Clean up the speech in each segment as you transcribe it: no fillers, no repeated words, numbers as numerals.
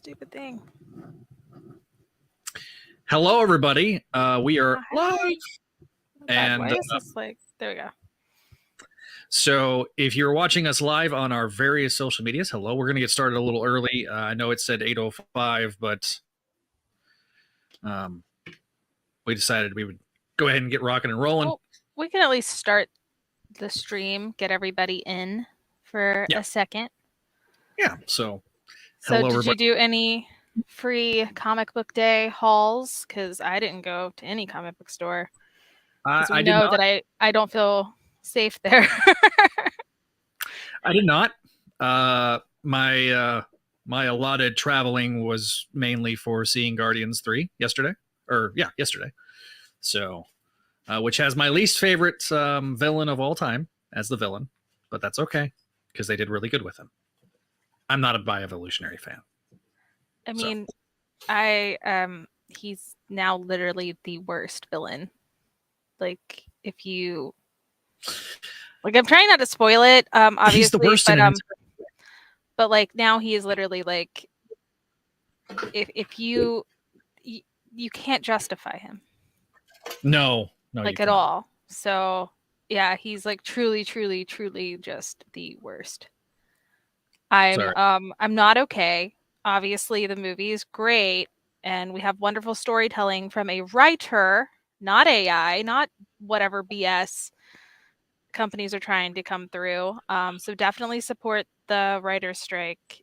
stupid thing. Hello, everybody. We are live. And why is this like? There we go. So, if you're watching us live on our various social medias, hello. We're going to get started a little early. I know it said 8:05, but we decided we would go ahead and get rocking and rolling. Well, we can at least start the stream, get everybody in for a second. Yeah. So hello, did everybody. You do any free comic book day hauls? Because I didn't go to any comic book store. I know that I don't feel safe there. I did not. My allotted traveling was mainly for seeing Guardians 3 yesterday. So, which has my least favorite villain of all time as the villain, but that's okay because they did really good with him. I'm not a bi-evolutionary fan. I mean, he's now literally the worst villain. Like, if you like, I'm trying not to spoil it. Obviously, he's the worst but like now he is literally like, if you can't justify him. No, like at all. So yeah, he's like truly just the worst. I'm not okay. Obviously, the movie is great, and we have wonderful storytelling from a writer, not AI, not whatever BS companies are trying to come through. So definitely support the writer's strike,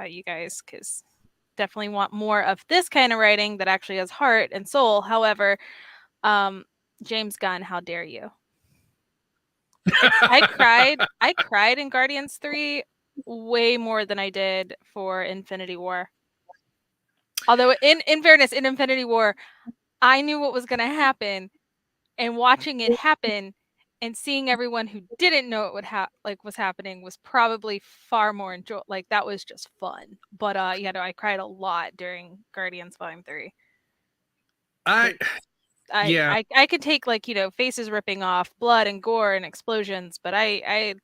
you guys, because definitely want more of this kind of writing that actually has heart and soul. However, James Gunn, how dare you? I cried in Guardians 3 way more than I did for Infinity War. Although in fairness, in Infinity War, I knew what was going to happen, and watching it happen and seeing everyone who didn't know it would was happening was probably far more enjoyable. Like, that was just fun. But I cried a lot during Guardians Volume 3. I could take, like, faces ripping off, blood and gore and explosions, but I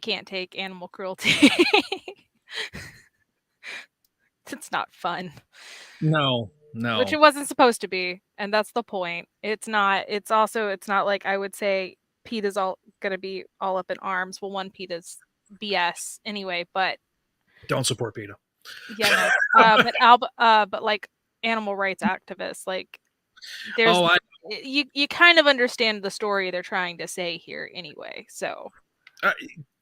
can't take animal cruelty. It's not fun. No. Which it wasn't supposed to be, and that's the point. It's not like I would say PETA's all gonna be all up in arms. Well, one, PETA's BS anyway, but don't support PETA. Yeah, no. But like animal rights activists, like there's you kind of understand the story they're trying to say here anyway. So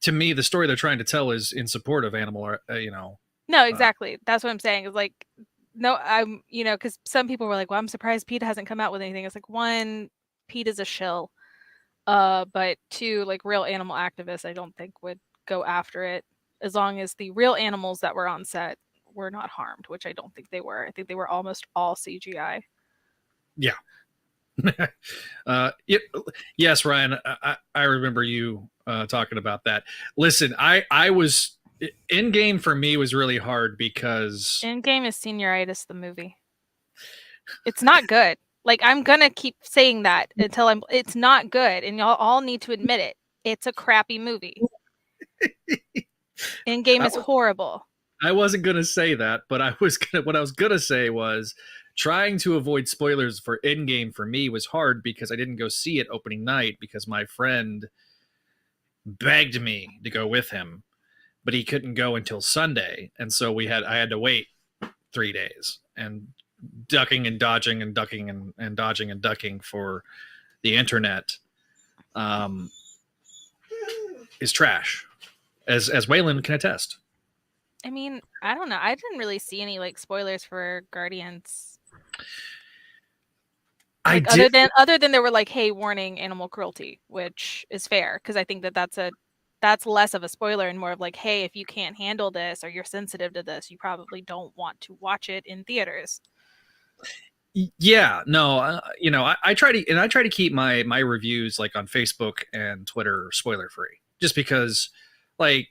to me, the story they're trying to tell is in support of animal. No, exactly. That's what I'm saying. Is like, no, I'm because some people were like, well, I'm surprised PETA hasn't come out with anything. It's like, one, PETA's a shill. But two, like, real animal activists, I don't think would go after it as long as the real animals that were on set were not harmed, which I don't think they were. I think they were almost all CGI. Yeah. Yes, Ryan, I remember you talking about that. Listen, I was Endgame for me was really hard because Endgame is senioritis, the movie. It's not good. Like, I'm gonna keep saying that until it's not good, and y'all all need to admit it. It's a crappy movie. Endgame is horrible. I wasn't gonna say that, but what I was gonna say was trying to avoid spoilers for Endgame for me was hard because I didn't go see it opening night because my friend begged me to go with him, but he couldn't go until Sunday, and so I had to wait 3 days and ducking and dodging and ducking and dodging and ducking for the internet is trash, as Waylon can attest. I mean, I don't know. I didn't really see any like spoilers for Guardians. Like, other than they were like, hey, warning, animal cruelty, which is fair because I think that's less of a spoiler and more of like, hey, if you can't handle this or you're sensitive to this, you probably don't want to watch it in theaters. Yeah, no, I try to keep my reviews like on Facebook and Twitter spoiler free, just because, like,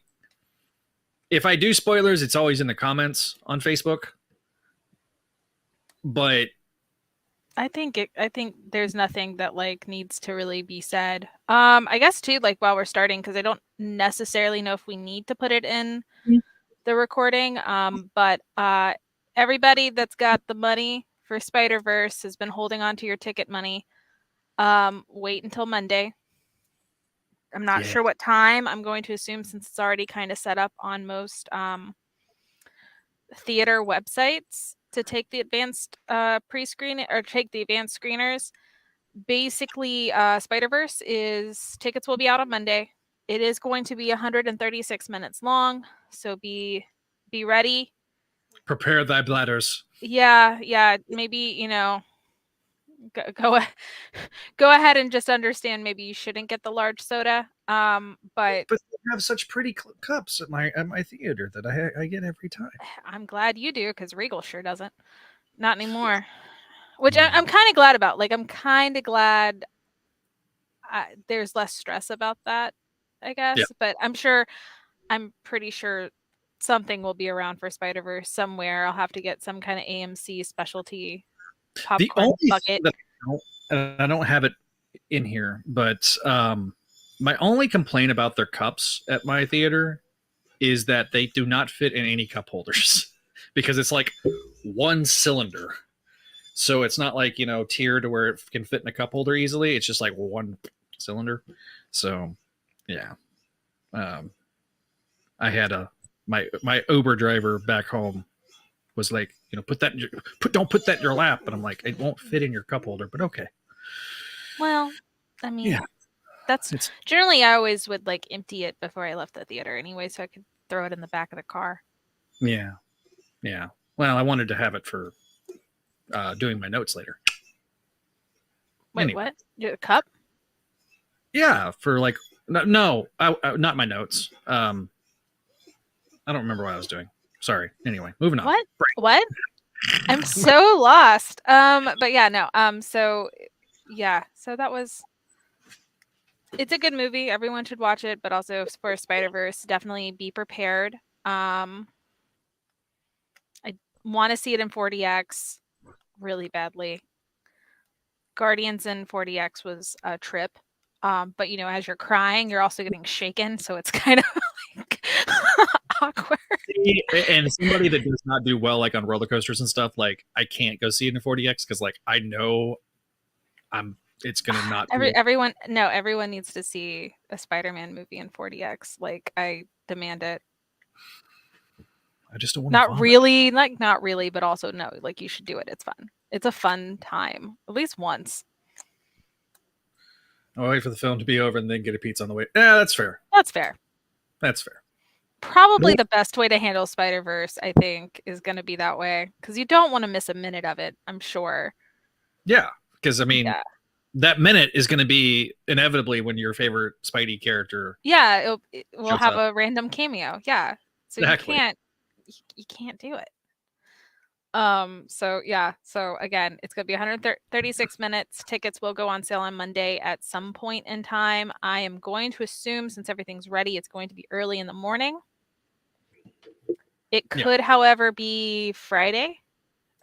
if I do spoilers, it's always in the comments on Facebook. But I think there's nothing that like needs to really be said. I guess too, like, while we're starting, because I don't necessarily know if we need to put it in the recording. But everybody that's got the money for Spider-Verse has been holding on to your ticket money. Wait until Monday. I'm not Yeah. sure what time. I'm going to assume since it's already kind of set up on most theater websites to take the advanced pre-screen or take the advanced screeners. Basically, Spider-Verse is tickets will be out on Monday. It is going to be 136 minutes long, so be ready. Prepare thy bladders. Yeah, maybe, go go ahead and just understand maybe you shouldn't get the large soda. But But they have such pretty cups at my theater that I get every time. I'm glad you do because Regal sure doesn't. Not anymore. Which Yeah. I'm kind of glad about. Like, I'm kind of glad there's less stress about that, I Yeah. guess. But I'm pretty sure something will be around for Spider-Verse somewhere. I'll have to get some kind of AMC specialty The popcorn only thing bucket. that I don't have it in here, but my only complaint about their cups at my theater is that they do not fit in any cup holders because it's like one cylinder. So it's not like, tiered to where it can fit in a cup holder easily. It's just like one cylinder. So, yeah. Um, I had my Uber driver back home was like, don't put that in your lap. And I'm like, it won't fit in your cup holder, but okay. Well, I mean, Yeah. that's It's generally I always would like empty it before I left the theater anyway, so I could throw it in the back of the car. yeah. Yeah. Well, I wanted to have it for doing my notes later. Wait, Anyway. what? Your cup? Yeah, for like no, not my notes. I don't remember what I was doing. Sorry. Anyway, moving on. What? What? I'm so lost. But yeah, no. So yeah, so that was. It's a good movie. Everyone should watch it, but also for Spider-Verse, definitely be prepared. I want to see it in 40x really badly. Guardians in 40x was a trip. But as you're crying, you're also getting shaken, so it's kind of like awkward. And somebody that does not do well like on roller coasters and stuff, like I can't go see it in 40x because like I know it's gonna not be everyone needs to see a Spider-Man movie in 40x. Like, I demand it. I just don't want to vomit. Not really, but also no, like, you should do it. It's fun. It's a fun time, at least once. I'll wait for the film to be over and then get a pizza on the way. Yeah, that's fair. That's fair. That's fair. Probably the best way to handle Spider-Verse, I think, is going to be that way, because you don't want to miss a minute of it, I'm sure. Yeah, because I mean, Yeah. that minute is going to be inevitably when your favorite Spidey character. Yeah, we'll have up. a random cameo. Yeah, so Exactly. you can't do it. So yeah, so again, it's gonna be 136 minutes. Tickets will go on sale on Monday at some point in time. I am going to assume, since everything's ready, it's going to be early in the morning. It could, however, be Friday,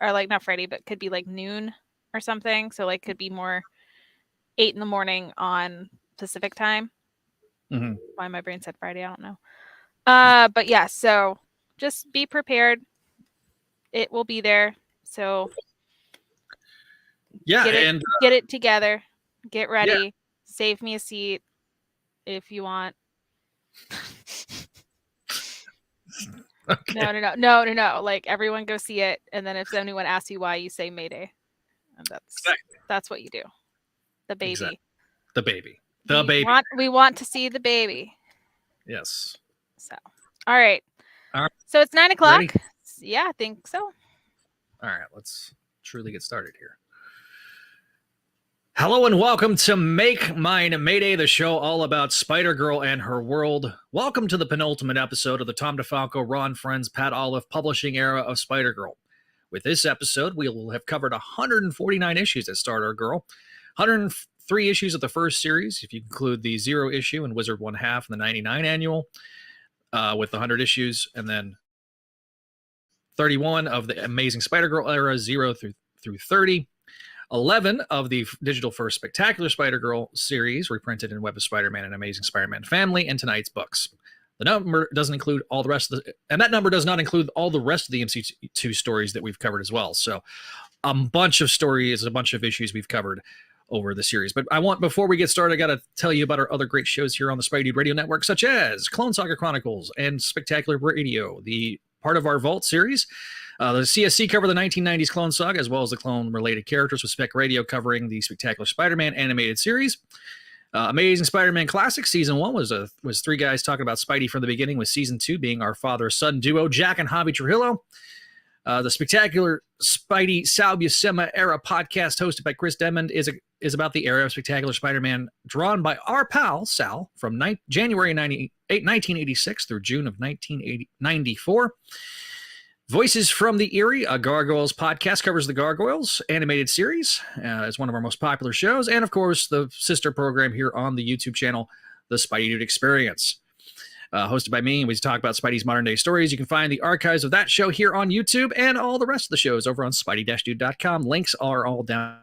or like not Friday, but could be like noon or something. So like could be more 8 in the morning on Pacific time. Mm-hmm. Why my brain said Friday, I don't know. But yeah, so just be prepared. It will be there. So Yeah, get it together. Get ready. Yeah. Save me a seat if you want. Okay. No. Like, everyone go see it, and then if anyone asks you why, you say Mayday, and that's what you do. The baby. Exactly. The baby. The baby. We want to see the baby. Yes. So, all right. So it's 9:00. Ready? Yeah, I think so. All right, let's truly get started here. Hello and welcome to Make Mine Mayday, the show all about Spider-Girl and her world. Welcome to the penultimate episode of the Tom DeFalco, Ron Friends, Pat Olive publishing era of Spider-Girl. With this episode, we will have covered 149 issues that start our girl, 103 issues of the first series, if you include the 0 issue and Wizard 1/2 and the 99 annual, with the 100 issues, and then 31 of the Amazing Spider-Girl era, 0 through 30. 11 of the Digital First Spectacular Spider-Girl series, reprinted in Web of Spider-Man and Amazing Spider-Man Family, and tonight's books. The number doesn't include all the rest of the, and that number does not include all the rest of the MC2 stories that we've covered as well. So a bunch of stories, a bunch of issues we've covered over the series. But before we get started, I got to tell you about our other great shows here on the Spidey Dude Radio Network, such as Clone Saga Chronicles and Spectacular Radio, the part of our Vault series. The CSC cover the 1990s Clone Saga, as well as the clone-related characters, with Spec Radio covering the Spectacular Spider-Man animated series. Amazing Spider-Man Classic Season 1 was three guys talking about Spidey from the beginning, with Season 2 being our father-son duo, Jack and Javi Trujillo. The Spectacular Spidey Sal Buscema era podcast, hosted by Chris Demond, is about the era of Spectacular Spider-Man, drawn by our pal Sal from January 1986 through June of 1994. Voices from the Eerie, a Gargoyles podcast, covers the Gargoyles animated series. It's one of our most popular shows. And, of course, the sister program here on the YouTube channel, The Spidey Dude Experience. Hosted by me, and we talk about Spidey's modern-day stories. You can find the archives of that show here on YouTube and all the rest of the shows over on spidey-dude.com. Links are all down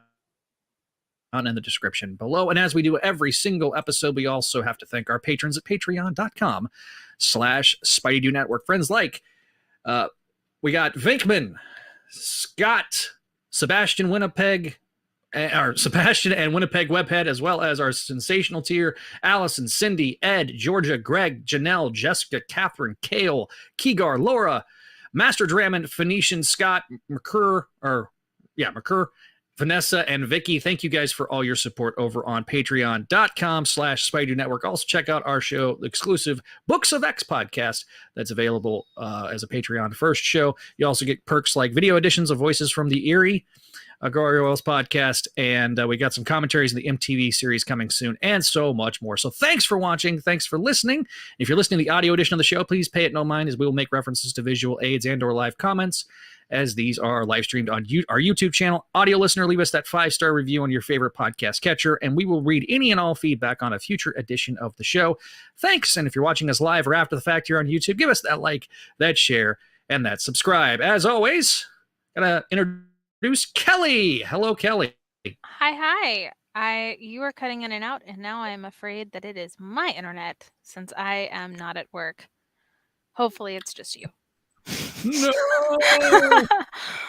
in the description below. And as we do every single episode, we also have to thank our patrons at patreon.com/Spidey Dude Network. Friends like... we got Vinkman, Scott, Sebastian and Winnipeg Webhead, as well as our sensational tier, Allison, Cindy, Ed, Georgia, Greg, Janelle, Jessica, Catherine, Kale, Keegar, Laura, Master Dramond, Phoenician, Scott, McCurr, Vanessa, and Vicky. Thank you guys for all your support over on patreon.com/Spidey Network. Also check out our show, the exclusive Books of X podcast, that's available as a Patreon first show. You also get perks like video editions of Voices from the Eerie, a Gargoyles podcast, and we got some commentaries in the MTV series coming soon, and so much more. So thanks for watching. Thanks for listening. If you're listening to the audio edition of the show, please pay it no mind, as we will make references to visual aids and or live comments, as these are live streamed on our YouTube channel. Audio listener, leave us that 5-star review on your favorite podcast catcher, and we will read any and all feedback on a future edition of the show. Thanks, and if you're watching us live or after the fact here on YouTube, give us that like, that share, and that subscribe. As always, gonna introduce Kelly. Hello, Kelly. Hi. You are cutting in and out, and now I'm afraid that it is my internet, since I am not at work. Hopefully it's just you. No.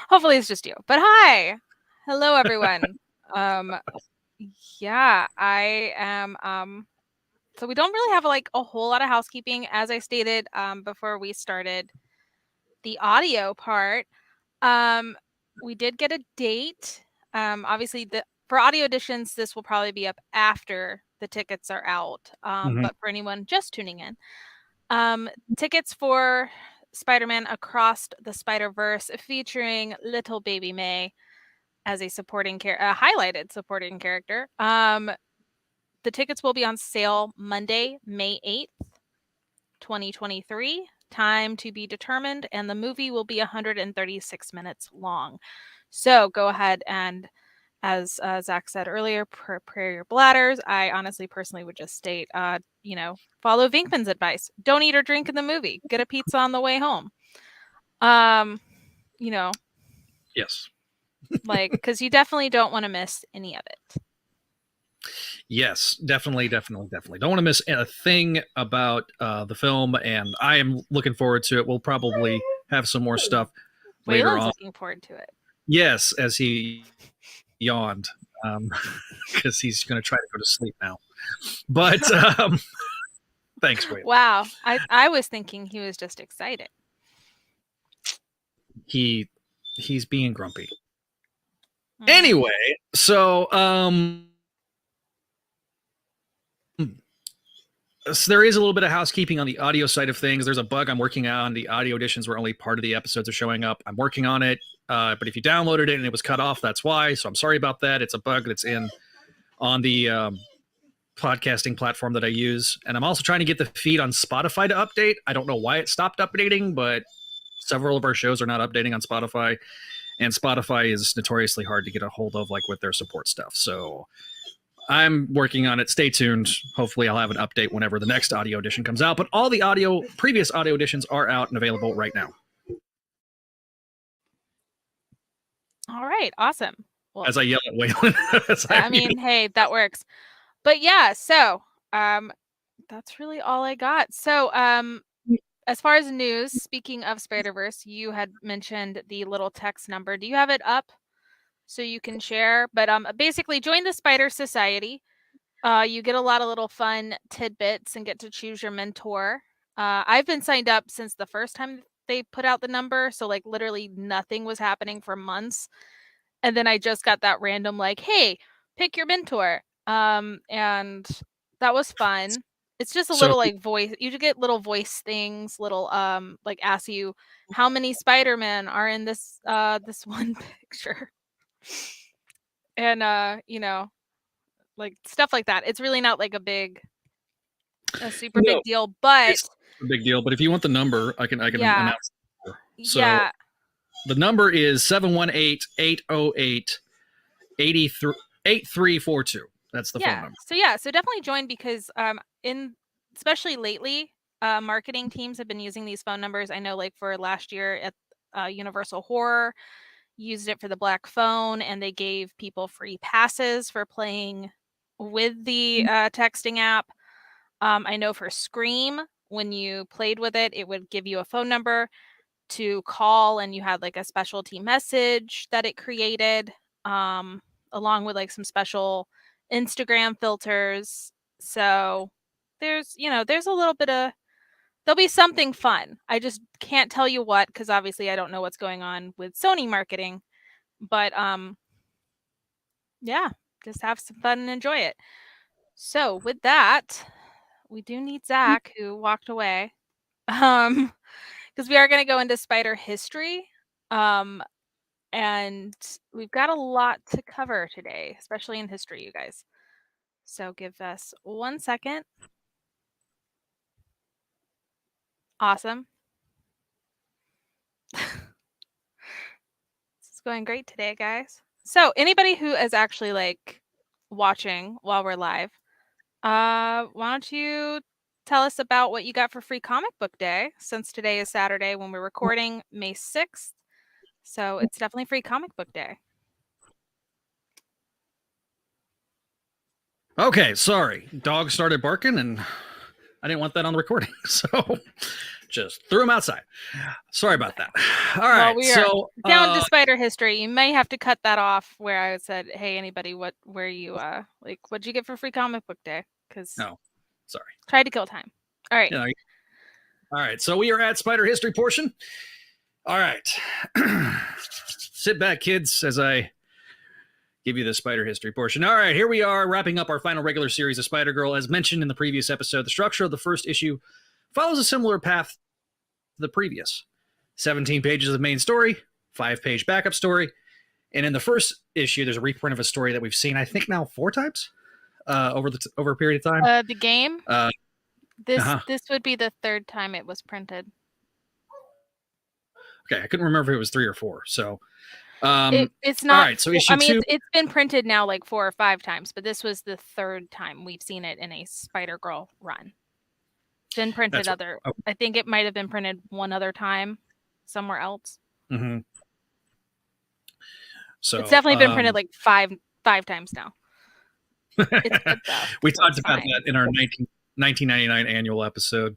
Hopefully it's just you. But hi. Hello, everyone. Yeah, I am so we don't really have a whole lot of housekeeping. As I stated before we started the audio part, we did get a date. Obviously for audio editions, this will probably be up after the tickets are out. But for anyone just tuning in, tickets for Spider-Man Across the Spider-Verse, featuring little baby May as a highlighted supporting character. The tickets will be on sale Monday, May 8th, 2023. Time to be determined, and the movie will be 136 minutes long. So go ahead and, as Zach said earlier, prepare your bladders. I honestly, personally would just state, follow Vinkman's advice. Don't eat or drink in the movie. Get a pizza on the way home. Yes. Because you definitely don't want to miss any of it. Yes, definitely. Don't want to miss a thing about the film, and I am looking forward to it. We'll probably have some more stuff later on. Looking forward to it. Yes, as he yawned, because he's going to try to go to sleep now. But thanks, Waylon. Wow, I was thinking he was just excited. He's being grumpy. Anyway, so there is a little bit of housekeeping on the audio side of things. There's a bug I'm working on. The audio editions where only part of the episodes are showing up. I'm working on it. But if you downloaded it and it was cut off, that's why. So I'm sorry about that. It's a bug that's on the podcasting platform that I use. And I'm also trying to get the feed on Spotify to update. I don't know why it stopped updating, but several of our shows are not updating on Spotify. And Spotify is notoriously hard to get a hold of, with their support stuff. So I'm working on it. Stay tuned. Hopefully I'll have an update whenever the next audio edition comes out. But all the previous audio editions are out and available right now. All right. Awesome. Well, as I yell at Waylon. Hey, that works. But yeah, so that's really all I got. So, as far as news, speaking of Spider-Verse, you had mentioned the little text number. Do you have it up so you can share? But basically, join the Spider Society. You get a lot of little fun tidbits and get to choose your mentor. I've been signed up since the first time they put out the number, so like literally nothing was happening for months, and then I just got that random like, "Hey, pick your mentor," and that was fun. It's just a So, little like voice. You get little voice things, little like ask you how many Spider-Man are in this one picture, and like stuff like that. It's really not like a super no, big deal, but it's a big deal. But if you want the number, I can yeah, announce it. So yeah, the number is 718-808-8342. That's the phone yeah. number. So definitely join because in especially lately, marketing teams have been using these phone numbers. I know like for last year at Universal Horror used it for the Black Phone, and they gave people free passes for playing with the texting app. I know for Scream, when you played with it, it would give you a phone number to call, and you had like a specialty message that it created, um, along with like some special Instagram filters. So there's a little bit of there'll be something fun. I just can't tell you what because obviously I don't know what's going on with Sony marketing. But yeah, just have some fun and enjoy it. So with that, we do need Zach who walked away. Um, because we are going to go into spider history. Um, and we've got a lot to cover today, especially in history, you guys. So give us 1 second. Awesome. This is going great today, guys. So anybody who is actually like watching while we're live, why don't you tell us about what you got for free comic book day, since today is Saturday when we're recording May 6th. So it's definitely free comic book day. Okay, sorry. Dog started barking, and I didn't want that on the recording, so just threw him outside. Sorry about that. All Well, right, we are so down to spider history. You may have to cut that off where I said, "Hey, anybody, where you like, what'd you get for free comic book day?" Because no, sorry. tried to kill time. All right. You know, all right, so we are at spider history portion. All right, sit back, kids, as I give you the spider history portion. All right, here we are, wrapping up our final regular series of Spider-Girl. As mentioned in the previous episode, the structure of the first issue follows a similar path to the previous. 17 pages of main story, 5-page backup story, and in the first issue, there's a reprint of a story that we've seen, I think, now 4 times over a period of time. The game. This would be the 3rd time it was printed. Okay, I couldn't remember if it was 3 or 4. So it's not. All right, so issue 2. It's been printed now like 4 or 5 times, but this was the 3rd time we've seen it in a Spider-Girl run. It's been printed I think it might have been printed one other time somewhere else. Mm-hmm. So it's definitely been printed like five times now. It's good though. We talked about that in our 1999 annual episode.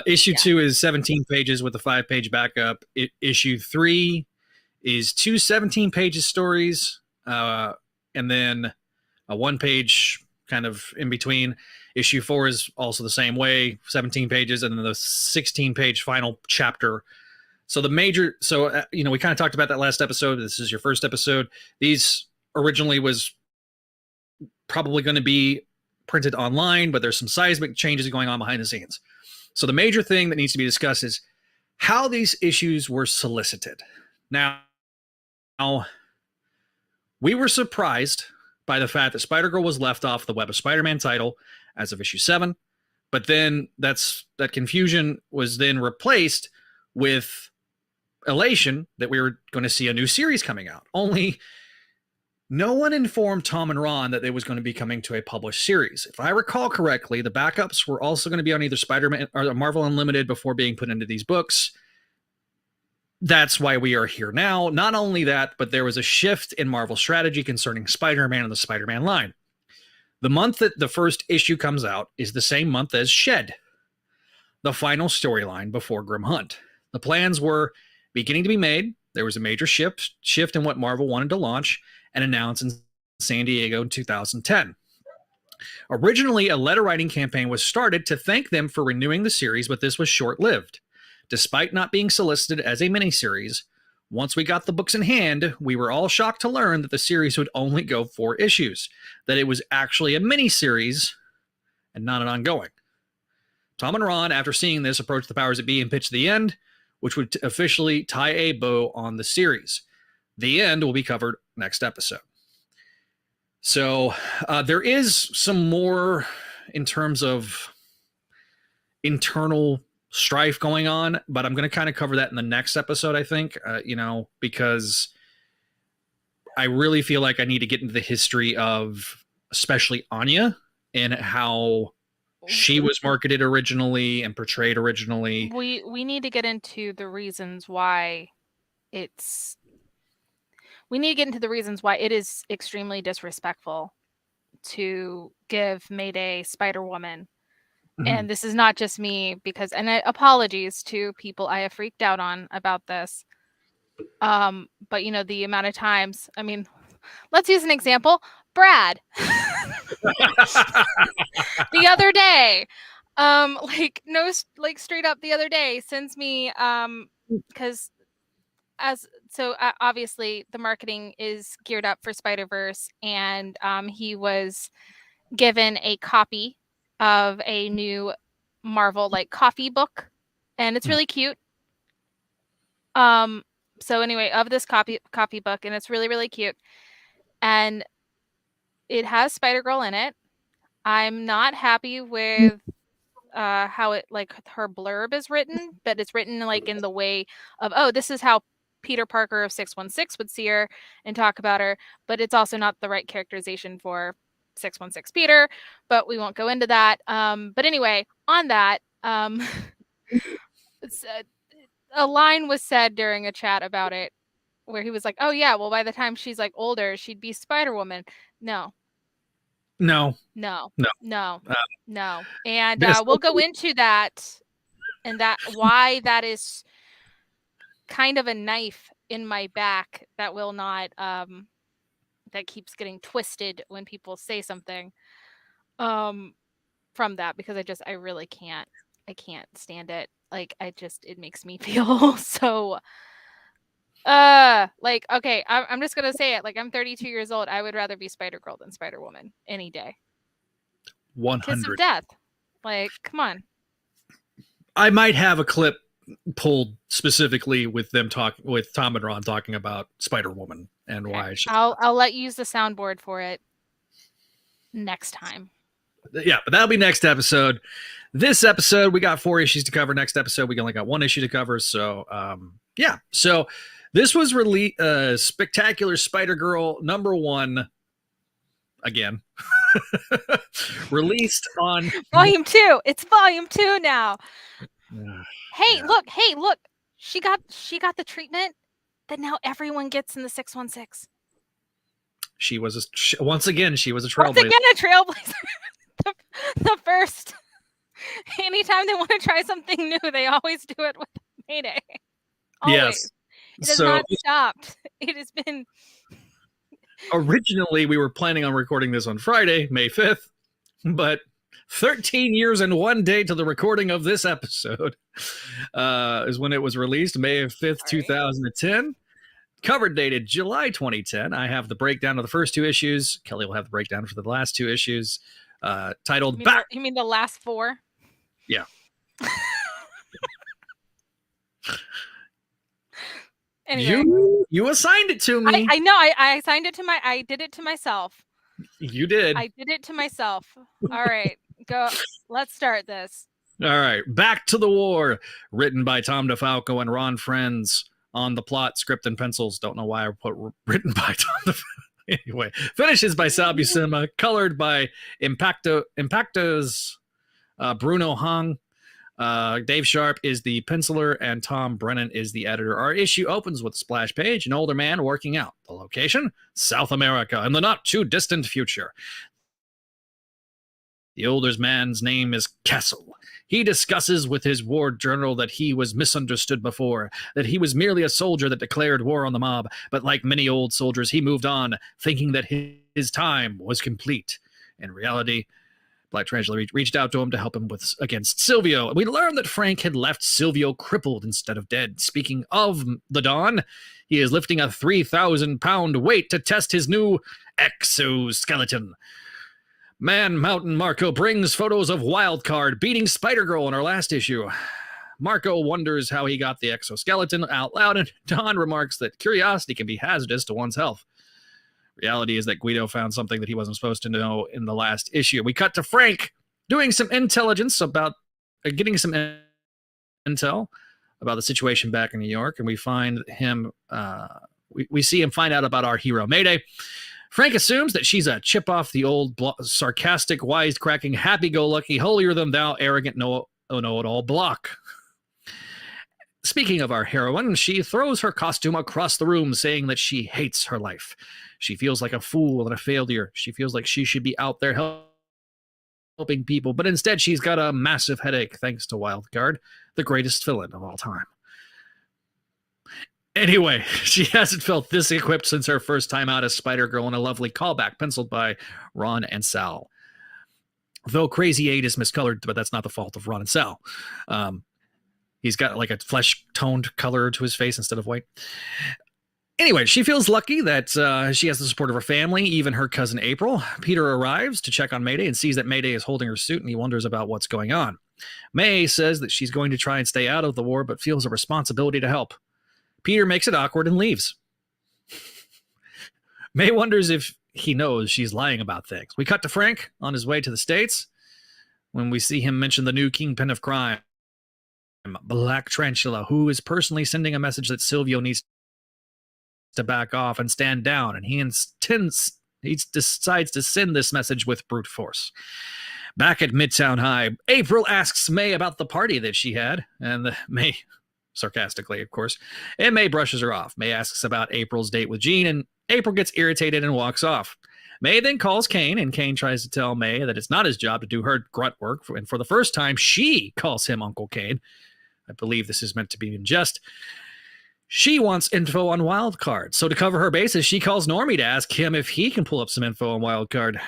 Issue 2 is 17 pages with a 5-page backup. Issue 3 is 2 17-page stories, and then a 1-page kind of in between. Issue 4 is also the same way, 17 pages, and then the 16-page final chapter. So we kind of talked about that last episode. This is your first episode. These originally was probably going to be printed online, but there's some seismic changes going on behind the scenes. So the major thing that needs to be discussed is how these issues were solicited. Now, we were surprised by the fact that Spider-Girl was left off the Web of Spider-Man title as of issue 7, but then that confusion was then replaced with elation that we were going to see a new series coming out. Only no one informed Tom and Ron that it was going to be coming to a published series. If I recall correctly, the backups were also going to be on either Spider-Man or Marvel Unlimited before being put into these books. That's why we are here now. Not only that, but there was a shift in Marvel strategy concerning Spider-Man and the Spider-Man line. The month that the first issue comes out is the same month as Shed, the final storyline before Grim Hunt. The plans were beginning to be made. There was a major shift in what Marvel wanted to launch and announce in San Diego in 2010. Originally, a letter writing campaign was started to thank them for renewing the series, but this was short lived. Despite not being solicited as a miniseries, once we got the books in hand, we were all shocked to learn that the series would only go 4 issues, that it was actually a miniseries and not an ongoing. Tom and Ron, after seeing this, approached the powers that be and pitched the end, which would officially tie a bow on the series. The end will be covered next episode. So there is some more in terms of internal strife going on, but I'm going to kind of cover that in the next episode, I think, because I really feel like I need to get into the history of especially Anya and how she was marketed originally and portrayed originally. We need to get into the reasons why it is extremely disrespectful to give Mayday Spider-Woman. Mm-hmm. And this is not just me, because, and apologies to people I have freaked out on about this. But the amount of times, I mean, let's use an example. Brad. The other day, straight up the other day sends me, because obviously the marketing is geared up for Spider-Verse, and he was given a copy of a new Marvel coffee book, and it's really cute. So anyway, of this copy book, and it's really, really cute, and it has Spider-Girl in it. I'm not happy with how it her blurb is written, but it's written in the way of, oh, this is how Peter Parker of 616 would see her and talk about her, but it's also not the right characterization for 616 Peter, but we won't go into that. But anyway, on that, a line was said during a chat about it where he was like, oh yeah, well, by the time she's older, she'd be Spider-Woman. No. And we'll go into that, and that why that is kind of a knife in my back that will not that keeps getting twisted when people say something from that, because I really can't stand it. It makes me feel so okay, I'm just gonna say it, I'm 32 years old. I would rather be Spider-Girl than Spider-Woman any day. 100. Kiss of death. Come on. I might have a clip pulled specifically with them with Tom and Ron talking about Spider-Woman and why. I'll let you use the soundboard for it next time. Yeah, but that'll be next episode. This episode, we got 4 issues to cover. Next episode, we only got 1 issue to cover. So, yeah. So this was Spectacular Spider-Girl #1 again. Released on Volume 2. It's Volume 2 now. Hey, look. She got the treatment that now everyone gets in the 616. She was once again a trailblazer. Once again a trailblazer. the first. Anytime they want to try something new, they always do it with Mayday. Always. Yes. It has not stopped. It has been. Originally, we were planning on recording this on Friday, May 5th, but 13 years and 1 day to the recording of this episode is when it was released, May 5th, 2010. Cover dated July 2010. I have the breakdown of the first 2 issues. Kelly will have the breakdown for the last 2 issues. Titled Back. You mean the last 4? Yeah. Anyway. You assigned it to me. I know. I assigned it to I did it to myself. You did. I did it to myself. All right. Go. Let's start this. All right. Back to the War. Written by Tom DeFalco and Ron Friends. On the plot, script, and pencils. Don't know why I put written by Tom DeFalco. Anyway. Finishes by Sal Buscema. Colored by Impacto's Bruno Hong. Dave Sharp is the penciler and Tom Brennan is the editor. Our issue opens with a splash page, an older man working out. The location, South America, in the not too distant future. The older man's name is Castle. He discusses with his ward general that he was misunderstood before, that he was merely a soldier that declared war on the mob, but like many old soldiers, he moved on, thinking that his time was complete. In reality, Black Tarantula reached out to him to help him against Silvio. We learned that Frank had left Silvio crippled instead of dead. Speaking of the Don, he is lifting a 3,000-pound weight to test his new exoskeleton. Man Mountain Marco brings photos of Wildcard beating Spider-Girl in our last issue. Marco wonders how he got the exoskeleton out loud, and Don remarks that curiosity can be hazardous to one's health. Reality is that Guido found something that he wasn't supposed to know in the last issue. We cut to Frank doing some intelligence about getting some intel about the situation back in New York, and we find him. We see him find out about our hero Mayday. Frank assumes that she's a chip off the old sarcastic, wisecracking, happy-go-lucky, holier-than-thou, arrogant, know-it-all block. Speaking of our heroine, she throws her costume across the room, saying that she hates her life. She feels like a fool and a failure. She feels like she should be out there helping people, but instead she's got a massive headache thanks to Wildcard, the greatest villain of all time. Anyway, she hasn't felt this equipped since her first time out as Spider-Girl in a lovely callback penciled by Ron and Sal. Though Crazy 8 is miscolored, but that's not the fault of Ron and Sal. He's got like a flesh-toned color to his face instead of white. Anyway, she feels lucky that she has the support of her family, even her cousin April. Peter arrives to check on Mayday and sees that Mayday is holding her suit, and he wonders about what's going on. May says that she's going to try and stay out of the war, but feels a responsibility to help. Peter makes it awkward and leaves. May wonders if he knows she's lying about things. We cut to Frank on his way to the States when we see him mention the new kingpin of crime, Black Tarantula, who is personally sending a message that Silvio needs to back off and stand down, and he decides to send this message with brute force. Back at Midtown High, April asks May about the party that she had, and May, sarcastically, of course, and May brushes her off. May asks about April's date with Jean, and April gets irritated and walks off. May then calls Kane, and Kane tries to tell May that it's not his job to do her grunt work, and for the first time, she calls him Uncle Kane. I believe this is meant to be in jest. She wants info on Wildcard, so to cover her bases, she calls Normie to ask him if he can pull up some info on Wildcard.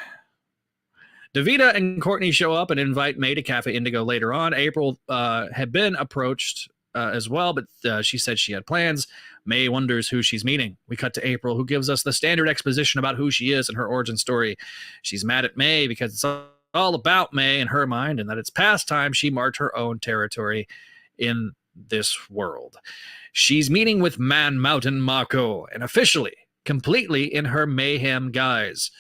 Davida and Courtney show up and invite May to Cafe Indigo later on. April had been approached as well, but she said she had plans. May wonders who she's meeting. We cut to April, who gives us the standard exposition about who she is and her origin story. She's mad at May because it's all about May in her mind, and that it's past time she marked her own territory in this world. She's meeting with Man Mountain Marco, and officially, completely in her mayhem guise.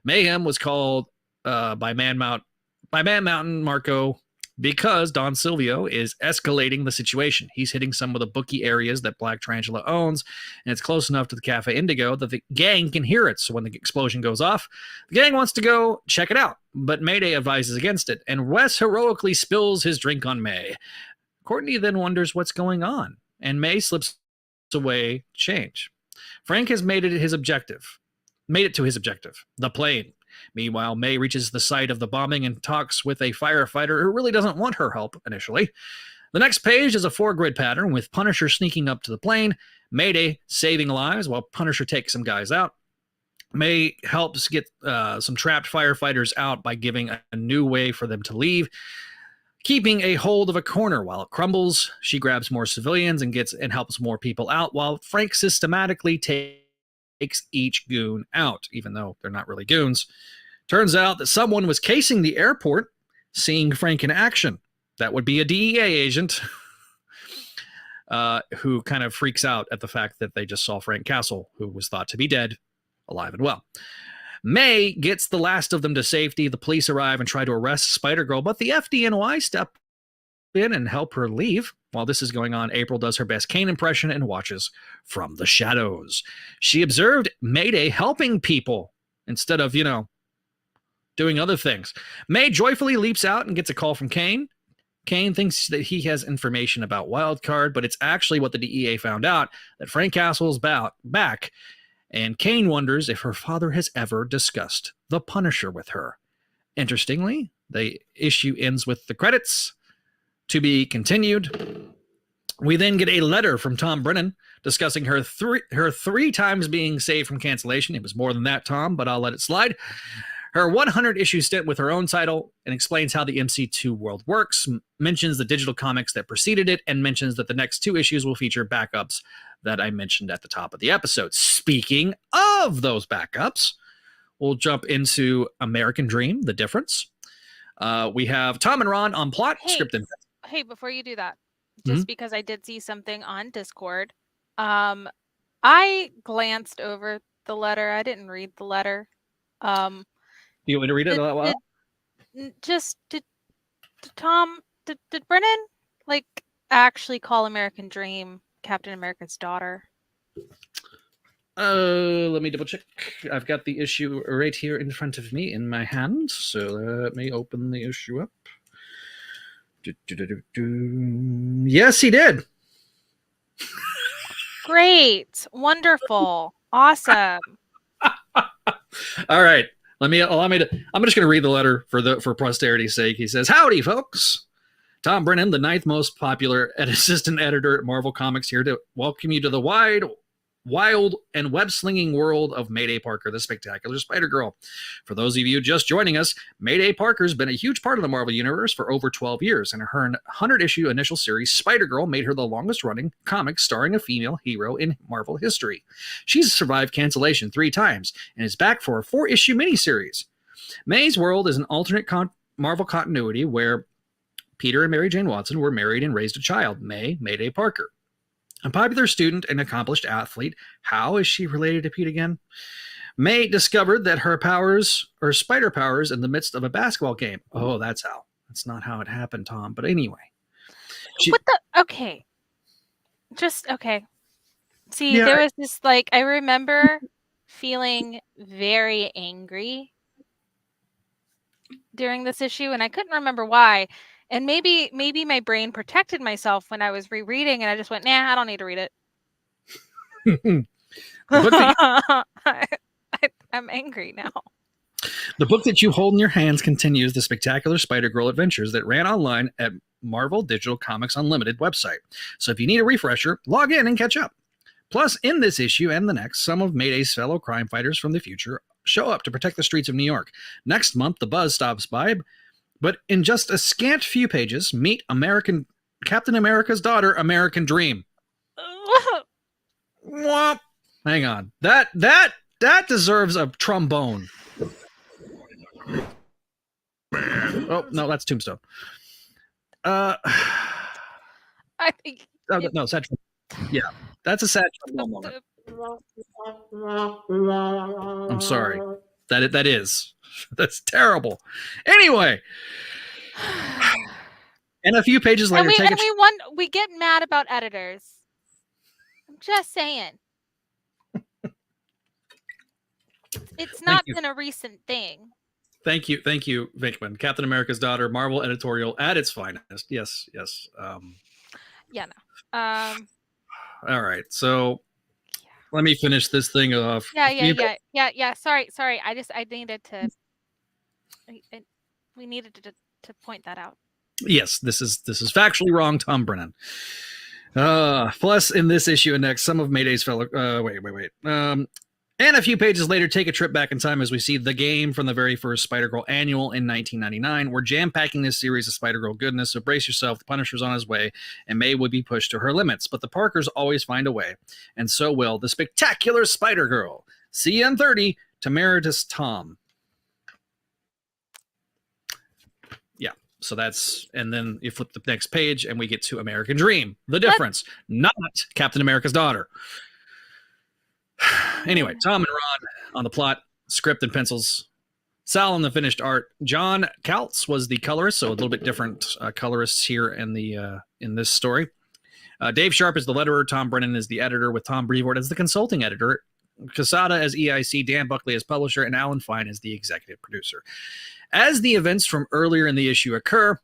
Mayhem was called by Man Mountain Marco because Don Silvio is escalating the situation. He's hitting some of the bookie areas that Black Tarantula owns, and it's close enough to the Cafe Indigo that the gang can hear it. So when the explosion goes off, the gang wants to go check it out, but Mayday advises against it, and Wes heroically spills his drink on May. Courtney then wonders what's going on, and May slips away to change. Frank has made it to his objective, the plane. Meanwhile, May reaches the site of the bombing and talks with a firefighter who really doesn't want her help initially. The next page is a 4-grid pattern with Punisher sneaking up to the plane, Mayday saving lives while Punisher takes some guys out. May helps get some trapped firefighters out by giving a new way for them to leave, keeping a hold of a corner while it crumbles. She grabs more civilians and helps more people out, while Frank systematically takes each goon out, even though they're not really goons. Turns out that someone was casing the airport, seeing Frank in action. That would be a DEA agent who kind of freaks out at the fact that they just saw Frank Castle, who was thought to be dead, alive and well. May gets the last of them to safety. The police arrive and try to arrest Spider-Girl, but the FDNY step in and help her leave. While this is going on, April does her best Kane impression and watches from the shadows. She observed Mayday helping people instead of, doing other things. May joyfully leaps out and gets a call from Kane. Kane thinks that he has information about Wildcard, but it's actually what the DEA found out, that Frank Castle's back. And Kane wonders if her father has ever discussed the Punisher with her. Interestingly, The issue ends with the credits to be continued. We then get a letter from Tom Brennan discussing her three times being saved from cancellation. It was more than that, Tom, but I'll let it slide. Her 100-issue stint with her own title, and explains how the MC2 world works, mentions the digital comics that preceded it, and mentions that the next 2 issues will feature backups that I mentioned at the top of the episode. Speaking of those backups, we'll jump into American Dream, The Difference. We have Tom and Ron on plot, script, and... Hey, before you do that, just because I did see something on Discord, I glanced over the letter. I didn't read the letter. Do you want me to read it? Did Brennan like actually call American Dream Captain America's daughter? Let me double check. I've got the issue right here in front of me in my hand, so let me open the issue up. Yes, he did. Great, wonderful, awesome. All right. I'm just going to read the letter for posterity's sake. He says, "Howdy, folks. Tom Brennan, the 9th most popular assistant editor at Marvel Comics, here to welcome you to the wild and web-slinging world of Mayday Parker, the spectacular Spider-Girl. For those of you just joining us, Mayday Parker's been a huge part of the Marvel Universe for over 12 years, and her 100-issue initial series, Spider-Girl, made her the longest-running comic starring a female hero in Marvel history. She's survived cancellation 3 times, and is back for a 4-issue miniseries. May's world is an alternate Marvel continuity where Peter and Mary Jane Watson were married and raised a child, Mayday Parker. A popular student and accomplished athlete. How is she related to Pete again? May discovered that her powers are spider powers in the midst of a basketball game. Oh, that's how. That's not how it happened, Tom. But anyway. Okay. See, there was this, like, I remember feeling very angry during this issue, and I couldn't remember why. And maybe my brain protected myself when I was rereading, and I just went, nah, I don't need to read it. I'm angry now. The book that you hold in your hands continues the spectacular Spider-Girl adventures that ran online at Marvel Digital Comics Unlimited website. So if you need a refresher, log in and catch up. Plus, in this issue and the next, some of Mayday's fellow crime fighters from the future show up to protect the streets of New York. Next month, the Buzz stops by, but in just a scant few pages, meet Captain America's daughter, American Dream. Hang on. That deserves a trombone. Oh, no, that's Tombstone. I think... no, sad. Yeah, that's a sad trombone moment. I'm sorry. That is. That's terrible. Anyway. And a few pages later, we get mad about editors. I'm just saying. It's not been a recent thing. Thank you, Vinkman. Captain America's daughter, Marvel editorial at its finest. Yes. Yeah, no. All right, so let me finish this thing off. Yeah. Sorry. I needed to. We needed to point that out. Yes, this is factually wrong, Tom Brennan. Plus, in this issue and next, some of Mayday's fellow... wait. And a few pages later, take a trip back in time as we see the game from the very first Spider-Girl annual in 1999. We're jam-packing this series of Spider-Girl goodness, so brace yourself. The Punisher's on his way, and May would be pushed to her limits. But the Parkers always find a way, and so will the spectacular Spider-Girl. See you in 30, Temeritus Tom. Yeah, so that's... And then you flip the next page, and we get to American Dream. The Difference. Not Captain America's daughter. Anyway, Tom and Ron on the plot, script and pencils. Sal on the finished art. John Kaltz was the colorist, so a little bit different colorists here in this story. Dave Sharp is the letterer. Tom Brennan is the editor, with Tom Brevoort as the consulting editor, Quesada as EIC, Dan Buckley as publisher, and Alan Fine as the executive producer. As the events from earlier in the issue occur,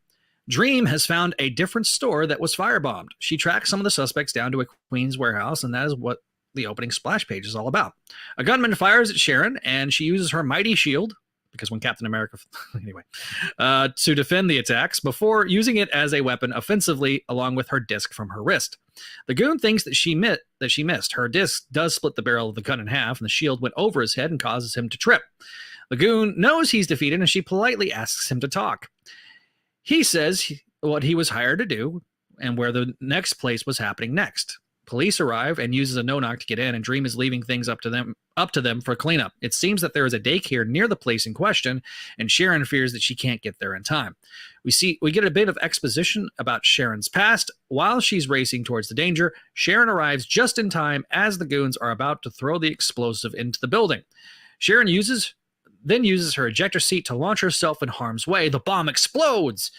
Dream has found a different store that was firebombed. She tracks some of the suspects down to a Queens warehouse, and that is what the opening splash page is all about. A gunman fires at Sharon, and she uses her mighty shield because when Captain America, anyway, to defend the attacks before using it as a weapon offensively along with her disc from her wrist. The goon thinks that she missed. Her disc does split the barrel of the gun in half, and the shield went over his head and causes him to trip. The goon knows he's defeated, and she politely asks him to talk. He says what he was hired to do and where the next place was happening next. Police arrive and uses a no-knock to get in, and Dream is leaving things up to them for cleanup. It seems that there is a daycare near the place in question, and Sharon fears that she can't get there in time. We get a bit of exposition about Sharon's past. While she's racing towards the danger, Sharon arrives just in time as the goons are about to throw the explosive into the building. Sharon then uses her ejector seat to launch herself in harm's way. The bomb explodes.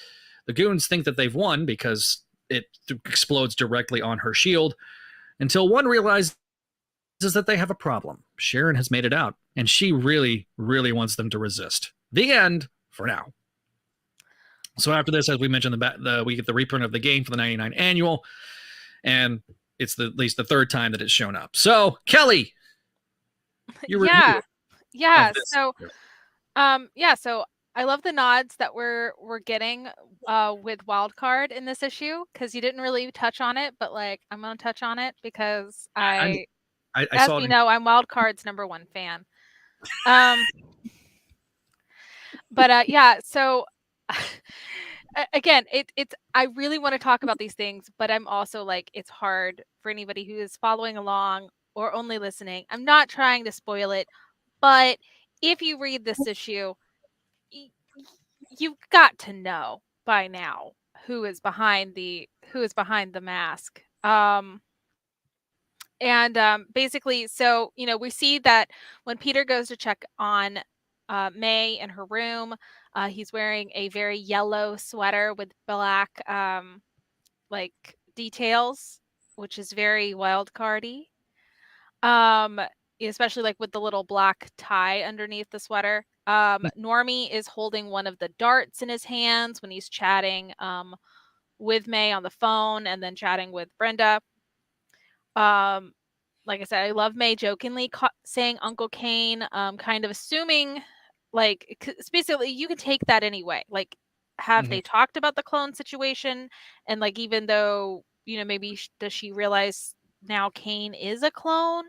The goons think that they've won because it explodes directly on her shield, until one realizes that they have a problem. Sharon has made it out, and she really, really wants them to resist. The end for now. So after this, as we mentioned, we get the reprint of the game for the 99 annual, and it's at least the third time that it's shown up. So, Kelly, you review yeah. of this. So I love the nods that we're getting with Wildcard in this issue, because you didn't really touch on it, but like I'm gonna touch on it because I as saw we it. know, I'm Wildcard's #1 fan. But yeah, so again, it's I really want to talk about these things, but I'm also like, it's hard for anybody who is following along or only listening. I'm not trying to spoil it, but if you read this issue, you've got to know by now who is behind the mask. Basically, so we see that when Peter goes to check on May in her room, he's wearing a very yellow sweater with black like details, which is very wild cardy. Especially like with the little black tie underneath the sweater. Normie is holding one of the darts in his hands when he's chatting with May on the phone and then chatting with Brenda. Like I said, I love May jokingly saying Uncle Kane, kind of assuming like basically you can take that anyway. Like, have they talked about the clone situation? And like, even though, maybe does she realize now Kane is a clone?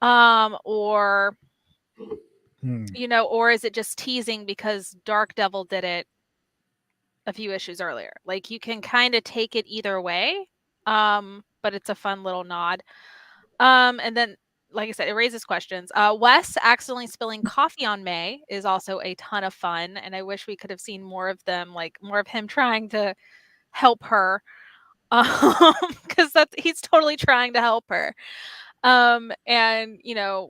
Or or is it just teasing because DarkDevil did it a few issues earlier? Like, you can kind of take it either way. But it's a fun little nod. And then, like I said, it raises questions. Wes accidentally spilling coffee on May is also a ton of fun, and I wish we could have seen more of them, like more of him trying to help her, because he's totally trying to help her. And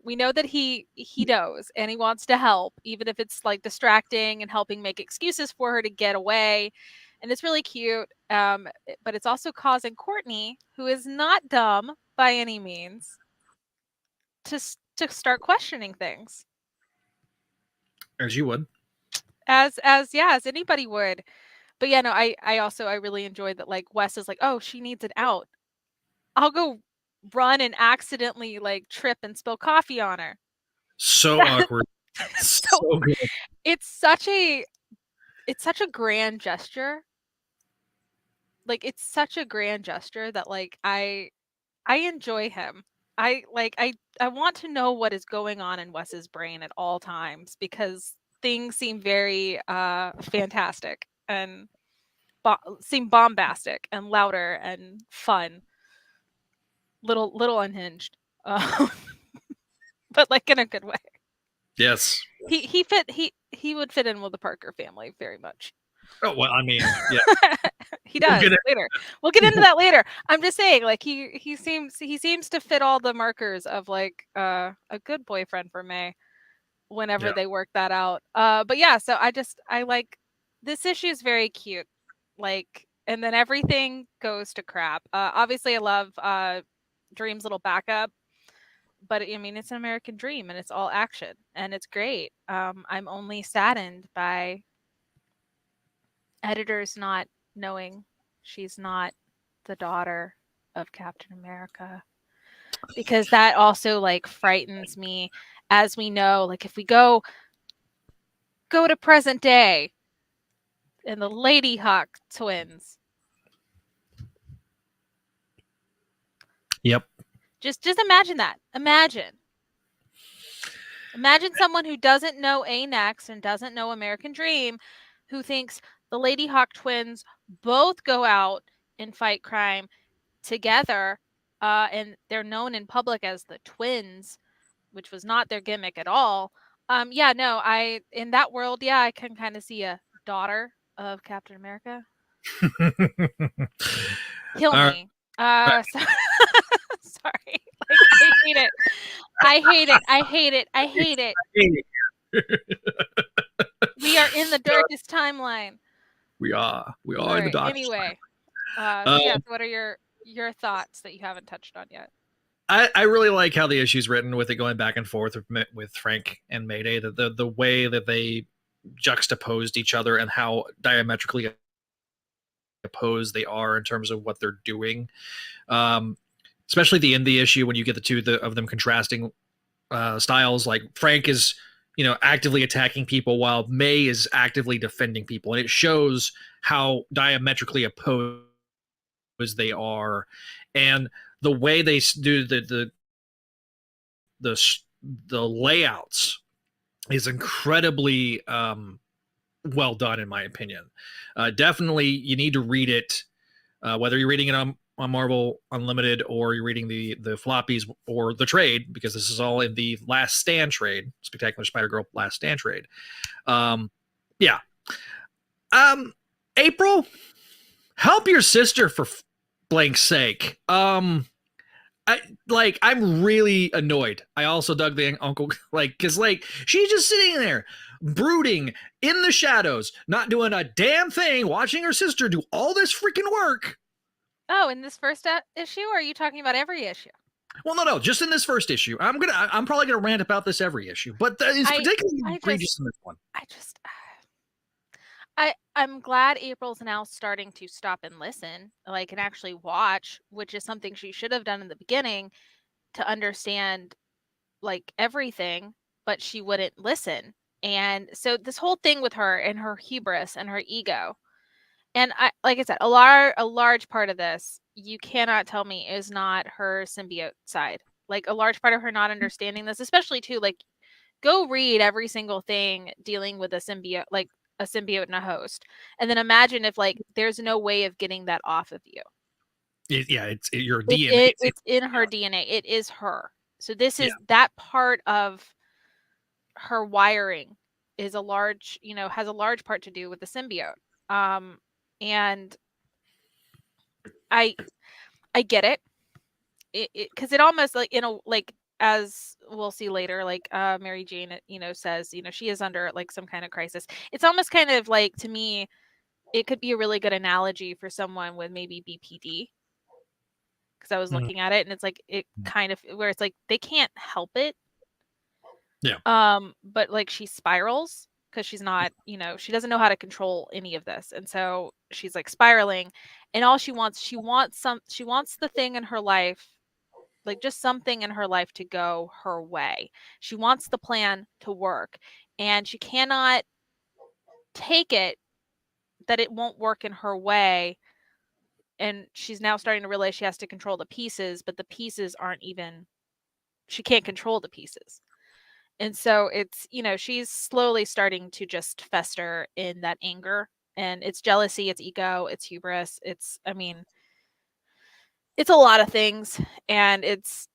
we know that he knows and he wants to help, even if it's like distracting and helping make excuses for her to get away. And it's really cute. But it's also causing Courtney, who is not dumb by any means, to start questioning things. As you would. As anybody would. But yeah, no, I really enjoyed that, like, Wes is like, oh, she needs an out. I'll go run and accidentally like trip and spill coffee on her. So awkward. So good. It's such a grand gesture. Like, it's such a grand gesture that like I enjoy him. I want to know what is going on in Wes's brain at all times, because things seem very fantastic and seem bombastic and louder and fun. Little unhinged. But like in a good way. Yes. He would fit in with the Parker family very much. Oh, well, I mean, yeah. He does later. We'll get into that later. I'm just saying, like, he seems to fit all the markers of like a good boyfriend for May whenever they work that out. But yeah, so I like this issue is very cute. Like, and then everything goes to crap. Obviously I love Dream's little backup, but I mean, it's an American Dream and it's all action and it's great. I'm only saddened by editors not knowing she's not the daughter of Captain America, because that also like frightens me. As we know, like, if we go Go to present day and the Lady Hawk twins. Yep. Just imagine that. Imagine someone who doesn't know A Next and doesn't know American Dream, who thinks the Lady Hawk twins both go out and fight crime together, and they're known in public as the twins, which was not their gimmick at all. Yeah, no, in that world, yeah, I can kind of see a daughter of Captain America. Kill All me. So, sorry. Like, I hate it. I hate it. I hate it. I hate it. We are in the darkest timeline. We are All in the right. dark. Anyway, Um, so yes, what are your thoughts that you haven't touched on yet? I really like how the issue's written with it going back and forth with Frank and Mayday. The way that they juxtaposed each other and how diametrically opposed they are in terms of what they're doing. Especially the indie issue when you get the two of them contrasting styles. Like Frank is, actively attacking people while May is actively defending people, and it shows how diametrically opposed they are, and the way they do the layouts is incredibly well done, in my opinion. Definitely, you need to read it, whether you're reading it on Marvel Unlimited or you're reading the floppies or the trade, because this is all in the Last Stand trade, Spectacular Spider-Girl Last Stand trade. Yeah. April, help your sister for blank sake. I'm really annoyed. I also dug the uncle, because she's just sitting there brooding in the shadows, not doing a damn thing, watching her sister do all this freaking work. Oh, in this first issue, or are you talking about every issue? Well, no, just in this first issue. I'm probably gonna rant about this every issue, but it's particularly egregious in this one. I'm glad April's now starting to stop and listen, like, and actually watch, which is something she should have done in the beginning to understand, like, everything, but she wouldn't listen. And so this whole thing with her and her hubris and her ego, and like I said, a large part of this, you cannot tell me, is not her symbiote side. Like, a large part of her not understanding this, especially too, like, go read every single thing dealing with a symbiote, like a symbiote and a host, and then imagine if, like, there's no way of getting that off of you. It's your DNA. It's in her DNA. It is her. So this is Yeah. that part of her wiring is has a large part to do with the symbiote. And I get it. Because it almost, like, as we'll see later, like, Mary Jane, says, she is under, like, some kind of crisis. It's almost kind of like, to me, it could be a really good analogy for someone with maybe BPD. Because I was looking at it, and it's like, it kind of, where it's like they can't help it. Yeah. But, like, she spirals because she's not, she doesn't know how to control any of this, and so she's, like, spiraling, and all she wants the thing in her life, like, just something in her life to go her way. She wants the plan to work, and she cannot take it that it won't work in her way. And she's now starting to realize she has to control the pieces, but the pieces aren't even, she can't control the pieces. And so it's, she's slowly starting to just fester in that anger, and it's jealousy, it's ego, it's hubris. It's a lot of things. And it's,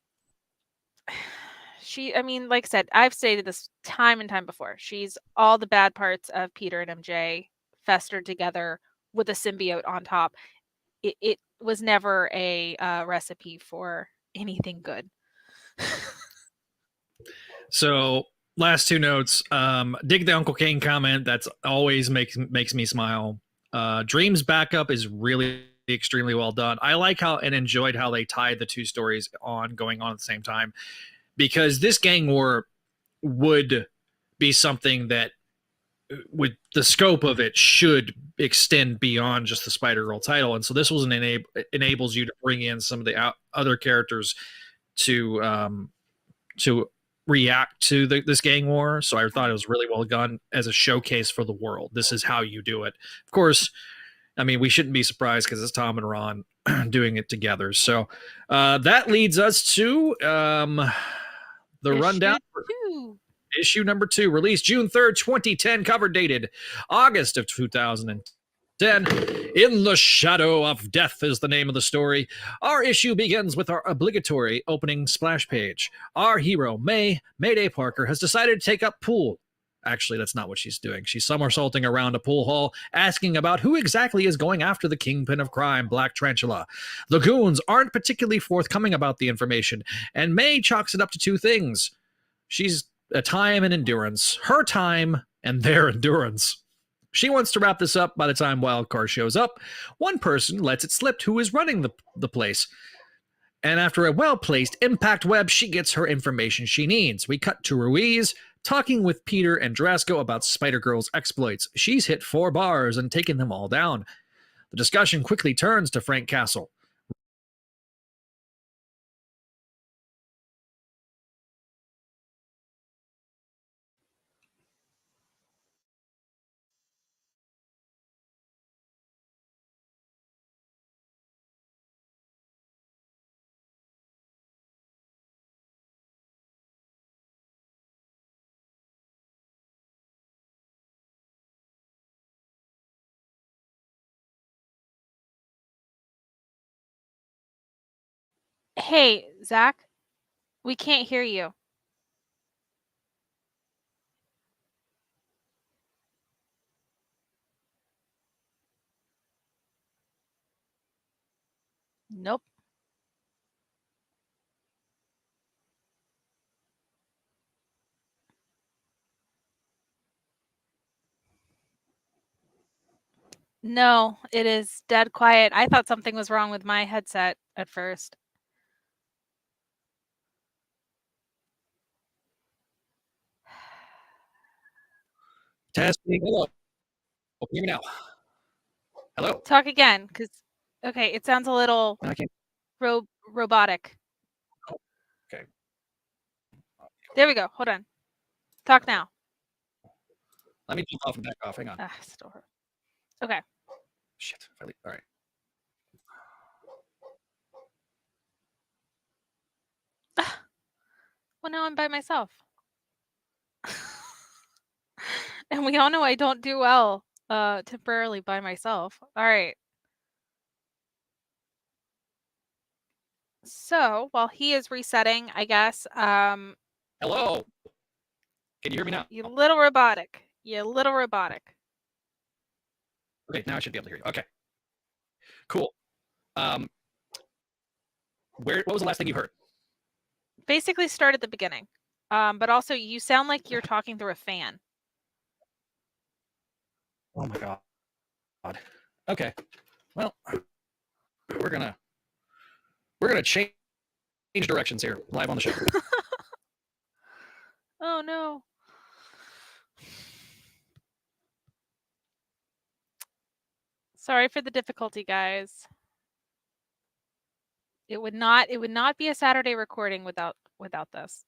like I said, I've stated this time and time before. She's all the bad parts of Peter and MJ festered together with a symbiote on top. It was never a recipe for anything good. So last two notes. Dig the Uncle Kane comment. That's always makes me smile. Dream's backup is really extremely well done. I like how and enjoyed how they tied the two stories going on at the same time, because this gang war would be something that, with the scope of it, should extend beyond just the Spider-Girl title. And so this was enables you to bring in some of the other characters to react to this gang war. So I thought it was really well done as a showcase for the world. This is how you do it. Of course, I mean, we shouldn't be surprised because it's Tom and Ron doing it together. So that leads us to the rundown. Issue number 2, released June 3rd, 2010, cover dated August of 2010. In the Shadow of Death is the name of the story. Our issue begins with our obligatory opening splash page. Our hero, Mayday Parker, has decided to take up pool. Actually, that's not what she's doing. She's somersaulting around a pool hall, asking about who exactly is going after the kingpin of crime, Black Tarantula. The goons aren't particularly forthcoming about the information, and May chalks it up to 2 things. She's a time and endurance. Her time and their endurance. She wants to wrap this up by the time Wildcard shows up. One person lets it slip who is running the place. And after a well-placed impact web, she gets her information she needs. We cut to Ruiz talking with Peter and Drasco about Spider-Girl's exploits. She's hit 4 bars and taken them all down. The discussion quickly turns to Frank Castle. Hey, Zach, we can't hear you. Nope. No, it is dead quiet. I thought something was wrong with my headset at first. Testing. Hello. Hear me now. Hello. Talk again, because okay, it sounds a little robotic. Oh, okay. There we go. Hold on. Talk now. Let me jump off and back off. Hang on. Still hurt. Okay. Shit. All right. Well, now I'm by myself. And we all know I don't do well temporarily by myself. All right. So while he is resetting, I guess. Hello. Can you hear me now? You little robotic. You little robotic. Okay, now I should be able to hear you. Okay. Cool. What was the last thing you heard? Basically start at the beginning. But also you sound like you're talking through a fan. Oh my god. Okay. Well, we're gonna change directions here live on the show. Oh no. Sorry for the difficulty, guys. It would not be a Saturday recording without this.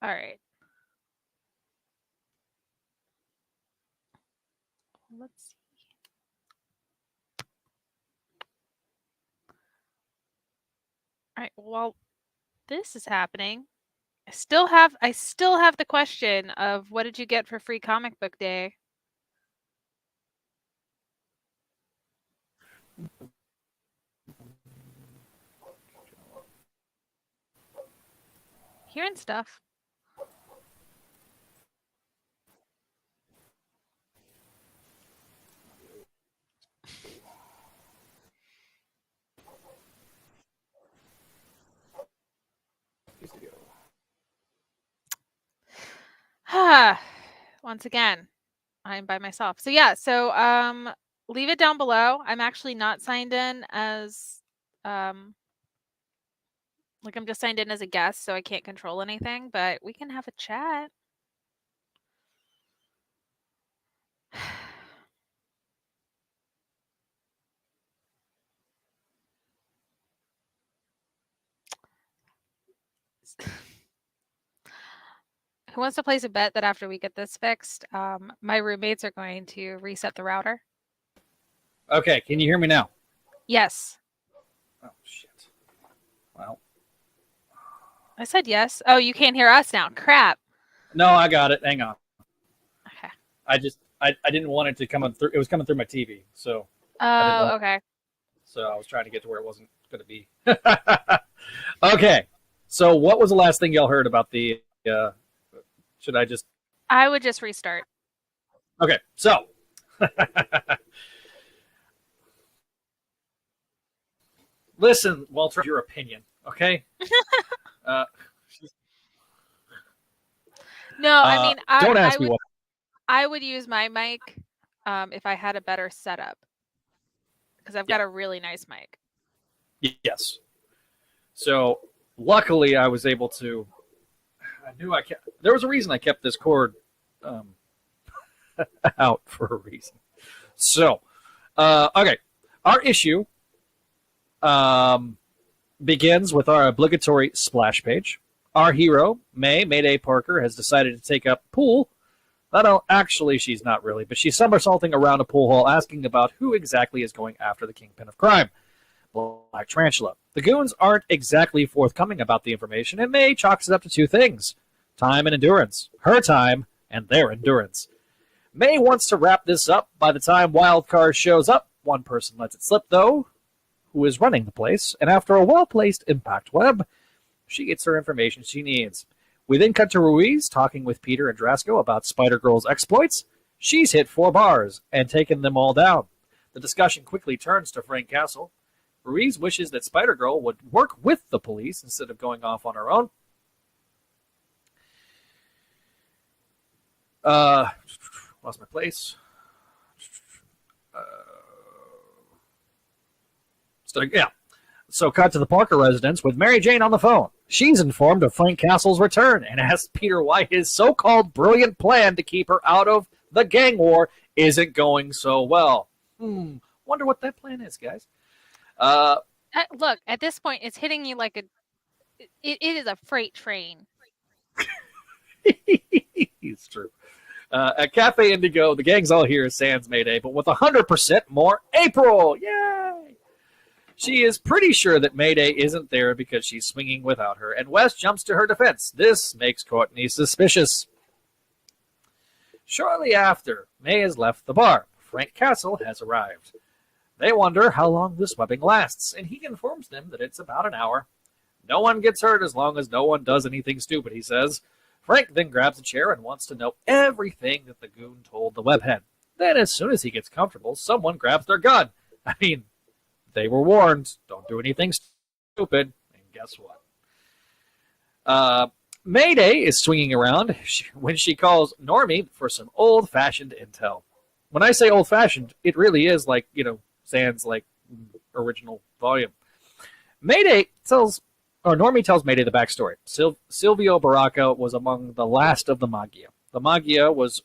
All right. Let's see. All right. While this is happening, I still have the question of what did you get for free comic book day? Hearing stuff. Once again, I'm by myself. So yeah, leave it down below. I'm actually not signed in as like I'm just signed in as a guest, so I can't control anything, but we can have a chat. Who wants to place a bet that after we get this fixed, my roommates are going to reset the router? Okay, can you hear me now? Yes. Oh, shit. Well. I said yes. Oh, you can't hear us now. Crap. No, I got it. Hang on. Okay. I didn't want it to come through. It was coming through my TV, so Oh, okay. So I was trying to get to where it wasn't going to be. Okay. So what was the last thing y'all heard about the? Should I just? I would just restart. Okay. So. Listen, Walter, your opinion, okay? No, I mean, don't ask me what. I would use my mic if I had a better setup because I've got a really nice mic. Yes. So luckily, I was able to. I knew I kept. There was a reason I kept this cord out for a reason. So, okay, our issue begins with our obligatory splash page. Our hero, Mayday Parker, has decided to take up pool. Actually, she's not really, but she's somersaulting around a pool hall asking about who exactly is going after the kingpin of crime, Black Tarantula. The goons aren't exactly forthcoming about the information, and May chalks it up to two things: time and endurance. Her time and their endurance. May wants to wrap this up by the time Wildcard shows up. One person lets it slip, though, who is running the place, and after a well-placed impact web, she gets her information she needs. We then cut to Ruiz talking with Peter and Drasko about Spider-Girl's exploits. She's hit 4 bars and taken them all down. The discussion quickly turns to Frank Castle. Ruiz wishes that Spider-Girl would work with the police instead of going off on her own. Lost my place. So cut to the Parker residence with Mary Jane on the phone. She's informed of Frank Castle's return and asks Peter why his so-called brilliant plan to keep her out of the gang war isn't going so well. Wonder what that plan is, guys. Look, at this point, it's hitting you like it is a freight train. It's true. At Cafe Indigo, the gang's all here sans Mayday, but with 100% more April. Yay! She is pretty sure that Mayday isn't there because she's swinging without her, and Wes jumps to her defense. This makes Courtney suspicious. Shortly after, May has left the bar. Frank Castle has arrived. They wonder how long this webbing lasts, and he informs them that it's about an hour. No one gets hurt as long as no one does anything stupid, he says. Frank then grabs a chair and wants to know everything that the goon told the webhead. Then, as soon as he gets comfortable, someone grabs their gun. I mean, they were warned. Don't do anything stupid. And guess what? Mayday is swinging around when she calls Normie for some old-fashioned intel. When I say old-fashioned, it really is like, sans like original volume. Normie tells Mayday the backstory. Silvio Baracca was among the last of the Maggia. The Maggia was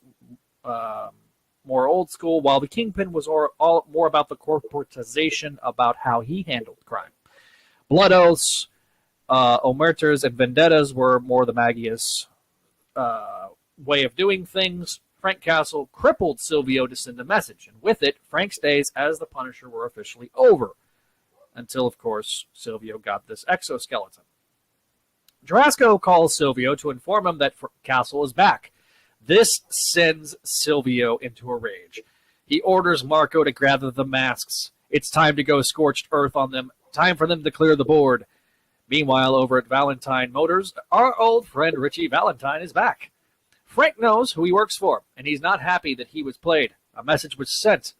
more old school, while the Kingpin was all more about the corporatization, about how he handled crime. Blood oaths, omertas, and vendettas were more the Maggia's way of doing things. Frank Castle crippled Silvio to send a message, and with it, Frank's days as the Punisher were officially over. Until, of course, Silvio got this exoskeleton. Drasko calls Silvio to inform him that Castle is back. This sends Silvio into a rage. He orders Marco to gather the masks. It's time to go scorched earth on them. Time for them to clear the board. Meanwhile, over at Valentine Motors, our old friend Richie Valentine is back. Frank knows who he works for, and he's not happy that he was played. A message was sent,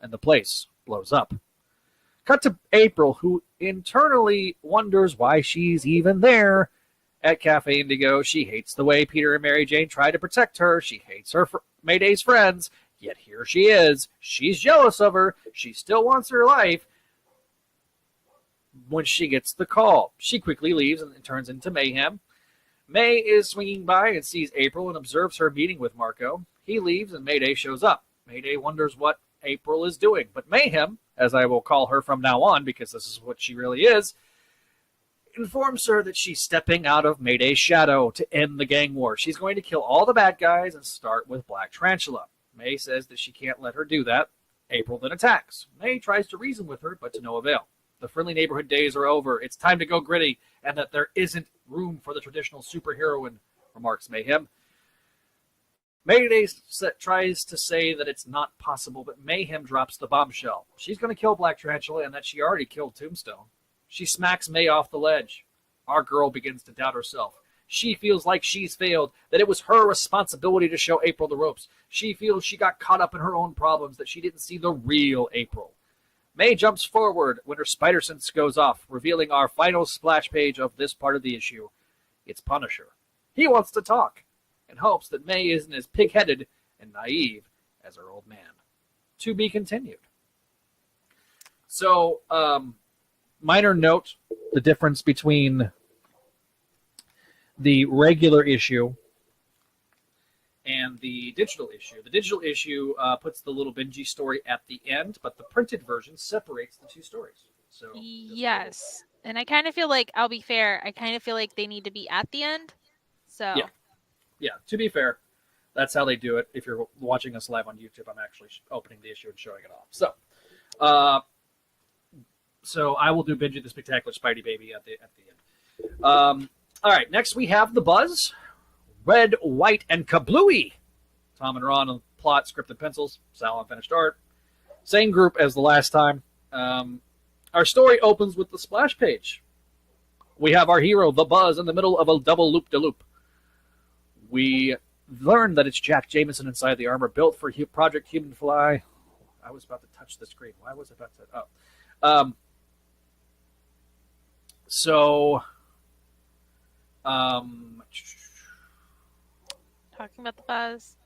and the place blows up. Cut to April, who internally wonders why she's even there. At Cafe Indigo, she hates the way Peter and Mary Jane try to protect her. She hates her Mayday's friends, yet here she is. She's jealous of her. She still wants her life. When she gets the call, she quickly leaves and turns into mayhem. May is swinging by and sees April and observes her meeting with Marco. He leaves and Mayday shows up. Mayday wonders what April is doing, but Mayhem, as I will call her from now on because this is what she really is informs her that she's stepping out of Mayday's shadow to end the gang war. She's going to kill all the bad guys and start with Black Tarantula. May says that she can't let her do that. April then attacks. May tries to reason with her, but to no avail. The friendly neighborhood days are over. It's time to go gritty, and that there isn't room for the traditional superheroine, remarks Mayhem. Mayday tries to say that it's not possible, but Mayhem drops the bombshell. She's going to kill Black Tarantula and that she already killed Tombstone. She smacks May off the ledge. Our girl begins to doubt herself. She feels like she's failed, that it was her responsibility to show April the ropes. She feels she got caught up in her own problems, that she didn't see the real April. May jumps forward when her spider sense goes off, revealing our final splash page of this part of the issue. It's Punisher. He wants to talk, and hopes that May isn't as pig-headed and naive as her old man. To be continued. So, minor note, the difference between the regular issue and the digital issue. The digital issue puts the little Benji story at the end, but the printed version separates the two stories. So yes, and I kind of feel like, I'll be fair, I kind of feel like they need to be at the end. So yeah, to be fair, that's how they do it. If you're watching us live on YouTube, I'm actually opening the issue and showing it off. So I will do Benji the Spectacular Spidey Baby at the end. All right, next we have The Buzz. Red, White, and Kablooey. Tom and Ron on plot, script, and pencils. Sal on finished art. Same group as the last time. Our story opens with the splash page. We have our hero, The Buzz, in the middle of a double loop-de-loop. We learn that it's Jack Jameson inside the armor built for Project Human Fly. I was about to touch the screen. Why was I about to... Oh. Talking about The Buzz.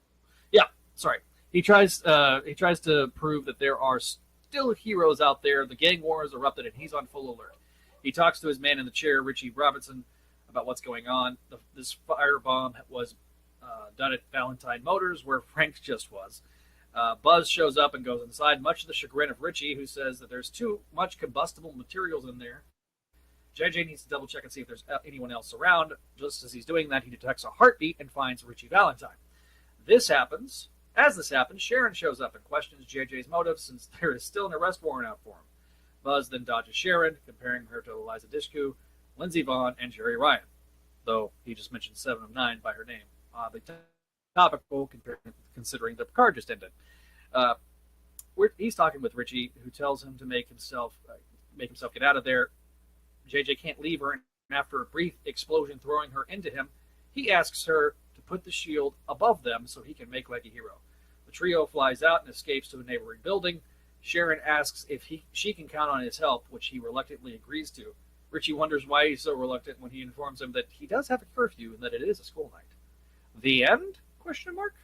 Yeah, sorry. He tries to prove that there are still heroes out there. The gang war has erupted, and he's on full alert. He talks to his man in the chair, Richie Robinson, about what's going on. This firebomb was done at Valentine Motors, where Frank just was. Buzz shows up and goes inside, much to the chagrin of Richie, who says that there's too much combustible materials in there. JJ needs to double check and see if there's anyone else around. Just as he's doing that, he detects a heartbeat and finds Richie Valentine. As this happens, Sharon shows up and questions JJ's motives since there is still an arrest warrant out for him. Buzz then dodges Sharon, comparing her to Eliza Dushku, Lindsey Vaughn, and Jerry Ryan, though he just mentioned 7 of 9 by her name. Oddly topical, considering the Picard just ended. He's talking with Richie, who tells him to make himself get out of there. JJ can't leave her, and after a brief explosion throwing her into him, he asks her to put the shield above them so he can make like a hero. The trio flies out and escapes to a neighboring building. Sharon asks if she can count on his help, which he reluctantly agrees to. Richie wonders why he's so reluctant when he informs him that he does have a curfew and that it is a school night. The end? Question mark.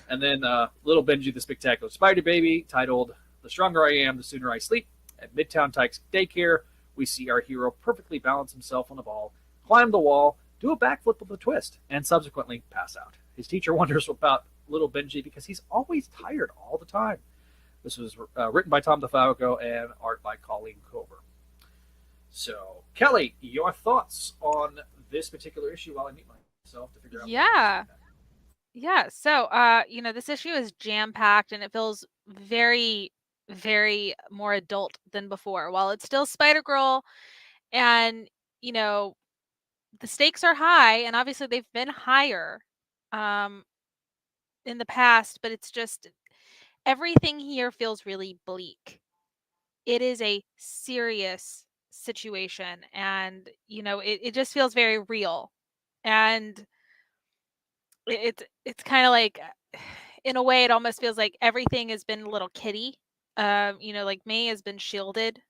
And then little Benji the Spectacular Spider Baby, titled The Stronger I Am, the Sooner I Sleep. At Midtown Tykes Daycare, we see our hero perfectly balance himself on a ball, climb the wall, do a backflip with a twist, and subsequently pass out. His teacher wonders about little Benji because he's always tired all the time. This was written by Tom DeFalco and art by Colleen Cover. So, Kelly, your thoughts on this particular issue while I meet myself to figure out... Yeah. So, this issue is jam-packed and it feels very, very more adult than before. While it's still Spider-Girl and, the stakes are high, and obviously they've been higher in the past, but it's just everything here feels really bleak. It is a serious situation, and it just feels very real. And it's kind of like, in a way, it almost feels like everything has been a little kiddie. Like May has been shielded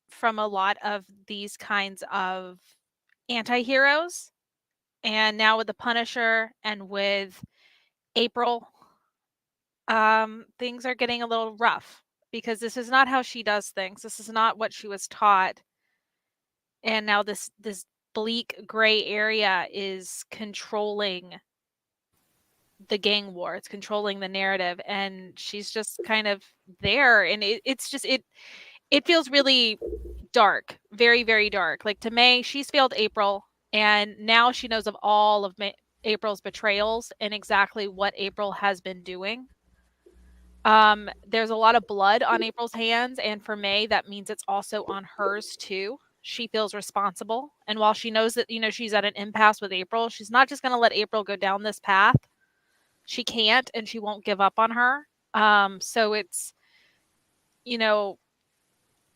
from a lot of these kinds of anti-heroes, and now with the Punisher and with April, things are getting a little rough because this is not how she does things. This is not what she was taught, and now this bleak gray area is controlling the gang war. It's controlling the narrative, and she's just kind of there, and it feels really dark, very, very dark. Like to May, she's failed April, and now she knows of all of April's betrayals and exactly what April has been doing. There's a lot of blood on April's hands, and for May, that means it's also on hers too. She feels responsible, and while she knows that she's at an impasse with April, she's not just going to let April go down this path. She can't, and she won't give up on her. So it's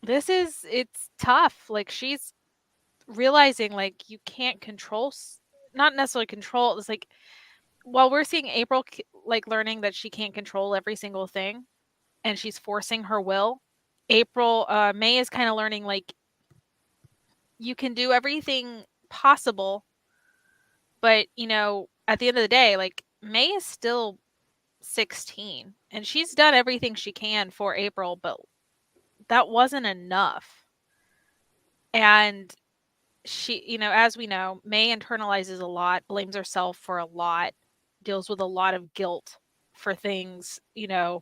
it's tough. Like she's realizing like you can't control, not necessarily control. It's like while we're seeing April like learning that she can't control every single thing, and she's forcing her will. May is kind of learning like you can do everything possible, but at the end of the day, like May is still 16 and she's done everything she can for April, but that wasn't enough. And she, as we know, May internalizes a lot, blames herself for a lot, deals with a lot of guilt for things, that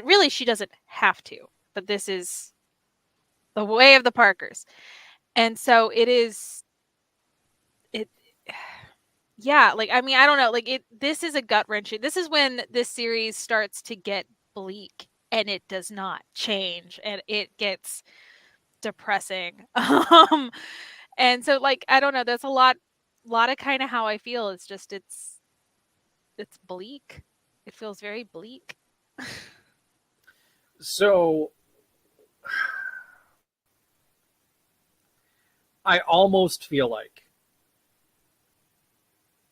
really she doesn't have to. But this is the way of the Parkers. And so it yeah, like I mean, I don't know, like this is a gut wrenching. This is when this series starts to get bleak and it does not change and it gets depressing. And so like I don't know, that's a lot of kind of how I feel. It's just it's bleak. It feels very bleak. So I almost feel like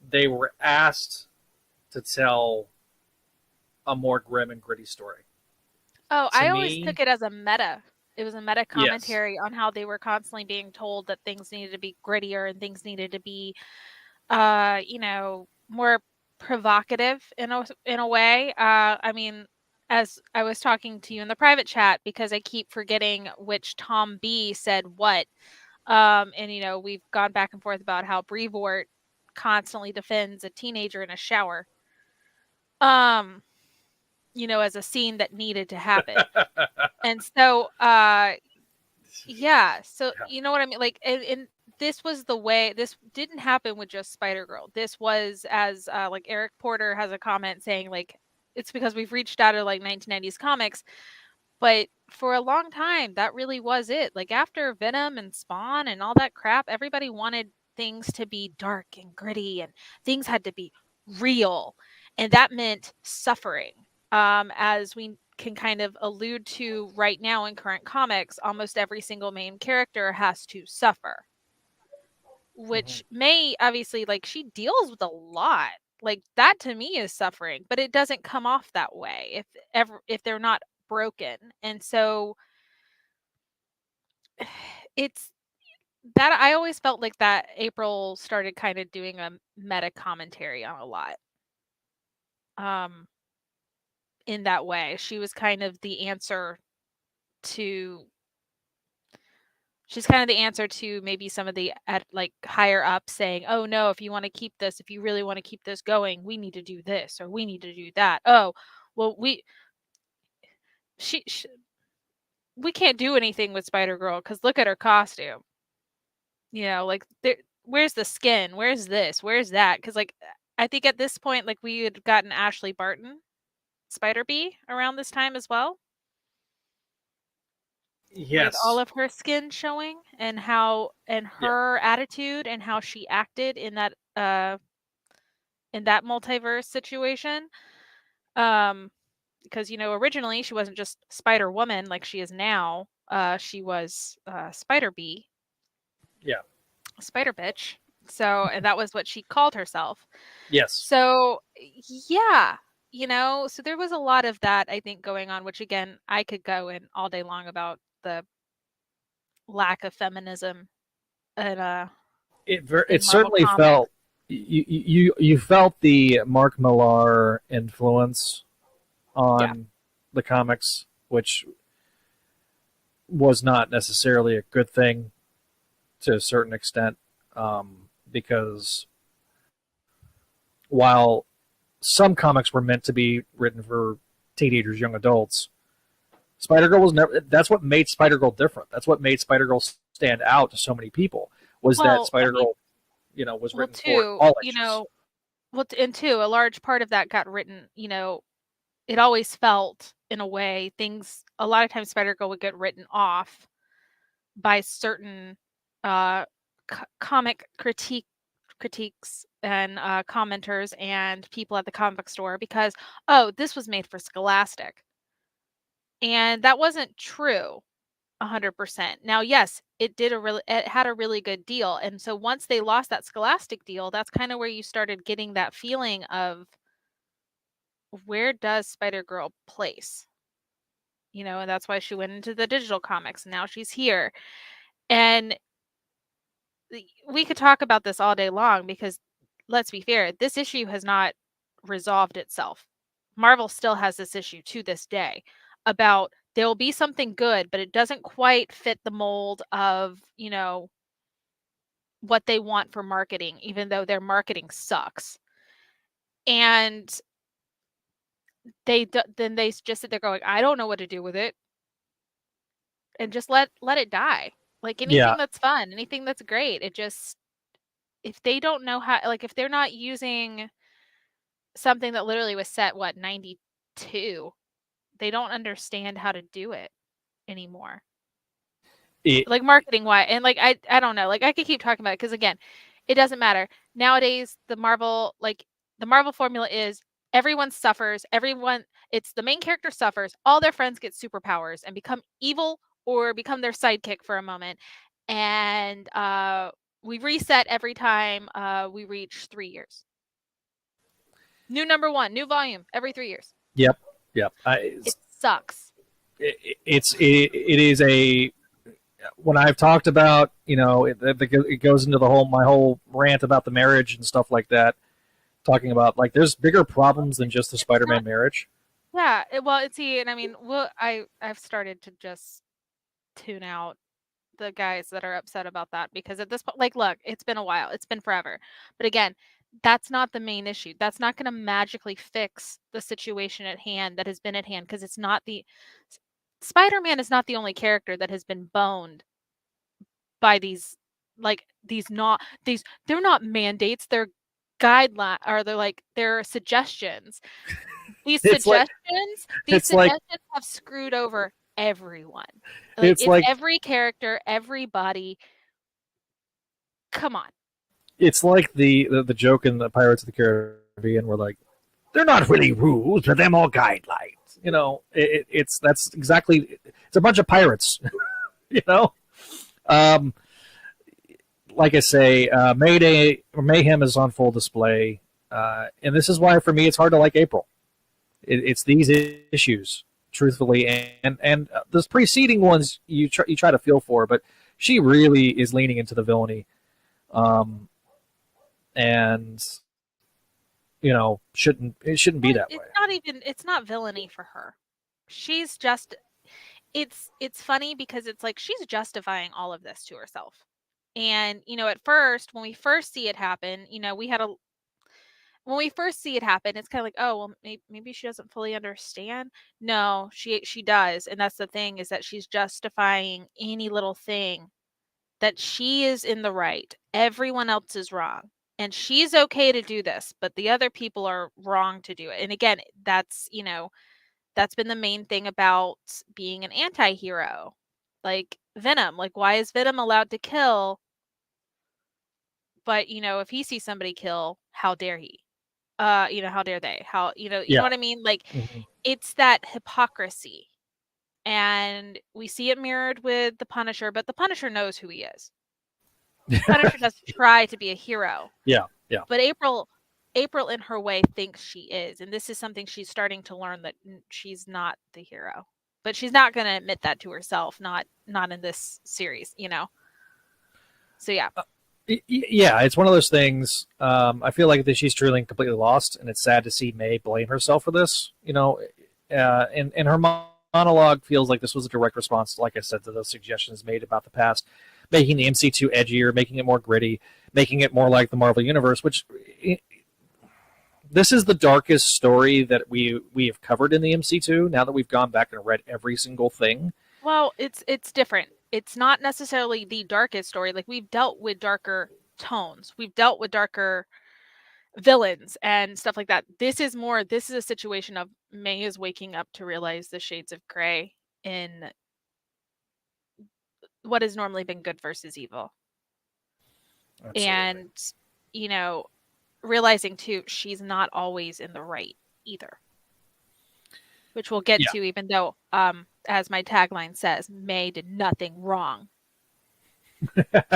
they were asked to tell a more grim and gritty story. Oh, I always took it as a meta. It was a meta commentary Yes. on how they were constantly being told that things needed to be grittier and things needed to be more provocative in a way. I mean, as I was talking to you in the private chat, because I keep forgetting which Tom B said what. And we've gone back and forth about how Brevoort constantly defends a teenager in a shower. As a scene that needed to happen. And so yeah, so you know what I mean? Like and this was the way. This didn't happen with just Spider-Girl. This was as like Eric Porter has a comment saying like it's because we've reached out of like 1990s comics, but for a long time that really was it. Like after Venom and Spawn and all that crap, everybody wanted things to be dark and gritty and things had to be real, and that meant suffering. As we can kind of allude to right now in current comics, almost every single main character has to suffer, which May obviously like she deals with a lot. Like that to me is suffering, but it doesn't come off that way if they're not broken. And so it's that I always felt like that April started kind of doing a meta commentary on a lot. In that way, she was kind of the answer to she's kind of the answer to maybe some of the like higher up saying, "Oh no, if you want to keep this, if you really want to keep this going, we need to do this or we need to do that." Oh, well, she we can't do anything with Spider-Girl cuz look at her costume. Like where's the skin? Where's this? Where's that? Cuz like I think at this point like we had gotten Ashley Barton Spider-Bee around this time as well. Yes. With all of her skin showing and her attitude and how she acted in that multiverse situation. Because originally she wasn't just Spider-Woman like she is now. She was Spider-Bee. Yeah. Spider-Bitch. So and that was what she called herself. Yes. So yeah, so there was a lot of that I think going on, which again I could go in all day long about the lack of feminism and it certainly Comics. felt you felt the Mark Millar influence on the comics, which was not necessarily a good thing to a certain extent, because while some comics were meant to be written for teenagers, young adults, Spider-Girl was never. That's what made Spider-Girl different. That's what made Spider-Girl stand out to so many people. Was that Spider-Girl, was written for all ages. And two, a large part of that got written. It always felt in a way a lot of times Spider-Girl would get written off by certain comic critiques and commenters and people at the comic book store because this was made for Scholastic, and that wasn't true 100%. Now, yes, it had a really good deal, and so once they lost that Scholastic deal, that's kind of where you started getting that feeling of where does Spider-Girl place? And that's why she went into the digital comics. And now she's here. And we could talk about this all day long because let's be fair, this issue has not resolved itself. Marvel still has this issue to this day about there will be something good, but it doesn't quite fit the mold of, what they want for marketing, even though their marketing sucks. And then they just sit there going, I don't know what to do with it. And just let it die. Like anything that's fun, anything that's great. If they don't know how, like if they're not using something that literally was set, 92, they don't understand how to do it anymore. Like marketing wise. And like, I don't know, like I could keep talking about it because again, it doesn't matter. Nowadays, the Marvel formula is everyone suffers. It's the main character suffers. All their friends get superpowers and become evil or become their sidekick for a moment. And we reset every time we reach 3 years. New number one, new volume every 3 years. Yep. It sucks. It is a. When I've talked about, it goes into my whole rant about the marriage and stuff like that, talking about like there's bigger problems than just the Spider-Man marriage. Yeah, and I mean, I've started to just tune out the guys that are upset about that because at this point, like, look, it's been a while, it's been forever, but again, that's not the main issue. That's not going to magically fix the situation at hand that has been at hand because it's not Spider-Man is not the only character that has been boned by these they're not mandates, they're guidelines, or they're suggestions. These suggestions have screwed over everyone. It's every character, everybody. Come on. It's like the joke in the Pirates of the Caribbean where like they're not really rules, but they're more guidelines. That's exactly. It's a bunch of pirates. Like I say, Mayday or Mayhem is on full display, and this is why for me it's hard to like April. It's these issues, truthfully, and those preceding ones you try to feel for, but she really is leaning into the villainy, and it shouldn't be that way. It's not villainy for her. She's just it's funny because it's like she's justifying all of this to herself. And at first, when we first see it happen, when we first see it happen, it's kind of like, oh, well, maybe she doesn't fully understand. No, she does, and that's the thing, is that she's justifying any little thing that she is in the right. Everyone else is wrong. And she's okay to do this, but the other people are wrong to do it. And again, that's been the main thing about being an anti-hero. Like Venom, like why is Venom allowed to kill? But if he sees somebody kill, how dare he? How dare they? You know what I mean? Like it's that hypocrisy. And we see it mirrored with the Punisher, but the Punisher knows who he is. Punisher doesn't try to be a hero. Yeah. But April in her way thinks she is, and this is something she's starting to learn, that she's not the hero. But she's not going to admit that to herself, not in this series, So yeah. Yeah, it's one of those things. I feel like that she's truly completely lost, and it's sad to see May blame herself for this. And her monologue feels like this was a direct response, like I said, to those suggestions made about the past, making the MC2 edgier, making it more gritty, making it more like the Marvel Universe, which this is the darkest story that we have covered in the MC2. Now that we've gone back and read every single thing, Well, it's different. It's not necessarily the darkest story. Like, we've dealt with darker tones. We've dealt with darker villains and stuff like that. This is a situation of May is waking up to realize the shades of gray in what has normally been good versus evil. absolutely. And, you know, realizing too, she's not always in the right either. Which we'll get Yeah. to, even though, as my tagline says, May did nothing wrong.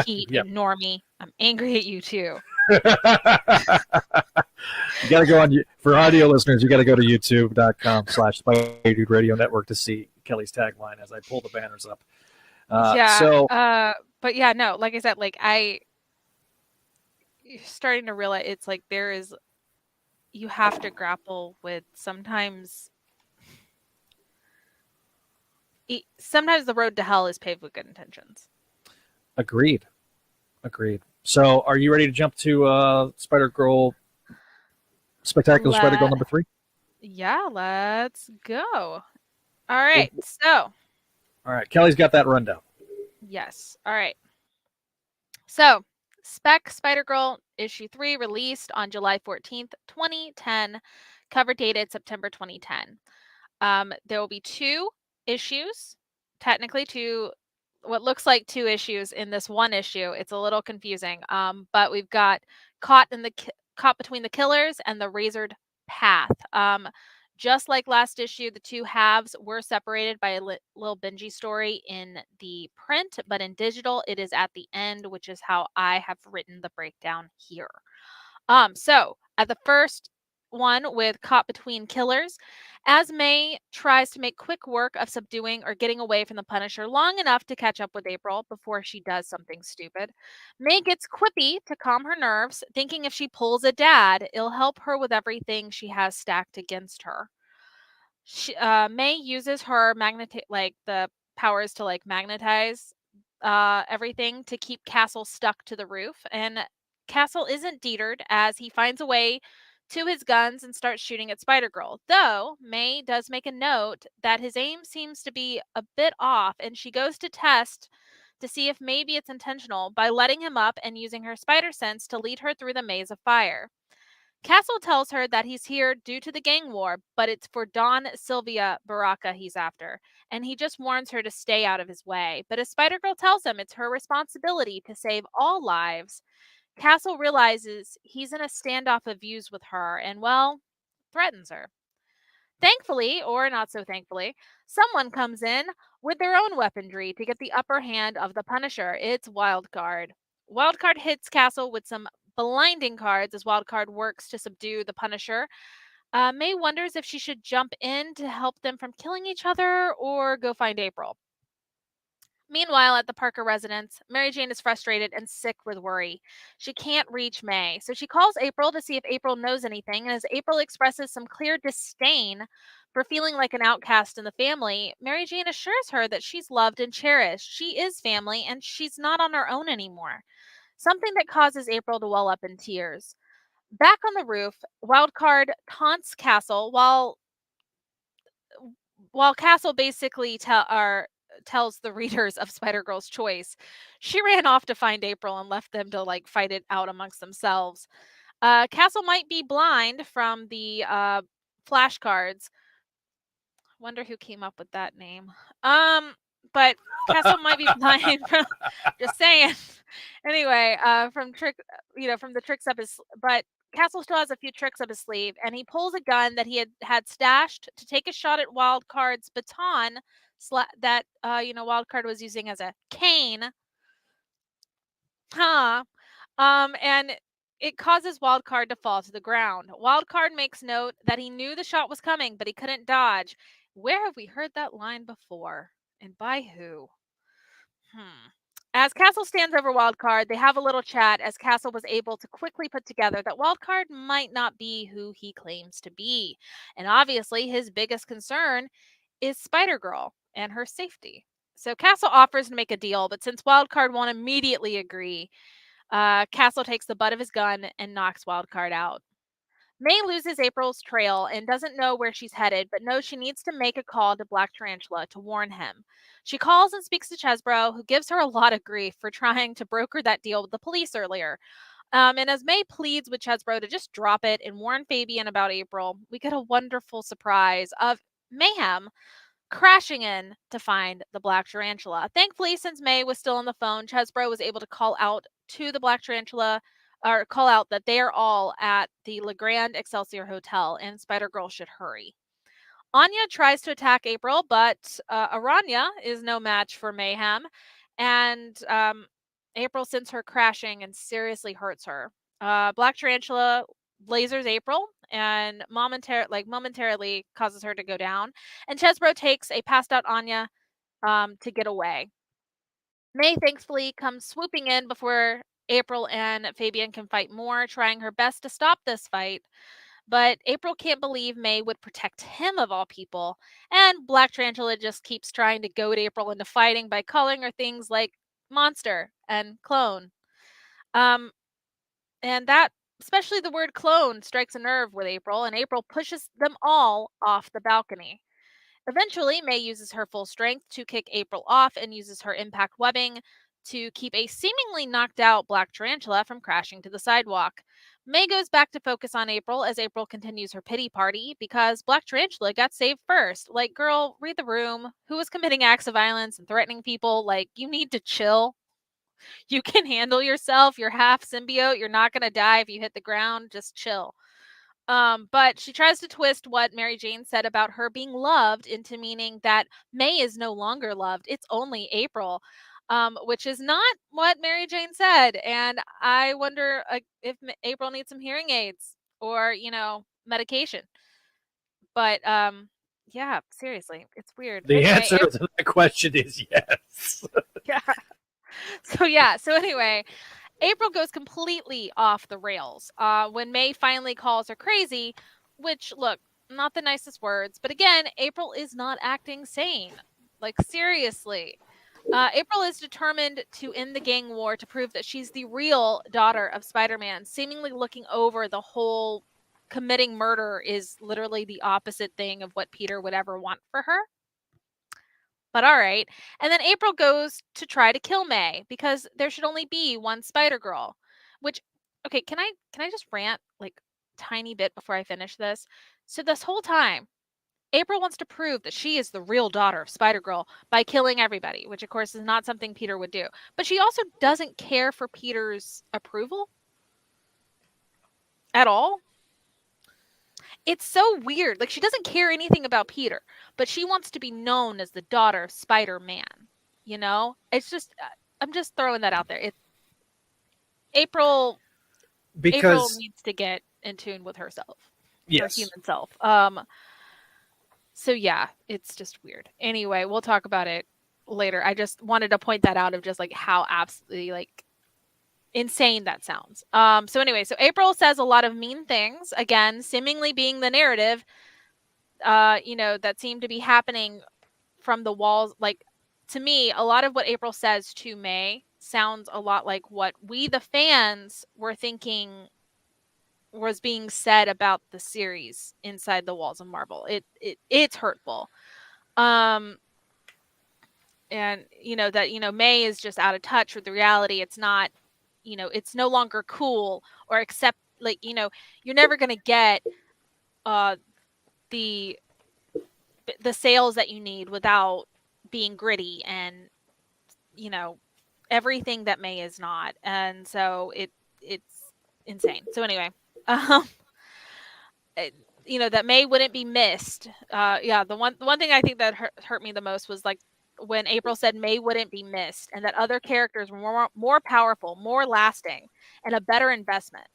Pete, Yep. ignore me. I'm angry at you too. You got to go on, for audio listeners, you got to go to youtube.com/Spider Radio Network to see Kelly's tagline as I pull the banners up. But yeah, no, like I said, like you're starting to realize it's like you have to grapple with sometimes the road to hell is paved with good intentions. Agreed. So, are you ready to jump to Spider-Girl, Spectacular Spider-Girl number 3? Yeah, let's go. All right, so. All right, Kelly's got that rundown. Yes. All right. So, Spider-Girl issue 3 released on July 14th, 2010. Cover dated September 2010. There will be 2 issues, technically what looks like 2 issues in this one issue. It's a little confusing. But we've got Caught Between the Killers and The Razored Path. Just like last issue, the 2 halves were separated by a little Benji story in the print, but in digital, it is at the end, which is how I have written the breakdown here. So at the first one with Caught Between Killers, as May tries to make quick work of subduing or getting away from the Punisher long enough to catch up with April before she does something stupid, May gets quippy to calm her nerves, thinking if she pulls a dad, it'll help her with everything she has stacked against her. May uses her the powers to magnetize everything to keep Castle stuck to the roof, and Castle isn't deterred as he finds a way to his guns and starts shooting at Spider-Girl. Though May does make a note that his aim seems to be a bit off, and she goes to test to see if maybe it's intentional by letting him up and using her spider sense to lead her through the maze of fire. Castle tells her that he's here due to the gang war, but it's for Dawn Sylvia Baraka he's after, and he just warns her to stay out of his way. But as Spider-Girl tells him it's her responsibility to save all lives, Castle realizes he's in a standoff of views with her and, well, threatens her. Thankfully, or not so thankfully, someone comes in with their own weaponry to get the upper hand of the Punisher. It's Wildcard. Wildcard hits Castle with some blinding cards as Wildcard works to subdue the Punisher. May wonders if she should jump in to help them from killing each other or go find April. Meanwhile, at the Parker residence, Mary Jane is frustrated and sick with worry. She can't reach May, so she calls April to see if April knows anything, and as April expresses some clear disdain for feeling like an outcast in the family, Mary Jane assures her that she's loved and cherished. She is family, and she's not on her own anymore. Something that causes April to well up in tears. Back on the roof, Wildcard taunts Castle while Castle basically tells the readers of Spider-Girl's Choice, she ran off to find April and left them to fight it out amongst themselves. Castle might be blind from the flashcards. Wonder who came up with that name. But Castle might be blind from just saying. Anyway, from the tricks up his, but Castle still has a few tricks up his sleeve, and he pulls a gun that he had stashed to take a shot at Wildcard's baton that Wildcard was using as a cane. And it causes Wildcard to fall to the ground. Wildcard makes note that he knew the shot was coming, but he couldn't dodge. Where have we heard that line before? And by who? As Castle stands over Wildcard, they have a little chat as Castle was able to quickly put together that Wildcard might not be who he claims to be. And obviously, his biggest concern is Spider-Girl and her safety. So Castle offers to make a deal, but since Wildcard won't immediately agree, Castle takes the butt of his gun and knocks Wildcard out. May loses April's trail and doesn't know where she's headed, but knows she needs to make a call to Black Tarantula to warn him. She calls and speaks to Chesbro, who gives her a lot of grief for trying to broker that deal with the police earlier. And as May pleads with Chesbro to just drop it and warn Fabian about April, we get a wonderful surprise of mayhem crashing in to find the Black Tarantula. Thankfully, since May was still on the phone, Chesbro was able to call out to the Black Tarantula or call out that they are all at the Le Grand Excelsior Hotel and Spider-Girl should hurry. Anya tries to attack April, but Aranya is no match for Mayhem, and April sends her crashing and seriously hurts her. Black Tarantula lasers April and momentarily causes her to go down, and Chesbro takes a passed out Anya to get away. May thankfully comes swooping in before April and Fabian can fight more, trying her best to stop this fight. But April can't believe May would protect him of all people, and Black Tarantula just keeps trying to goad April into fighting by calling her things like monster and clone. Um, and that, especially the word clone, strikes a nerve with April, and April pushes them all off the balcony. Eventually, May uses her full strength to kick April off and uses her impact webbing to keep a seemingly knocked out Black Tarantula from crashing to the sidewalk. May goes back to focus on April as April continues her pity party because Black Tarantula got saved first. Like, girl, read the room. Who was committing acts of violence and threatening people? Like, you need to chill. You can handle yourself. You're half symbiote. You're not going to die if you hit the ground. Just chill. But she tries to twist what Mary Jane said about her being loved into meaning that May is no longer loved. It's only April, which is not what Mary Jane said. And I wonder if April needs some hearing aids or, medication. But yeah, seriously, it's weird. The Anyway, answer to that question is yes. yeah. So anyway, April goes completely off the rails when May finally calls her crazy, which, look, not the nicest words, but again, April is not acting sane. Like, seriously. April is determined to end the gang war to prove that she's the real daughter of Spider-Man, seemingly looking over the whole committing murder is literally the opposite thing of what Peter would ever want for her. But all right. And then April goes to try to kill May because there should only be one Spider-Girl. Which, okay, can I just rant like tiny bit before I finish this? So this whole time, April wants to prove that she is the real daughter of Spider-Girl by killing everybody, which of course is not something Peter would do. But she also doesn't care for Peter's approval at all. It's so weird. Like, she doesn't care anything about Peter, but she wants to be known as the daughter of Spider-Man. It's just I'm just throwing that out there. April needs to get in tune with herself, her human self. So yeah, it's just weird. Anyway, we'll talk about it later. I just wanted to point that out of just like how absolutely like insane that sounds. So anyway, so April says a lot of mean things, again, seemingly being the narrative, that seemed to be happening from the walls. Like, to me, a lot of what April says to May sounds a lot like what we, the fans, were thinking was being said about the series inside the walls of Marvel. It's hurtful. And that May is just out of touch with the reality. It's not, it's no longer cool or accept, like, you're never going to get the sales that you need without being gritty and everything that May is not. And so it's insane. So anyway, that May wouldn't be missed. The one thing I think that hurt me the most was like when April said May wouldn't be missed and that other characters were more powerful, more lasting, and a better investment.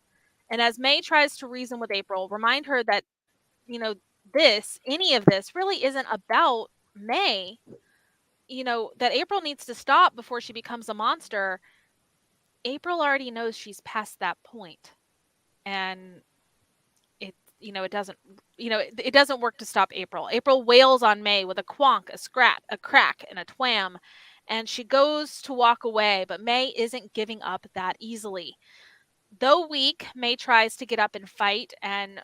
And as May tries to reason with April, remind her that, any of this really isn't about May, that April needs to stop before she becomes a monster. April already knows she's past that point. And it doesn't work to stop April. April wails on May with a quonk, a scrat, a crack, and a twam, and she goes to walk away, but May isn't giving up that easily. Though weak, May tries to get up and fight and,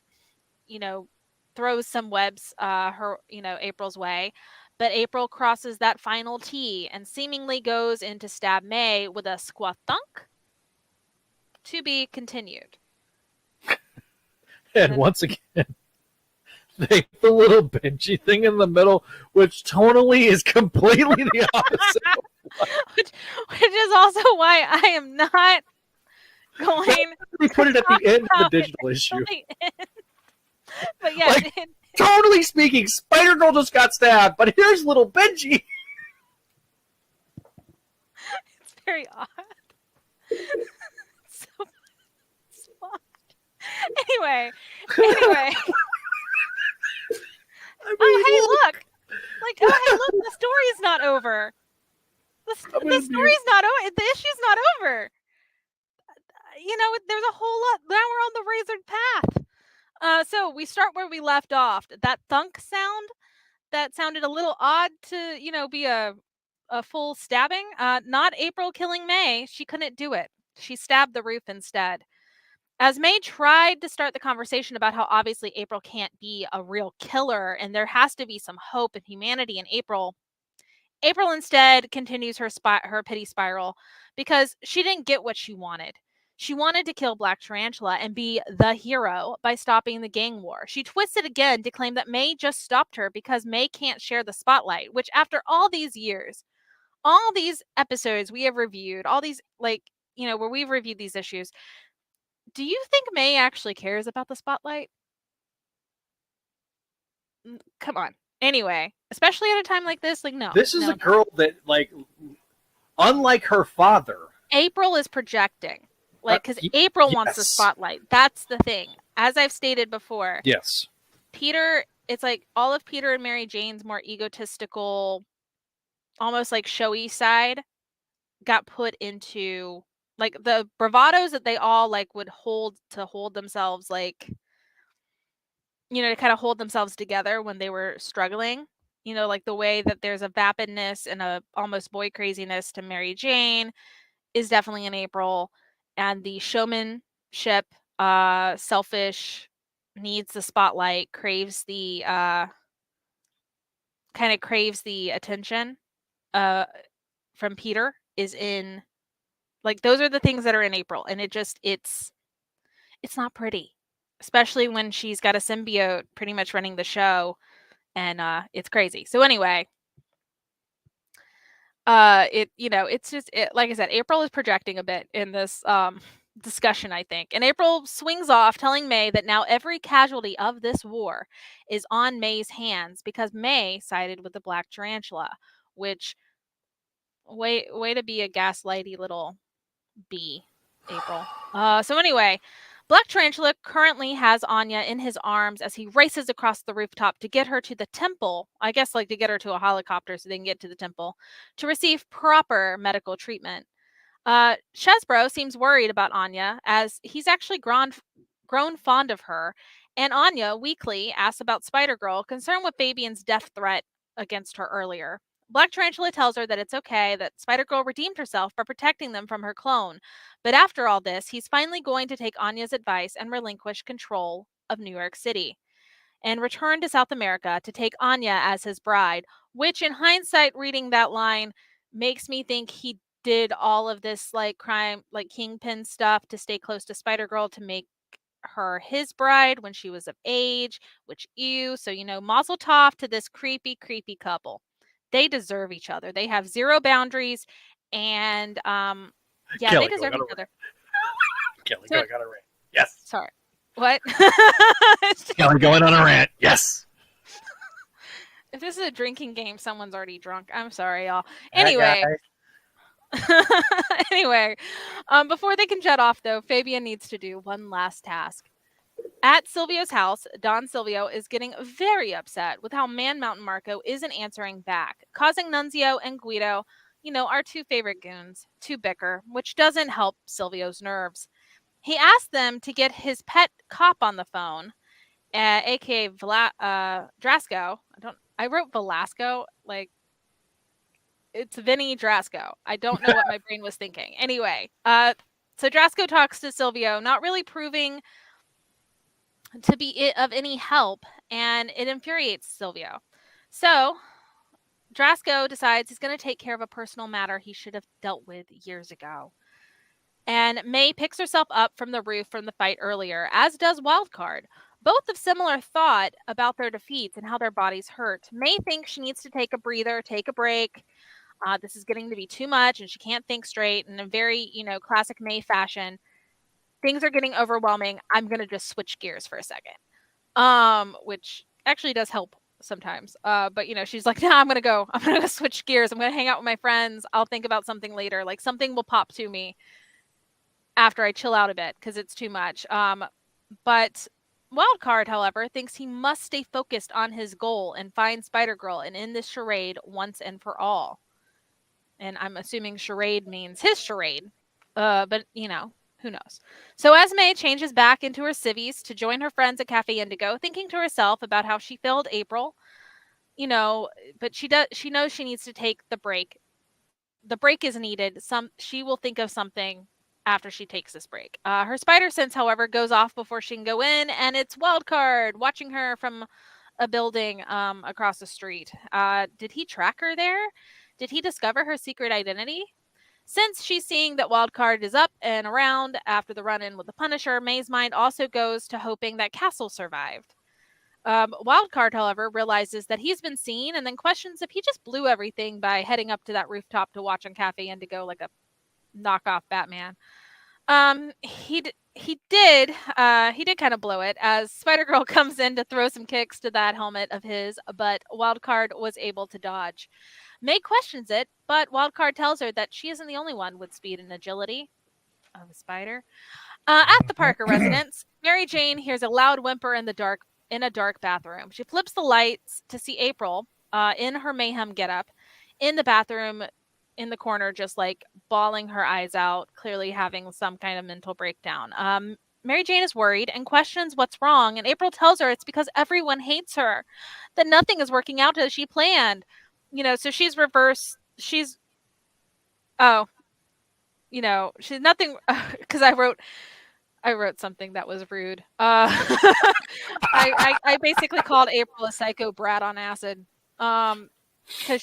you know, throws some webs April's way. But April crosses that final T and seemingly goes in to stab May with a squathunk. To be continued. And once again, they put the little Benji thing in the middle, which tonally is completely the opposite. which is also why I am not going. We put it at the end of the about digital it issue. until the end. But yeah, Like, totally speaking, Spider-Girl just got stabbed, but here's little Benji. it's very odd. so odd. Anyway. Oh, hey, look! Like, oh, hey, look! The story's not over. The story's not over. The issue's not over. You know, there's a whole lot. Now we're on the razored path. So we start where we left off. That thunk sound that sounded a little odd to, be a full stabbing. Not April killing May. She couldn't do it. She stabbed the roof instead. As May tried to start the conversation about how obviously April can't be a real killer and there has to be some hope and humanity in April instead continues her pity spiral because she didn't get what she wanted. She wanted to kill Black Tarantula and be the hero by stopping the gang war. She twisted again to claim that May just stopped her because May can't share the spotlight, which after all these years, all these episodes we have reviewed, all these, where we've reviewed these issues, do you think May actually cares about the spotlight? Come on. Anyway, especially at a time like this, no. This is a girl that, unlike her father, April is projecting. Because April wants the spotlight. That's the thing. As I've stated before. Yes. Peter, it's like all of Peter and Mary Jane's more egotistical, almost like showy side got put into, the bravados that they all, would hold themselves, to kind of hold themselves together when they were struggling. The way that there's a vapidness and a almost boy craziness to Mary Jane is definitely in April. And the showmanship, selfish, needs the spotlight, craves the attention from Peter is in, those are the things that are in April. And it's not pretty, especially when she's got a symbiote pretty much running the show, and it's crazy. So anyway, it's just like I said, April is projecting a bit in this discussion, I think. And April swings off telling May that now every casualty of this war is on May's hands because May sided with the Black Tarantula, which way to be a gaslighty little bee, April. So anyway, Black Tarantula currently has Anya in his arms as he races across the rooftop to get her to the temple. I guess to get her to a helicopter so they can get to the temple to receive proper medical treatment. Chesbro seems worried about Anya as he's actually grown fond of her. And Anya weakly asks about Spider-Girl, concerned with Fabian's death threat against her earlier. Black Tarantula tells her that it's okay, that Spider-Girl redeemed herself by protecting them from her clone. But after all this, he's finally going to take Anya's advice and relinquish control of New York City and return to South America to take Anya as his bride, which in hindsight, reading that line, makes me think he did all of this crime, kingpin stuff to stay close to Spider-Girl to make her his bride when she was of age, which so mazel tov to this creepy couple. They deserve each other. They have zero boundaries, and Kelly, they deserve each other. Kelly, go on a rant. Yes. Sorry. What? Kelly going on a rant. Yes. If this is a drinking game, someone's already drunk. I'm sorry, y'all. Anyway. Before they can jet off, though, Fabian needs to do one last task. At Silvio's house, Don Silvio is getting very upset with how Man Mountain Marco isn't answering back, causing Nunzio and Guido, our two favorite goons, to bicker, which doesn't help Silvio's nerves. He asked them to get his pet cop on the phone, aka Drasco. I wrote Velasco, it's Vinny Drasco. I don't know what my brain was thinking. Anyway, So Drasco talks to Silvio, not really proving to be of any help, and it infuriates Silvio. So Drasco decides he's going to take care of a personal matter he should have dealt with years ago. And May picks herself up from the roof from the fight earlier, as does Wildcard. Both of similar thought about their defeats and how their bodies hurt. May thinks she needs to take a breather, take a break. This is getting to be too much, and she can't think straight. In a very, classic May fashion, things are getting overwhelming. I'm gonna just switch gears for a second, which actually does help sometimes. But she's like, nah, I'm gonna go. I'm gonna go switch gears. I'm gonna hang out with my friends. I'll think about something later. Like something will pop to me after I chill out a bit because it's too much. But Wildcard, however, thinks he must stay focused on his goal and find Spider-Girl and end this charade once and for all. And I'm assuming charade means his charade. But, who knows? So Esme changes back into her civvies to join her friends at Cafe Indigo, thinking to herself about how she failed April. But she knows she needs to take the break. The break is needed. She will think of something after she takes this break. Her spider sense, however, goes off before she can go in, and it's Wildcard watching her from a building across the street. Did he track her there? Did he discover her secret identity? Since she's seeing that Wildcard is up and around after the run-in with the Punisher, May's mind also goes to hoping that Castle survived. Wildcard, however, realizes that he's been seen and then questions if he just blew everything by heading up to that rooftop to watch on Cafe Indigo like a knockoff Batman. He did kind of blow it as Spider-Girl comes in to throw some kicks to that helmet of his, but Wildcard was able to dodge. May questions it, but Wildcard tells her that she isn't the only one with speed and agility of a spider. At the Parker residence, Mary Jane hears a loud whimper in a dark bathroom. She flips the lights to see April in her mayhem getup in the bathroom in the corner, just like bawling her eyes out, clearly having some kind of mental breakdown. Mary Jane is worried and questions what's wrong, and April tells her it's because everyone hates her, that nothing is working out as she planned. So she's reverse. She's nothing because I wrote something that was rude. I basically called April a psycho brat on acid. Because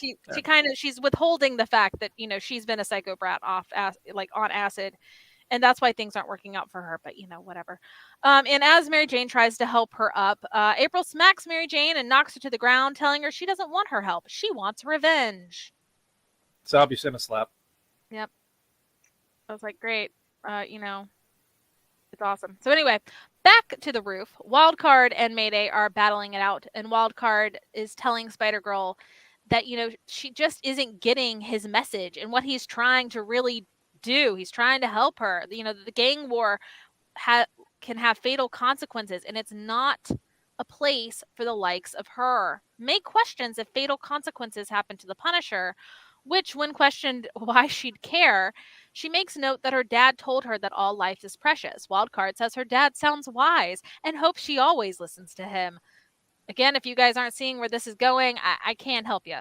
she's withholding the fact that she's been a psycho brat on acid, and that's why things aren't working out for her. But whatever. And as Mary Jane tries to help her up, April smacks Mary Jane and knocks her to the ground, telling her she doesn't want her help. She wants revenge. So you sent a slap. Yep. I was like, great. It's awesome. So anyway, back to the roof. Wildcard and Mayday are battling it out, and Wildcard is telling Spider-Girl that she just isn't getting his message and what he's trying to really do. He's trying to help her. The gang war can have fatal consequences, and it's not a place for the likes of her. May questions if fatal consequences happen to the Punisher, which, when questioned why she'd care, she makes note that her dad told her that all life is precious. Wildcard says her dad sounds wise and hopes she always listens to him. Again, if you guys aren't seeing where this is going, I can't help you.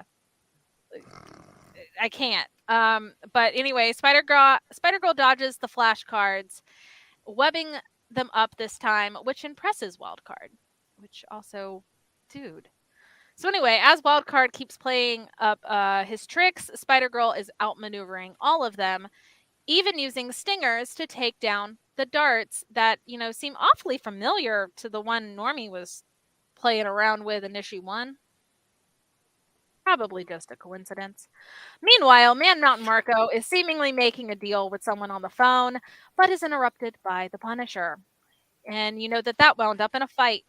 I can't. But anyway, Spider-Girl dodges the flashcards, webbing them up this time, which impresses Wildcard. Which also, dude. So anyway, as Wildcard keeps playing up his tricks, Spider-Girl is outmaneuvering all of them, even using stingers to take down the darts that, seem awfully familiar to the one Normie was playing around with in issue 1. Probably just a coincidence. Meanwhile, Man Mountain Marco is seemingly making a deal with someone on the phone, but is interrupted by the Punisher. And that wound up in a fight.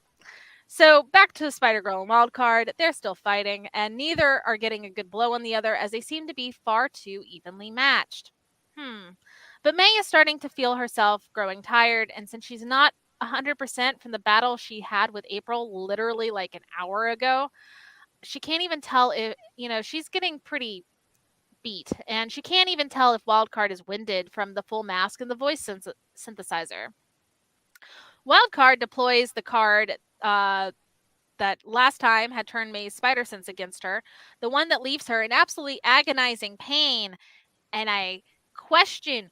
So back to Spider-Girl and Wildcard, they're still fighting, and neither are getting a good blow on the other as they seem to be far too evenly matched. But May is starting to feel herself growing tired, and since she's not 100% from the battle she had with April literally like an hour ago, she can't even tell if, she's getting pretty beat, and she can't even tell if Wildcard is winded from the full mask and the voice synthesizer. Wildcard deploys the card that last time had turned May's spider sense against her, the one that leaves her in absolutely agonizing pain. And I question,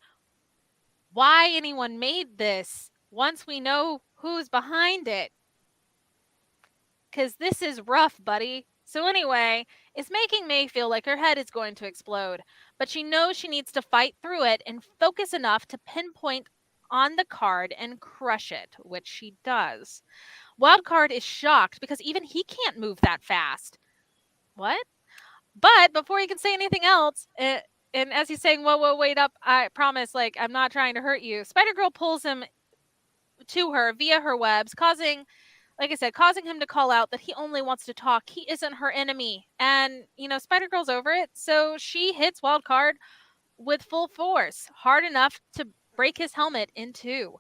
why anyone made this once we know who's behind it. Because this is rough, buddy. So anyway, it's making May feel like her head is going to explode, but she knows she needs to fight through it and focus enough to pinpoint on the card and crush it, which she does. Wildcard is shocked because even he can't move that fast. What? But before he can say anything else, and as he's saying, whoa, wait up, I promise, like, I'm not trying to hurt you, Spider-Girl pulls him to her via her webs, causing him to call out that he only wants to talk. He isn't her enemy. And, Spider-Girl's over it, so she hits Wildcard with full force, hard enough to break his helmet in two.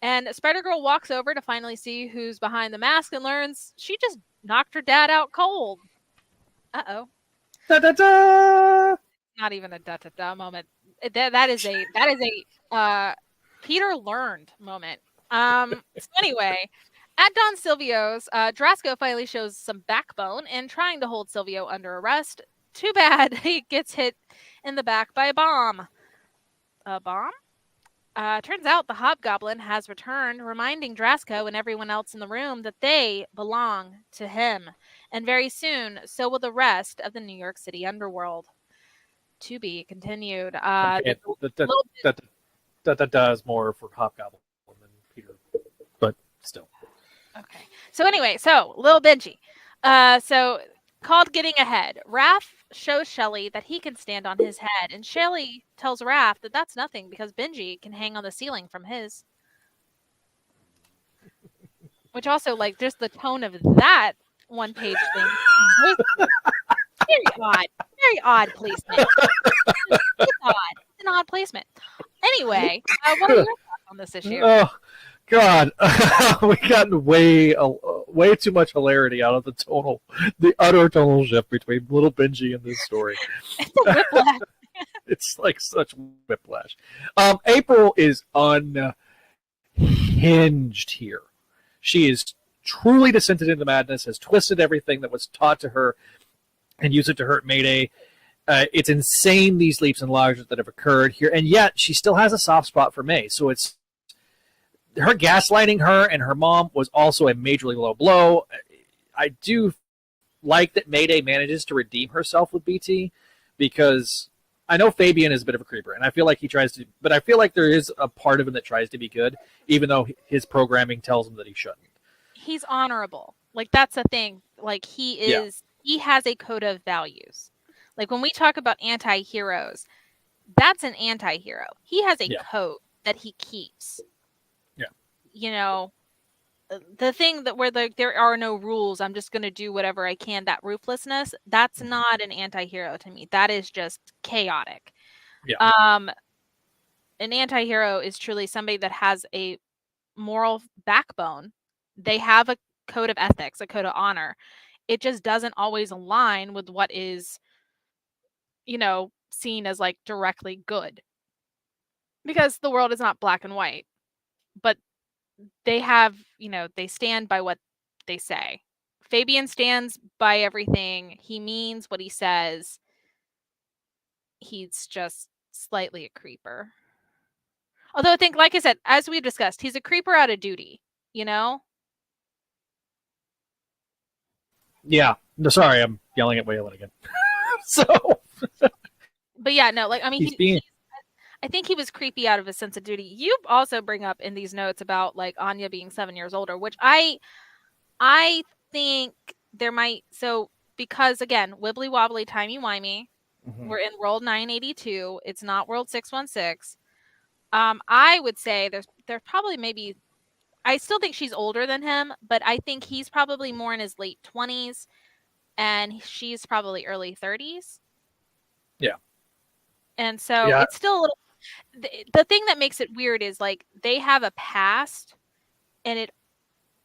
And Spider-Girl walks over to finally see who's behind the mask and learns she just knocked her dad out cold. Uh-oh. Da-da-da! Not even a da-da-da moment. That is a Peter learned moment. So anyway, at Don Silvio's, Drasko finally shows some backbone and trying to hold Silvio under arrest. Too bad he gets hit in the back by a bomb. A bomb? Turns out the Hobgoblin has returned, reminding Drasko and everyone else in the room that they belong to him. And very soon, so will the rest of the New York City underworld. To be continued. That does more for Hobgoblin than Peter, but still. Okay. So anyway, Lil Benji. So called Getting Ahead. Raph shows Shelly that he can stand on his head, and Shelly tells Raph that that's nothing because Benji can hang on the ceiling from his. Which also, like, just the tone of that one-page thing. Very odd placement. It's odd. It's an odd placement. Anyway, what are your thoughts on this issue? Oh, God. We got way too much hilarity out of the utter tonal shift between Little Benji and this story. It's a whiplash. It's like such whiplash. April is unhinged here. She is truly descended into madness, has twisted everything that was taught to her and used it to hurt Mayday. It's insane, these leaps and lags that have occurred here, and yet she still has a soft spot for May. So it's her gaslighting her and her mom was also a majorly low blow. I do like that Mayday manages to redeem herself with BT, because I know Fabian is a bit of a creeper, and I feel like he tries to, but I feel like there is a part of him that tries to be good, even though his programming tells him that he shouldn't. He's honorable. Like, that's the thing. Like, he has a code of values. Like, when we talk about anti-heroes, that's an anti-hero. He has a code that he keeps. Yeah. The thing that where there are no rules, I'm just going to do whatever I can, that ruthlessness, that's not an anti-hero to me. That is just chaotic. Yeah. An anti-hero is truly somebody that has a moral backbone. They have a code of ethics, a code of honor. It just doesn't always align with what is, seen as like directly good. Because the world is not black and white. But they have, they stand by what they say. Fabian stands by everything. He means what he says. He's just slightly a creeper. Although I think, like I said, as we discussed, he's a creeper out of duty, Yeah. No, sorry, I'm yelling at Waylon again. But yeah, no, like, I mean, I think he was creepy out of a sense of duty. You also bring up in these notes about, like, Anya being 7 years older, which I think there might, because again, wibbly wobbly, timey wimey, we're in world 982. It's not world 616. I would say there's probably maybe, I still think she's older than him, but I think he's probably more in his late 20s and she's probably early 30s. Yeah. And so it's still a little, the thing that makes it weird is, like, they have a past, and it,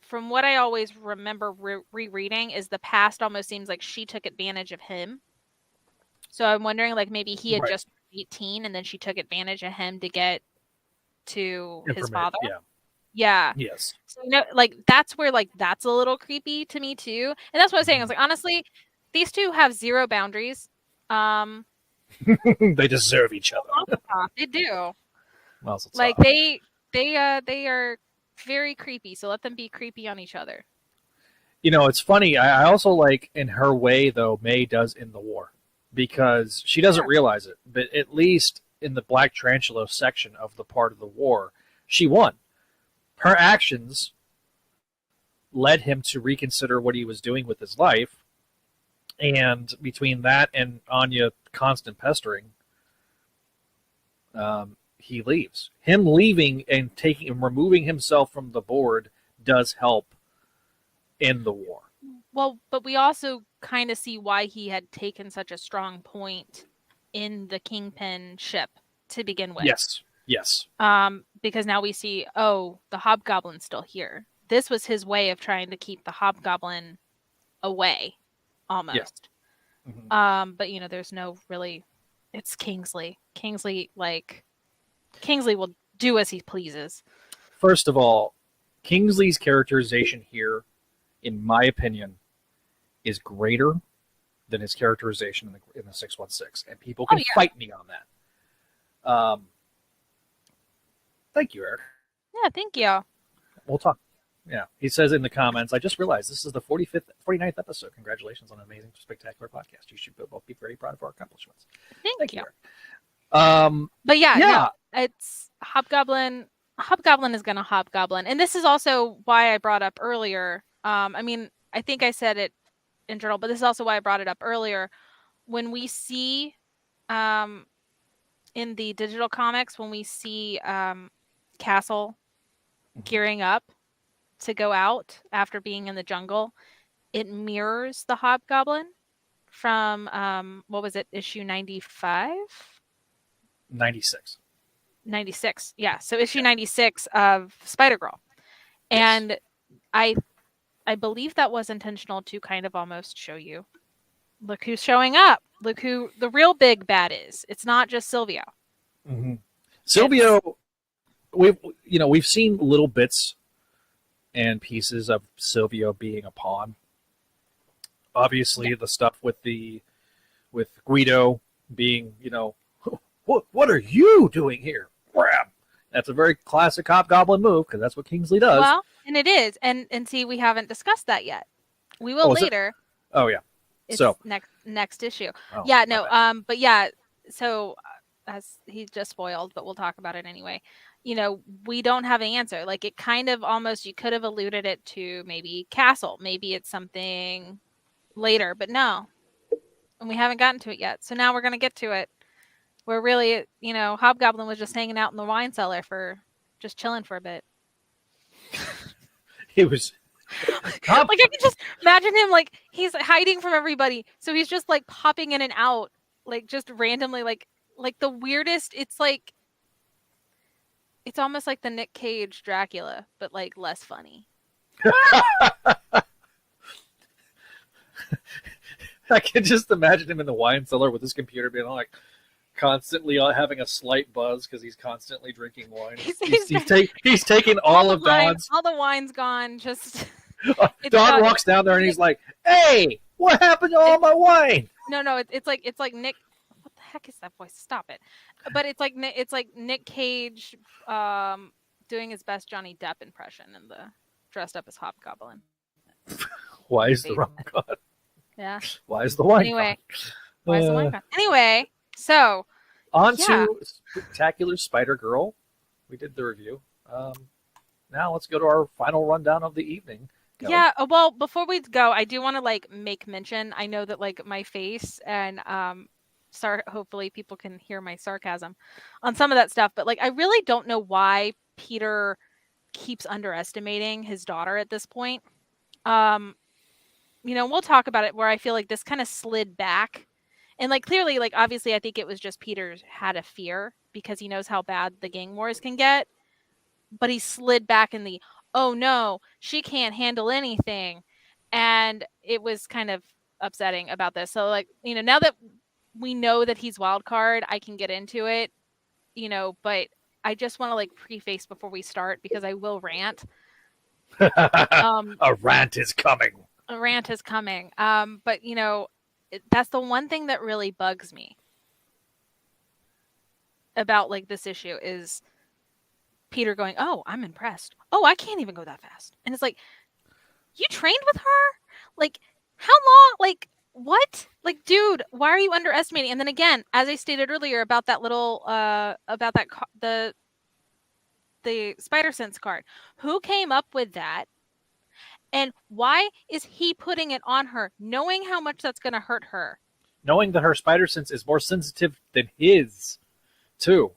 from what I always remember rereading, is the past almost seems like she took advantage of him. So I'm wondering, like, maybe he had just 18 and then she took advantage of him to get to his father. Yeah. Yes. So, like, that's where, like, that's a little creepy to me too. And that's what I was saying. I was like, honestly, these two have zero boundaries. They deserve each other. They do. Mazel tov. Like they are very creepy, so let them be creepy on each other. You know, it's funny. I also like in her way though. May does in the war because she doesn't Sure. realize it, but at least in the Black Tarantula section of the part of the war, she won. Her actions led him to reconsider what he was doing with his life, and between that and Anya constant pestering, he leaves. Him leaving and taking and removing himself from the board does help in the war. Well, but we also kind of see why he had taken such a strong point in the Kingpin ship to begin with. Yes. Because now we see, oh, the Hobgoblin's still here. This was his way of trying to keep the Hobgoblin away, almost. Yeah. Mm-hmm. But there's no really. It's Kingsley. Kingsley will do as he pleases. First of all, Kingsley's characterization here, in my opinion, is greater than his characterization in the 616, and people can fight me on that. Thank you, Eric. Yeah, thank you. We'll talk. Yeah, he says in the comments, I just realized this is the 49th episode. Congratulations on an amazing, spectacular podcast. You should both be very proud of our accomplishments. Thank you. Eric. But no, it's Hobgoblin. Hobgoblin is going to Hobgoblin. And this is also why I brought up earlier. I think I said it in journal, but this is also why I brought it up earlier. When we see in the digital comics, when we see Castle gearing up to go out after being in the jungle, it mirrors the Hobgoblin from what was it, issue 95? 96. 96. Yeah. So issue 96 of Spider-Girl. And yes. I believe that was intentional to kind of almost show you, look who's showing up. Look who the real big bad is. It's not just Silvio. Mm-hmm. Silvio, we've seen little bits and pieces of Silvio being a pawn. Obviously, the stuff with Guido being, what are you doing here? Grab. That's a very classic Hobgoblin move because that's what Kingsley does. Well, and it is, and see, we haven't discussed that yet. We will later. Oh yeah. It's so next issue. Oh, yeah. No. But yeah. So as he just spoiled, but we'll talk about it anyway. We don't have an answer. Like it kind of almost, you could have alluded it to maybe Castle. Maybe it's something later, but no. And we haven't gotten to it yet. So now we're going to get to it. Where really, Hobgoblin was just hanging out in the wine cellar just chilling for a bit. He was like I can just imagine him like he's hiding from everybody. So he's just like popping in and out, like just randomly, like the weirdest. It's almost like the Nick Cage Dracula, but like less funny. I can just imagine him in the wine cellar with his computer being like constantly having a slight buzz because he's constantly drinking wine. He's taking all of Don's. All the wine's gone. Just Don walks down there and he's like, "Hey, what happened to all my wine?" No, it's like Nick. What the heck is that voice? Stop it! But it's like Nick Cage doing his best Johnny Depp impression and dressed up as Hobgoblin. Why is the rum gone? Yeah. Why is the wine gone? Why is the wine gone? Anyway. So, on to Spectacular Spider-Girl. We did the review. Now let's go to our final rundown of the evening. Kelly. Yeah, well, before we go, I do want to make mention. I know that my face and hopefully people can hear my sarcasm on some of that stuff, but I really don't know why Peter keeps underestimating his daughter at this point. We'll talk about it where I feel like this kind of slid back. And clearly, obviously, I think it was just Peter had a fear because he knows how bad the gang wars can get. But he slid back in the, oh no, she can't handle anything. And it was kind of upsetting about this. So now that we know that he's wild card, I can get into it, but I just want to preface before we start because I will rant. A rant is coming. A rant is coming. But that's the one thing that really bugs me about this issue is Peter going, "Oh, I'm impressed. Oh, I can't even go that fast." And it's like, "You trained with her? Like, how long? Like, what? Like, dude, why are you underestimating?" And then again, as I stated earlier about that little about that the spider sense card. Who came up with that? And why is he putting it on her knowing how much that's going to hurt her? Knowing that her spider sense is more sensitive than his, too.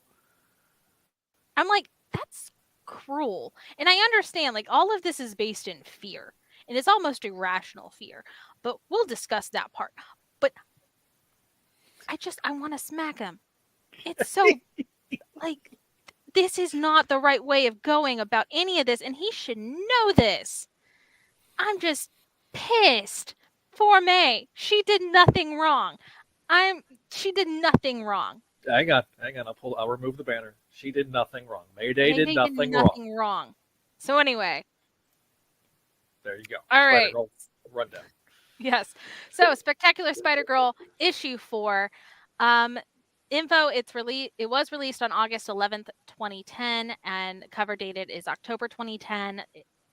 I'm like, that's cruel. And I understand, like, all of this is based in fear, and it's almost irrational fear, but we'll discuss that part. But I want to smack him. It's so, like, this is not the right way of going about any of this, and he should know this. I'm just pissed for May. She did nothing wrong. She did nothing wrong. Hang on. I'll remove the banner. She did nothing wrong. Mayday did Mayday nothing wrong. wrong. So anyway, There you go. all right. Spider-Girl rundown. Yes. So Spectacular Spider-Girl issue 4. Info, it was released on August 11th, 2010, and cover dated is October 2010.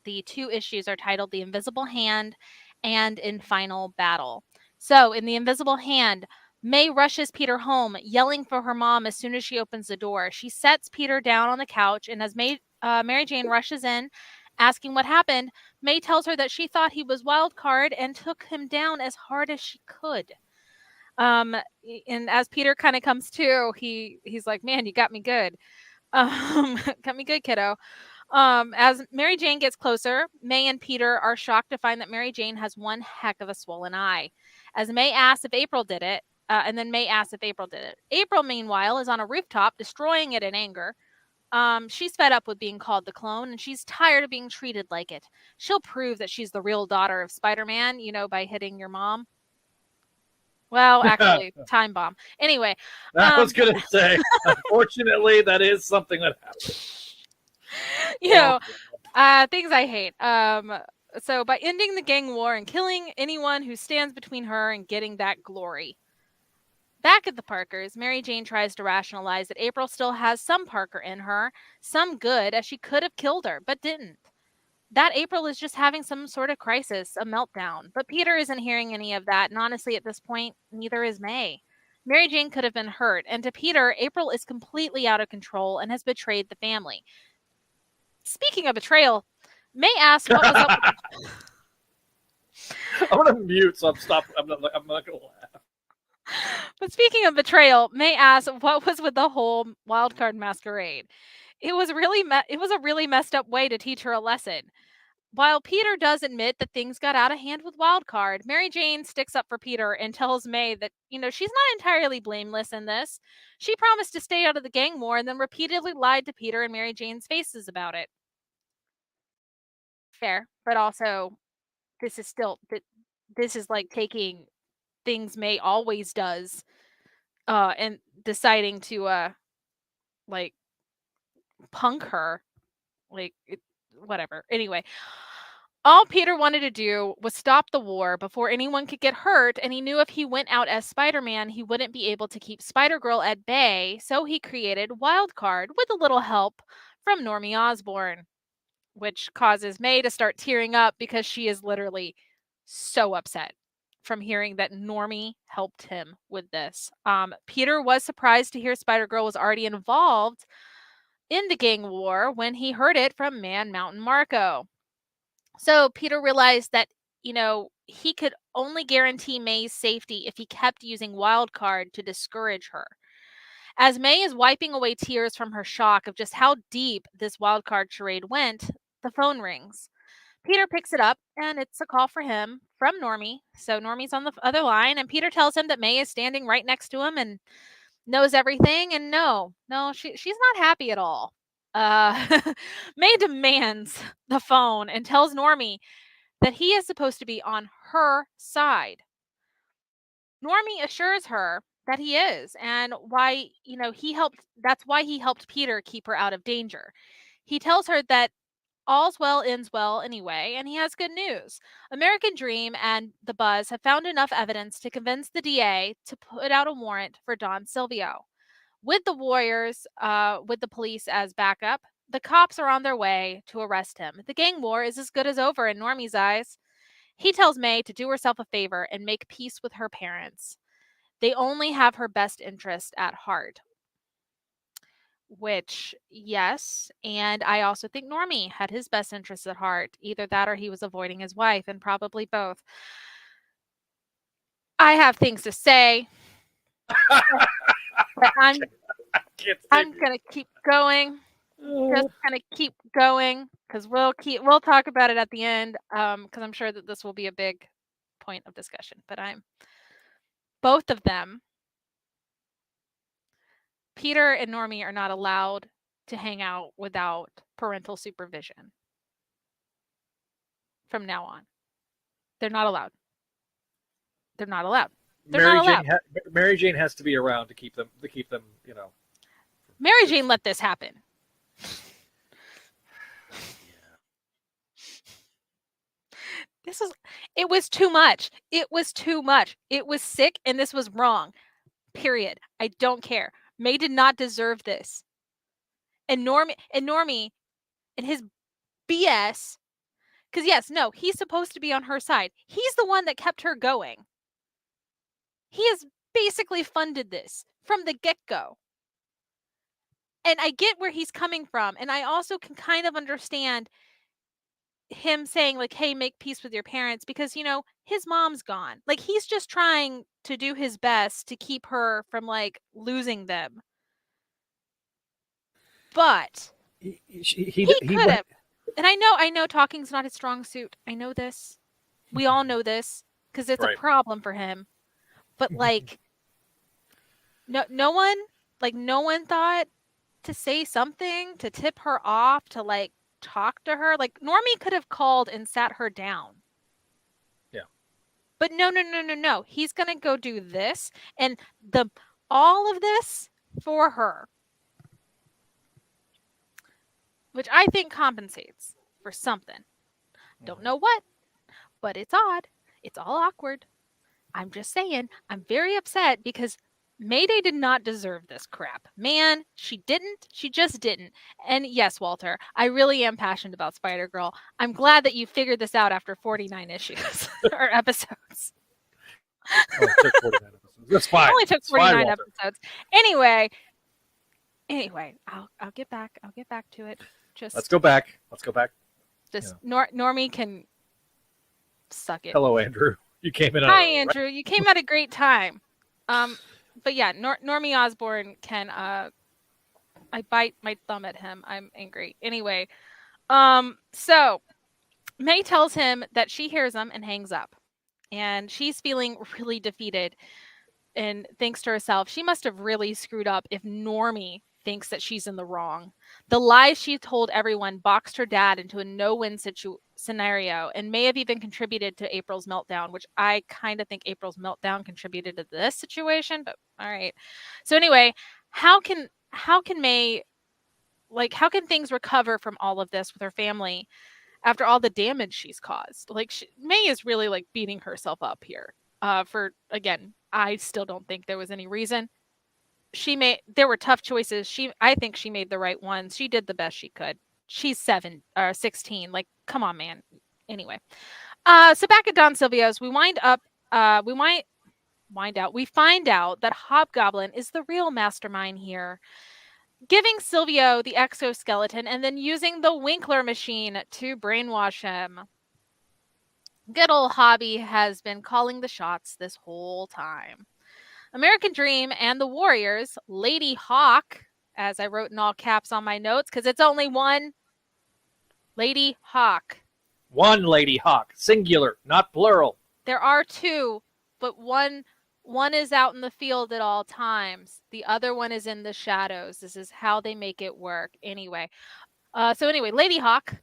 The 2 issues are titled The Invisible Hand and In Final Battle. So in The Invisible Hand, May rushes Peter home, yelling for her mom as soon as she opens the door. She sets Peter down on the couch, and as Mary Jane rushes in, asking what happened, May tells her that she thought he was wild card and took him down as hard as she could. And as Peter kind of comes to, he's like, "Man, you got me good. Got me good, kiddo." As Mary Jane gets closer, May and Peter are shocked to find that Mary Jane has one heck of a swollen eye. As May asks if April did it, and then May asks if April did it. April, meanwhile, is on a rooftop, destroying it in anger. She's fed up with being called the clone, and she's tired of being treated like it. She'll prove that she's the real daughter of Spider-Man, by hitting your mom. Well, actually, time bomb. Anyway. I was going to say, unfortunately, that is something that happens. Things I hate. So by ending the gang war and killing anyone who stands between her and getting that glory. Back at the Parkers, Mary Jane tries to rationalize that April still has some Parker in her, some good, as she could have killed her, but didn't. That April is just having some sort of crisis, a meltdown. But Peter isn't hearing any of that, and honestly, at this point, neither is May. Mary Jane could have been hurt, and to Peter, April is completely out of control and has betrayed the family. Speaking of betrayal, May asks what was up with... I'm going to mute, so I'm not going to laugh. But speaking of betrayal, May asks what was with the whole wildcard masquerade. It was a really messed up way to teach her a lesson. While Peter does admit that things got out of hand with Wildcard, Mary Jane sticks up for Peter and tells May that, she's not entirely blameless in this. She promised to stay out of the gang war and then repeatedly lied to Peter and Mary Jane's faces about it. Fair, but also, this is like taking things May always does and deciding to, punk her. Whatever. Anyway. All Peter wanted to do was stop the war before anyone could get hurt, and he knew if he went out as Spider-Man, he wouldn't be able to keep Spider-Girl at bay, so he created Wildcard with a little help from Normie Osborn, which causes May to start tearing up because she is literally so upset from hearing that Normie helped him with this. Peter was surprised to hear Spider-Girl was already involved in the gang war when he heard it from Man Mountain Marco. So Peter realized that, he could only guarantee May's safety if he kept using Wildcard to discourage her. As May is wiping away tears from her shock of just how deep this Wildcard charade went, the phone rings. Peter picks it up, and it's a call for him from Normie. So Normie's on the other line, and Peter tells him that May is standing right next to him and knows everything. And no, she's not happy at all. May demands the phone and tells Normie that he is supposed to be on her side. Normie assures her that he is, and why, that's why he helped Peter keep her out of danger. He tells her that all's well ends well anyway, and he has good news. American Dream and the Buzz have found enough evidence to convince the DA to put out a warrant for Don Silvio. With the Warriors, with the police as backup, The cops are on their way to arrest him. The gang war is as good as over in Normie's eyes. He tells May to do herself a favor and make peace with her parents. They only have her best interest at heart. Which, yes, and I also think Normie had his best interests at heart. Either that or he was avoiding his wife, and probably both. I have things to say, but I'm gonna keep going. Just gonna keep going because we'll talk about it at the end. Because I'm sure that this will be a big point of discussion. But both of them, Peter and Normie, are not allowed to hang out without parental supervision. From now on, they're not allowed. They're not allowed. They're not allowed. Mary Jane has to be around to keep them. You know. Mary Jane let this happen. It was too much. It was too much. It was sick, and this was wrong. Period. I don't care. May did not deserve this. And Normie and his BS. Because yes, no, he's supposed to be on her side. He's the one that kept her going. He has basically funded this from the get-go. And I get where he's coming from. And I also can kind of understand him saying, like, hey, make peace with your parents, because, you know, his mom's gone. Like, he's just trying to do his best to keep her from, like, losing them. But he could have. And I know talking's not his strong suit. I know this. We all know this because it's a problem for him. But, like, no one thought to say something to tip her off, to, like, talk to her. Like, Normie could have called and sat her down. Yeah. But no. He's gonna go do this and all of this for her. Which I think compensates for something. Don't know what, but it's odd. It's all awkward. I'm just saying, I'm very upset because Mayday did not deserve this crap. Man, she didn't. She just didn't. And yes, Walter, I really am passionate about Spider-Girl. I'm glad that you figured this out after 49 issues or episodes. It took 49 episodes. That's fine. It only took 49 episodes. Anyway, I'll get back. I'll get back to it. Just let's go back. Just Normie can suck it. Hello, Andrew. You came in. Hi, Andrew. You came at a great time. But yeah, Normie Osborn can. I bite my thumb at him. I'm angry. Anyway, so May tells him that she hears him and hangs up, and she's feeling really defeated, and thinks to herself, she must have really screwed up if Normie thinks that she's in the wrong. The lies she told everyone boxed her dad into a no-win scenario and may have even contributed to April's meltdown, which I kind of think April's meltdown contributed to this situation, but all right. So anyway, how can May, like, how can things recover from all of this with her family after all the damage she's caused? Like, May is really, like, beating herself up here. For, again, I still don't think there was any reason. There were tough choices. I think she made the right ones. She did the best she could. She's 16. Like, come on, man. Anyway. So back at Don Silvio's, we find out that Hobgoblin is the real mastermind here, giving Silvio the exoskeleton and then using the Winkler machine to brainwash him. Good old Hobby has been calling the shots this whole time. American Dream and the Warriors, Lady Hawk, as I wrote in all caps on my notes, because it's only one Lady Hawk. One Lady Hawk, singular, not plural. There are two, but one is out in the field at all times. The other one is in the shadows. This is how they make it work. Anyway, Lady Hawk,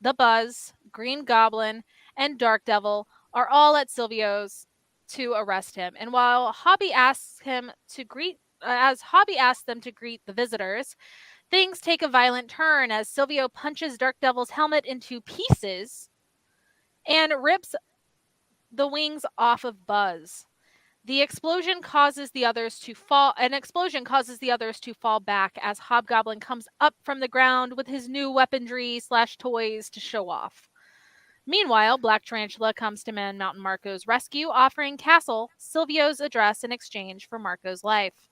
the Buzz, Green Goblin, and DarkDevil are all at Silvio's to arrest him. And while Hobby asks them to greet the visitors, things take a violent turn as Silvio punches DarkDevil's helmet into pieces and rips the wings off of Buzz. The explosion causes the others to fall. An explosion causes the others to fall back as Hobgoblin comes up from the ground with his new weaponry / toys to show off. Meanwhile, Black Tarantula comes to Man Mountain Marco's rescue, offering Castle Silvio's address in exchange for Marco's life.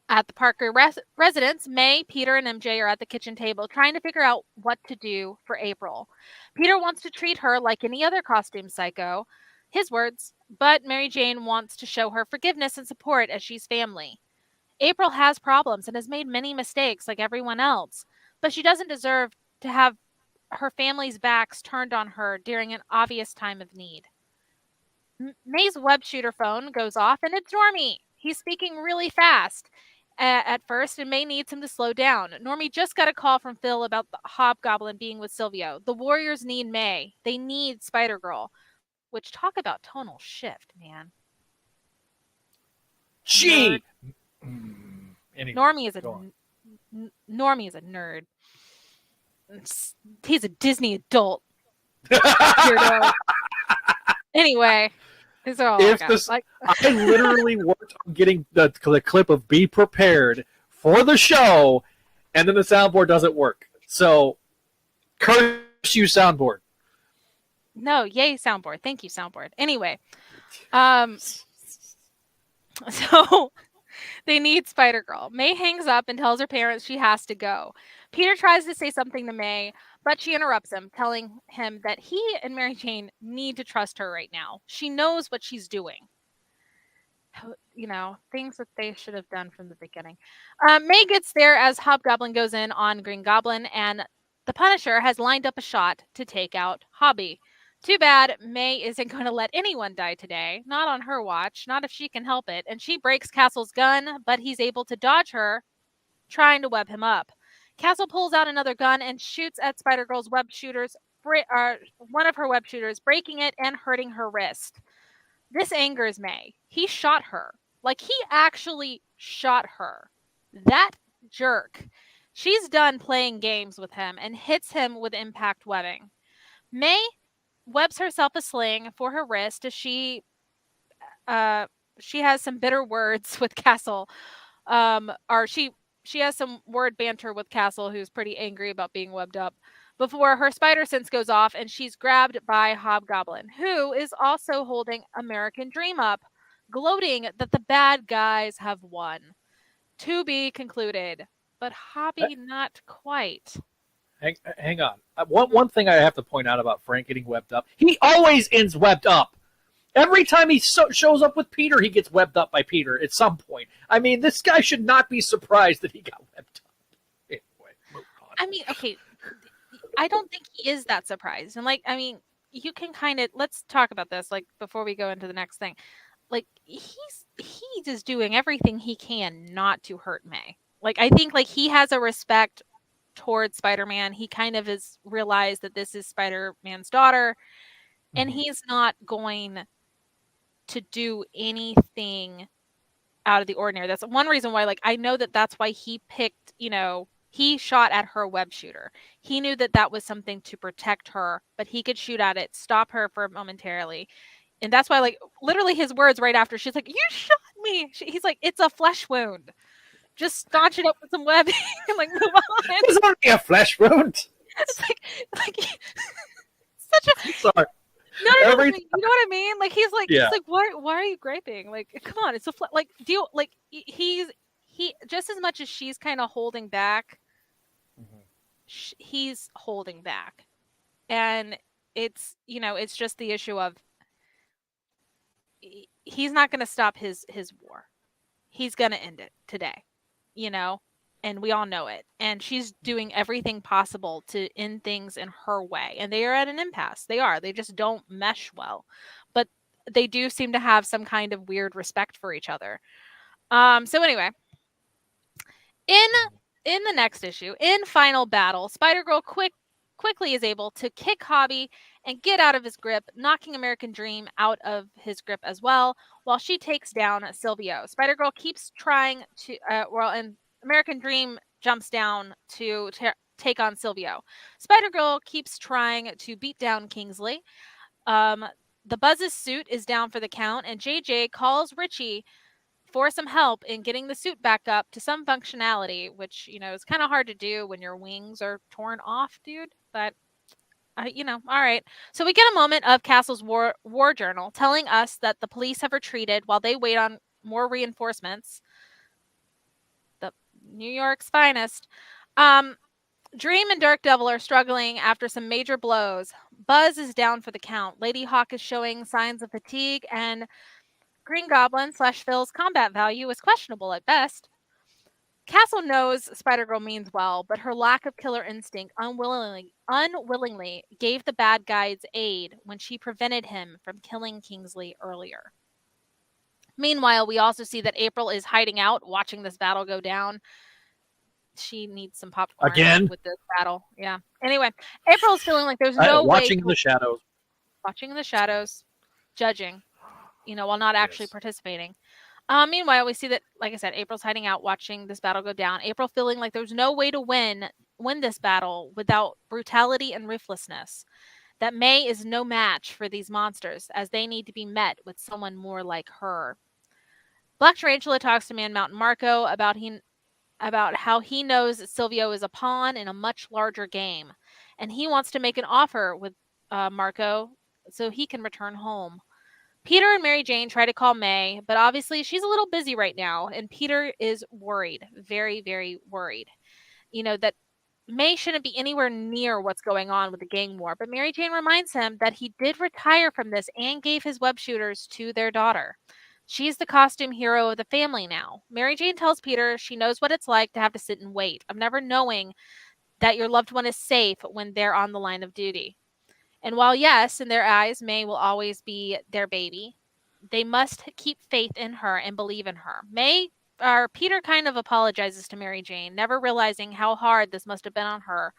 At the Parker residence, May, Peter, and MJ are at the kitchen table trying to figure out what to do for April. Peter wants to treat her like any other costume psycho, his words, but Mary Jane wants to show her forgiveness and support as she's family. April has problems and has made many mistakes like everyone else, but she doesn't deserve to have her family's backs turned on her during an obvious time of need. May's web shooter phone goes off and it's Normie. He's speaking really fast at first and May needs him to slow down. Normie just got a call from Phil about the Hobgoblin being with Silvio. The Warriors need May. They need Spider-Girl. Which, talk about tonal shift, man. Gee! Anyway, Normie is a nerd. He's a Disney adult. Anyway, these are all I literally worked on getting the clip of "Be Prepared" for the show, and then the soundboard doesn't work. So, curse you, soundboard. No, yay, soundboard. Thank you, soundboard. Anyway, so they need Spider-Girl. May hangs up and tells her parents she has to go. Peter tries to say something to May, but she interrupts him, telling him that he and Mary Jane need to trust her right now. She knows what she's doing. You know, things that they should have done from the beginning. May gets there as Hobgoblin goes in on Green Goblin, and the Punisher has lined up a shot to take out Hobby. Too bad May isn't going to let anyone die today. Not on her watch. Not if she can help it. And she breaks Castle's gun, but he's able to dodge her, trying to web him up. Castle pulls out another gun and shoots at Spider-Girl's web shooters, one of her web shooters, breaking it and hurting her wrist. This angers May. He shot her. Like, he actually shot her. That jerk. She's done playing games with him and hits him with impact webbing. May webs herself a sling for her wrist as she has some bitter words with Castle. Or she has some word banter with Castle, who's pretty angry about being webbed up, before her spider sense goes off and she's grabbed by Hobgoblin, who is also holding American Dream up, gloating that the bad guys have won. To be concluded, but Hobby not quite. Hang on. One thing I have to point out about Frank getting webbed up, he always ends webbed up. Every time he shows up with Peter, he gets webbed up by Peter at some point. I mean, this guy should not be surprised that he got webbed up. Anyway, move on. I mean, okay, I don't think he is that surprised. And, like, I mean, you can kind of, let's talk about this, like, before we go into the next thing. Like, he's just doing everything he can not to hurt May. Like, I think, like, he has a respect towards Spider-Man. He kind of has realized that this is Spider-Man's daughter, and he's not going to do anything out of the ordinary. That's one reason why, like, I know that that's why he picked, you know, he shot at her web shooter. He knew that that was something to protect her, but he could shoot at it, stop her for momentarily. And that's why, like, literally his words right after, she's like, "You shot me." He's like, "It's a flesh wound. Just staunch it up with some webbing and, like, move on." It's only a flesh wound. It's like such a... Sorry. No, you know what I mean? Like, he's like, why are you griping? Like, come on, it's a like, he just as much as she's kind of holding back, he's holding back, and it's, you know, it's just the issue of he's not going to stop his war. He's going to end it today, you know, and we all know it. And she's doing everything possible to end things in her way. And they are at an impasse. They just don't mesh well. But they do seem to have some kind of weird respect for each other. So anyway, in the next issue, in Final Battle, Spider-Girl quickly is able to kick Hobby and get out of his grip, knocking American Dream out of his grip as well, while she takes down Silvio. Spider-Girl keeps trying to, and American Dream jumps down to take on Silvio. Spider-Girl keeps trying to beat down Kingsley. The Buzz's suit is down for the count, and JJ calls Richie for some help in getting the suit back up to some functionality, which, is kind of hard to do when your wings are torn off, dude. But, all right. So we get a moment of Castle's war journal telling us that the police have retreated while they wait on more reinforcements. The New York's finest. Dream and DarkDevil are struggling after some major blows. Buzz is down for the count. Lady Hawk is showing signs of fatigue, and Green Goblin / Phil's combat value is questionable at best. Castle knows Spider-Girl means well, but her lack of killer instinct unwillingly gave the bad guys aid when she prevented him from killing Kingsley earlier. Meanwhile, we also see that April is hiding out, watching this battle go down. She needs some popcorn again with this battle. Yeah. Anyway, April is feeling like there's no watching way in the shadows. Watching in the shadows, judging, while not actually participating. Meanwhile, we see that, like I said, April's hiding out, watching this battle go down. April feeling like there's no way to win this battle without brutality and ruthlessness. That May is no match for these monsters, as they need to be met with someone more like her. Black Tarantula talks to Man Mountain Marco about how he knows that Silvio is a pawn in a much larger game, and he wants to make an offer with Marco so he can return home. Peter and Mary Jane try to call May, but obviously she's a little busy right now, and Peter is worried, very, very worried. That May shouldn't be anywhere near what's going on with the gang war, but Mary Jane reminds him that he did retire from this and gave his web shooters to their daughter. She's the costume hero of the family now. Mary Jane tells Peter she knows what it's like to have to sit and wait, of never knowing that your loved one is safe when they're on the line of duty. And while, yes, in their eyes, May will always be their baby, they must keep faith in her and believe in her. Peter kind of apologizes to Mary Jane, never realizing how hard this must have been on her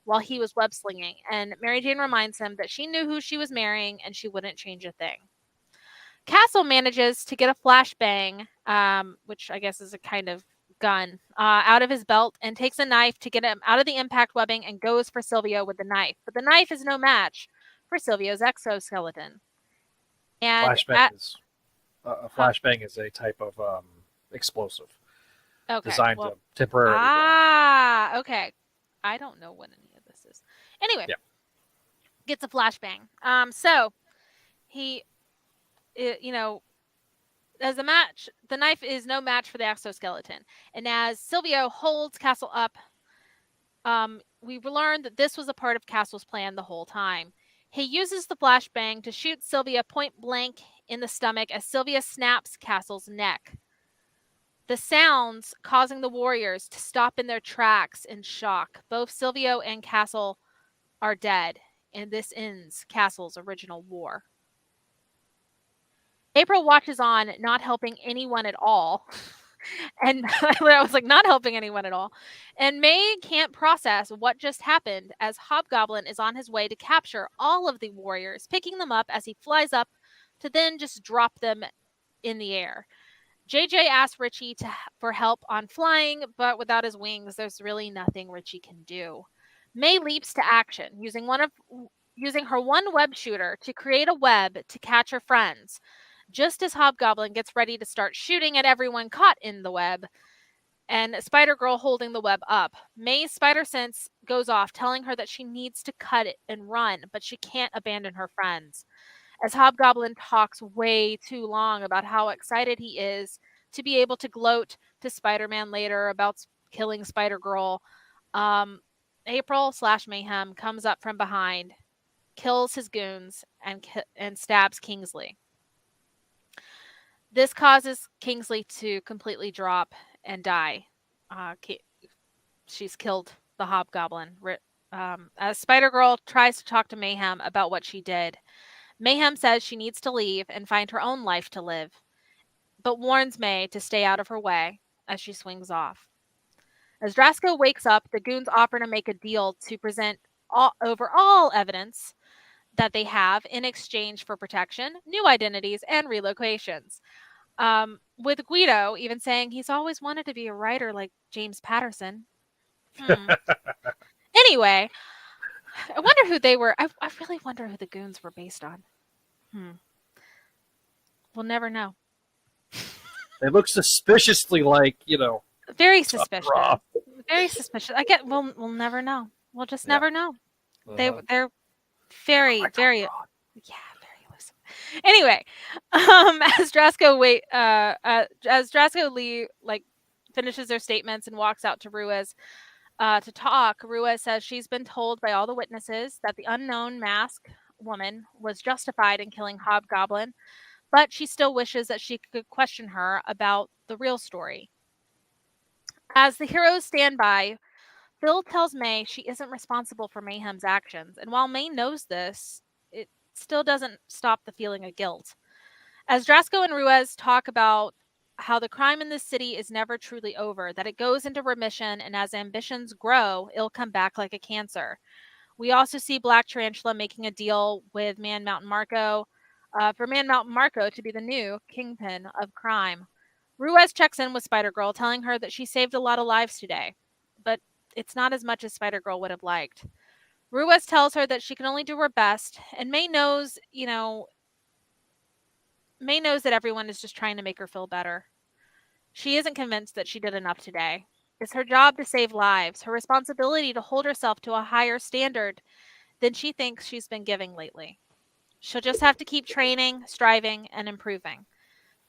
while he was web slinging. And Mary Jane reminds him that she knew who she was marrying and she wouldn't change a thing. Castle manages to get a flashbang, which I guess is a kind of gun, out of his belt and takes a knife to get him out of the impact webbing and goes for Silvio with the knife. But the knife is no match for Silvio's exoskeleton. And a flashbang is a type of explosive designed to temporarily. Okay. I don't know what any of this is. Anyway, gets a flashbang. So he, as a match, the knife is no match for the exoskeleton. And as Silvio holds Castle up, we learn that this was a part of Castle's plan the whole time. He uses the flashbang to shoot Sylvia point blank in the stomach as Sylvia snaps Castle's neck. The sounds causing the warriors to stop in their tracks in shock. Both Silvio and Castle are dead, and this ends Castle's original war. April watches on, not helping anyone at all. And I was like, not helping anyone at all. And May can't process what just happened as Hobgoblin is on his way to capture all of the warriors, picking them up as he flies up to then just drop them in the air. JJ asks Richie for help on flying, but without his wings, there's really nothing Richie can do. May leaps to action, using her one web shooter to create a web to catch her friends. Just as Hobgoblin gets ready to start shooting at everyone caught in the web, and Spider-Girl holding the web up, May's spider sense goes off, telling her that she needs to cut it and run, but she can't abandon her friends. As Hobgoblin talks way too long about how excited he is to be able to gloat to Spider-Man later about killing Spider-Girl, April/Mayhem comes up from behind, kills his goons, and stabs Kingsley. This causes Kingsley to completely drop and die. She's killed the Hobgoblin. As Spider-Girl tries to talk to Mayhem about what she did, Mayhem says she needs to leave and find her own life to live, but warns May to stay out of her way as she swings off. As Drasko wakes up, the goons offer to make a deal to present overall evidence that they have in exchange for protection, new identities, and relocations. With Guido even saying he's always wanted to be a writer like James Patterson. Anyway, I wonder who they were. I really wonder who the goons were based on. We'll never know. They look suspiciously like, Very tough suspicious. raw. Very suspicious. We'll never know. We'll just Yeah. never know. Uh-huh. They're very, Like very, tough raw. yeah, very elusive. Anyway, as Drasko Lee finishes their statements and walks out to Ruiz to talk, Ruiz says she's been told by all the witnesses that the unknown masked woman was justified in killing Hobgoblin, but she still wishes that she could question her about the real story. As the heroes stand by, Phil tells May she isn't responsible for Mayhem's actions, and while May knows this, it still doesn't stop the feeling of guilt. As Drasko and Ruiz talk about how the crime in this city is never truly over, that it goes into remission, and as ambitions grow, it'll come back like a cancer. We also see Black Tarantula making a deal with Man Mountain Marco for Man Mountain Marco to be the new kingpin of crime. Ruiz checks in with Spider-Girl, telling her that she saved a lot of lives today, but it's not as much as Spider-Girl would have liked. Ruiz tells her that she can only do her best, and May knows that everyone is just trying to make her feel better. She isn't convinced that she did enough today. It's her job to save lives, her responsibility to hold herself to a higher standard than she thinks she's been giving lately. She'll just have to keep training, striving, and improving.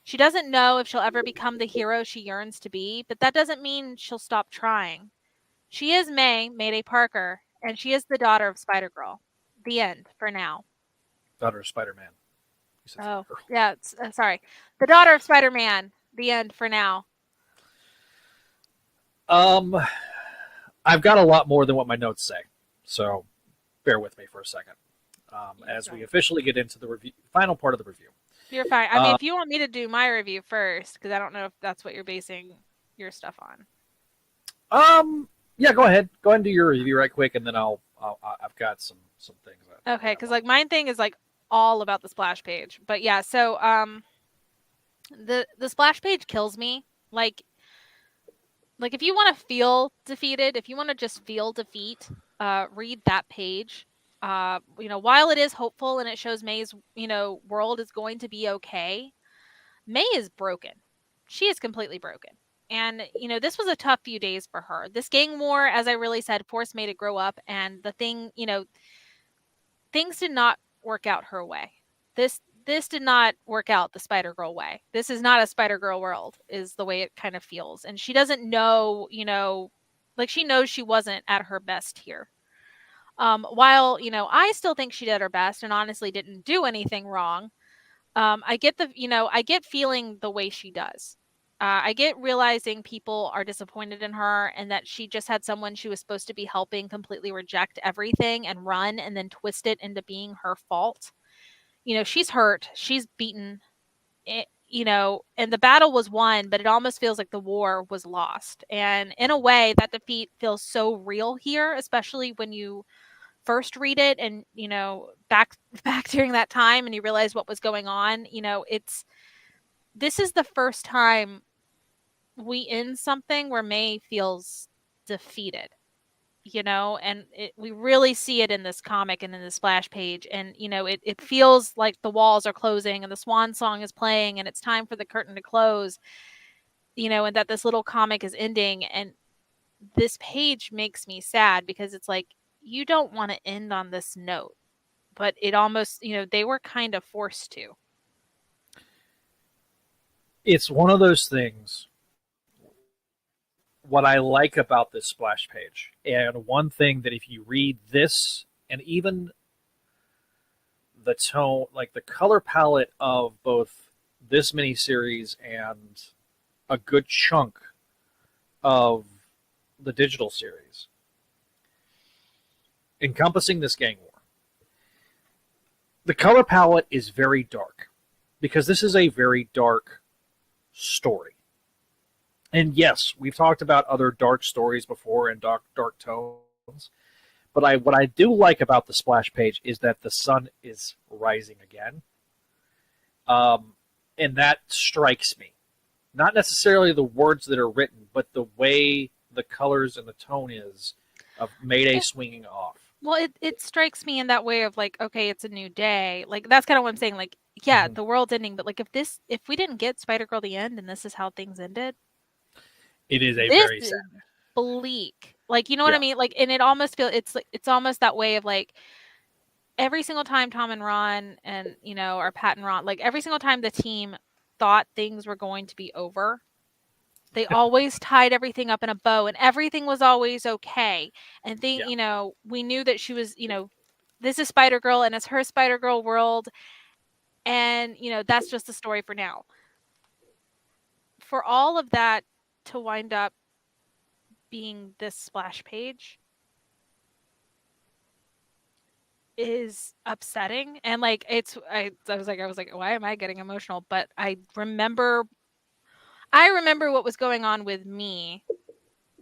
She doesn't know if she'll ever become the hero she yearns to be, but that doesn't mean she'll stop trying. She is Mayday Parker, and she is the daughter of Spider-Girl. The end, for now. Daughter of Spider-Man. Oh, yeah, sorry. The daughter of Spider-Man. The end, for now. I've got a lot more than what my notes say, so bear with me for a second as we officially get into the final part of the review. You're fine. I mean, if you want me to do my review first, because I don't know if that's what you're basing your stuff on. Yeah, go ahead. Go ahead and do your review right quick, and then I've got some things. Okay, because mine thing is all about the splash page. But yeah, so the splash page kills me. Like if you want to feel defeated, if you want to just feel defeat, read that page. While it is hopeful and it shows May's, world is going to be okay, May is broken. She is completely broken. And, this was a tough few days for her. This gang war, as I really said, forced May to grow up. And the thing, things did not work out her way. This did not work out the Spider-Girl way. This is not a Spider-Girl world, is the way it kind of feels. And she doesn't know, she knows she wasn't at her best here. While, I still think she did her best and honestly didn't do anything wrong. I get feeling the way she does. I get realizing people are disappointed in her and that she just had someone she was supposed to be helping completely reject everything and run and then twist it into being her fault. She's hurt. She's beaten. And the battle was won, but it almost feels like the war was lost. And in a way, that defeat feels so real here, especially when you first read it and back during that time and you realize what was going on. This is the first time we end something where May feels defeated, and we really see it in this comic and in the splash page. And it feels like the walls are closing and the swan song is playing and it's time for the curtain to close, and that this little comic is ending. And this page makes me sad because it's like, you don't want to end on this note, but it almost, they were kind of forced to. It's one of those things. What I like about this splash page, and one thing that if you read this and even the tone, like the color palette of both this miniseries and a good chunk of the digital series, encompassing this gang war. The color palette is very dark because this is a very dark story. And yes, we've talked about other dark stories before and dark tones. But what I do like about the splash page is that the sun is rising again. And that strikes me. Not necessarily the words that are written, but the way the colors and the tone is of Mayday swinging off. Well, it strikes me in that way of like, okay, it's a new day. Like that's kind of what I'm saying. Like, yeah, Mhm. the world's ending, but like if we didn't get Spider-Girl the end and this is how things ended, It is a this very sad. is bleak. Like, you know what Yeah. I mean? Like, and it almost feel it's like it's almost that way of like every single time Tom and Ron and or Pat and Ron, like every single time the team thought things were going to be over, they always tied everything up in a bow and everything was always okay. And Yeah. we knew that she was, this is Spider Girl and it's her Spider Girl world. And, that's just the story for now. For all of that to wind up being this splash page is upsetting. And like, I was like, why am I getting emotional? But I remember what was going on with me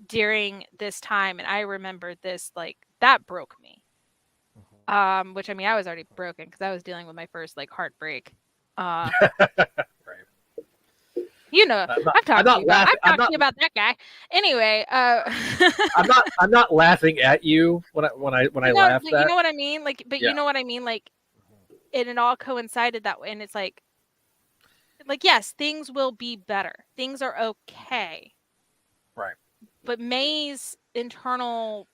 during this time. And I remember this, like, that broke me. Which I mean, I was already broken because I was dealing with my first like heartbreak. Uh, Right. I'm I'm not laughing. talking to you about that guy. Anyway, I'm not laughing at you when I laugh but you that. know what I mean. Like, but Yeah. you know what I mean. Like, it all coincided that way, and it's like yes, things will be better. Things are okay, Right. but May's internal,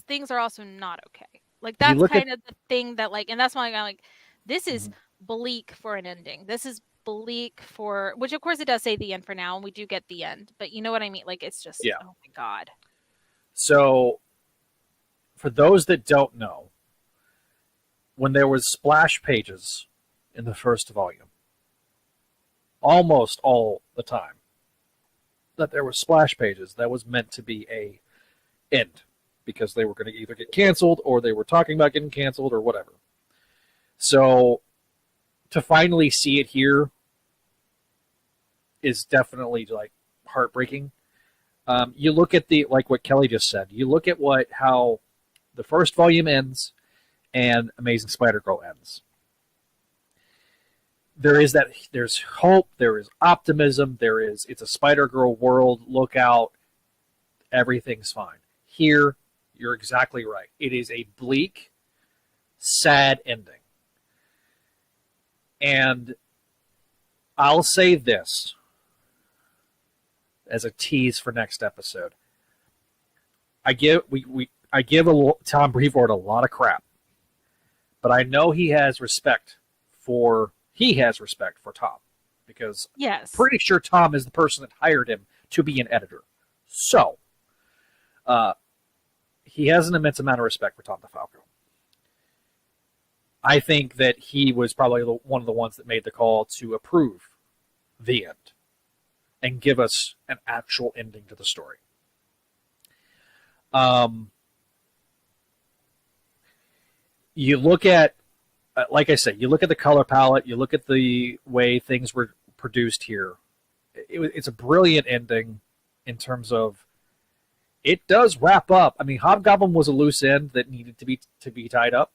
things are also not okay. Like You that's look at kind of the thing that like, and that's why I'm like, this is Mhm. bleak for an ending. This is bleak for, which of course it does say the end for now, and we do get the end. But you know what I mean? Like it's just, Yeah. oh my god. So for those that don't know, when there was splash pages in the first volume, almost all the time that there were splash pages, that was meant to be a end because they were going to either get canceled or they were talking about getting canceled or whatever. So to finally see it here is definitely like heartbreaking. You look at the like what Kelly just said. You look at how the first volume ends and Amazing Spider-Girl ends. There's hope, there is optimism, it's a Spider-Girl world, look out, everything's fine. Here, you're exactly right. It is a bleak, sad ending. And I'll say this as a tease for next episode. I give Tom Brevoort a lot of crap, but I know he has respect for Tom because Yes. I'm pretty sure Tom is the person that hired him to be an editor. So he has an immense amount of respect for Tom DeFalco. I think that he was probably one of the ones that made the call to approve the end and give us an actual ending to the story. You look at, like I said, you look at the color palette, you look at the way things were produced here. It's a brilliant ending in terms of it does wrap up. I mean, Hobgoblin was a loose end that needed to be tied up.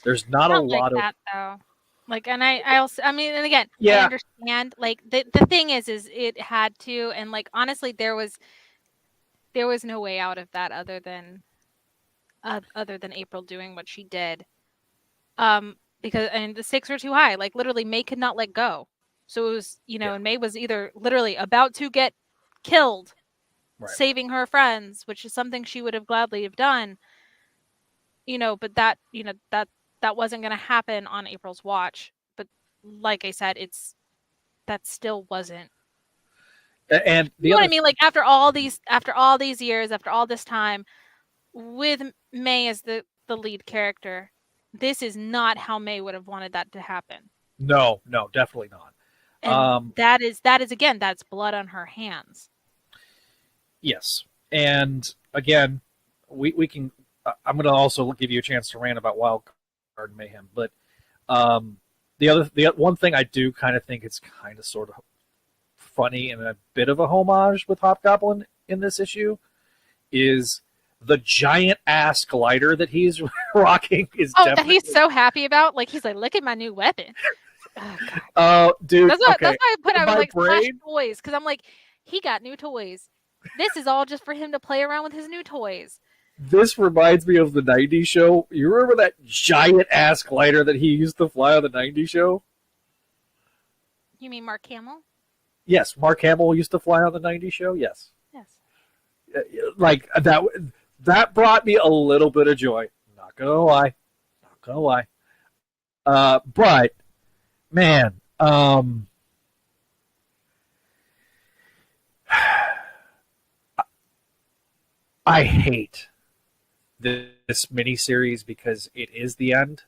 There's not a lot of that though. Like, and I also, I mean, and again, I yeah. understand. Like the thing is it had to, and like honestly, there was no way out of that other than April doing what she did. Because and the stakes were too high. Like literally, May could not let go. So it was, Yeah. and May was either literally about to get killed, Right. saving her friends, which is something she would have gladly have done. But that, that wasn't going to happen on April's watch. But like I said, that still wasn't. And You know what I mean? Like after all these years, after all this time, with May as the lead character, this is not how May would have wanted that to happen. No, definitely not. And that is again, that's blood on her hands. Yes, and again, we can. I'm going to also give you a chance to rant about Wild Card Mayhem, but the one thing I do kind of think it's kind of sort of funny and a bit of a homage with Hobgoblin in this issue is the giant ass glider that he's rocking is that he's so happy about. Like he's like, look at my new weapon. Oh, God. Dude, that's why I put. I was like, brain, slash toys, because I'm like, he got new toys. This is all just for him to play around with his new toys. This reminds me of the '90s show. You remember that giant ass glider that he used to fly on the '90s show? You mean Mark Hamill? Yes, Mark Hamill used to fly on the '90s show. Yes, Yes. like that. That brought me a little bit of joy. Not gonna lie. Not gonna lie. But man, I hate this miniseries because it is the end,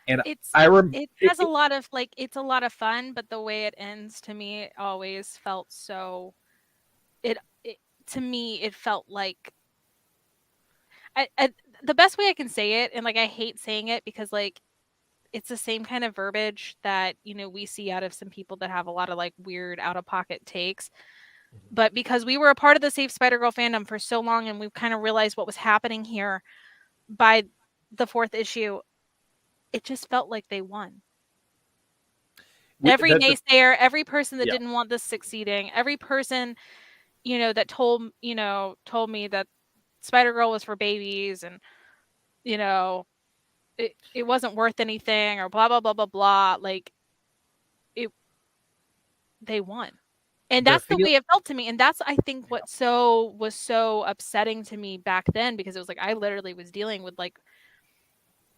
and It's I it has a lot of like it's a lot of fun, but the way it ends to me it always felt so it to me it felt like I the best way I can say it, and like I hate saying it because like it's the same kind of verbiage that we see out of some people that have a lot of like weird out of pocket takes. But because we were a part of the Save Spider-Girl fandom for so long and we've kind of realized what was happening here by the fourth issue, it just felt like they won. Every naysayer, every person that didn't want this succeeding, every person, that told me that Spider-Girl was for babies and, it wasn't worth anything or blah, blah, blah, blah, blah. Like, they won. And that's the way it felt to me. And that's, I think, what was so upsetting to me back then, because it was like, I literally was dealing with like,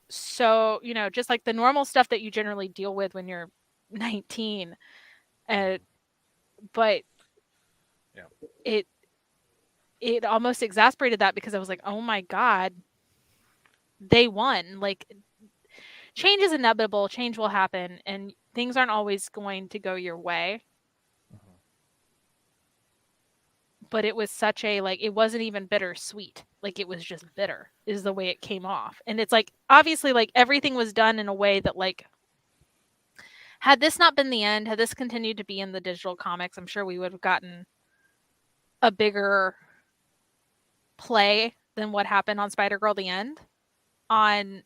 so, just like the normal stuff that you generally deal with when you're 19. But it almost exasperated that because I was like, oh my God, they won. Like, change is inevitable. Change will happen. And things aren't always going to go your way. But it was such a, like, it wasn't even bittersweet. Like, it was just bitter is the way it came off. And it's like, obviously, like, everything was done in a way that, like, had this not been the end, had this continued to be in the digital comics, I'm sure we would have gotten a bigger play than what happened on Spider-Girl The End, on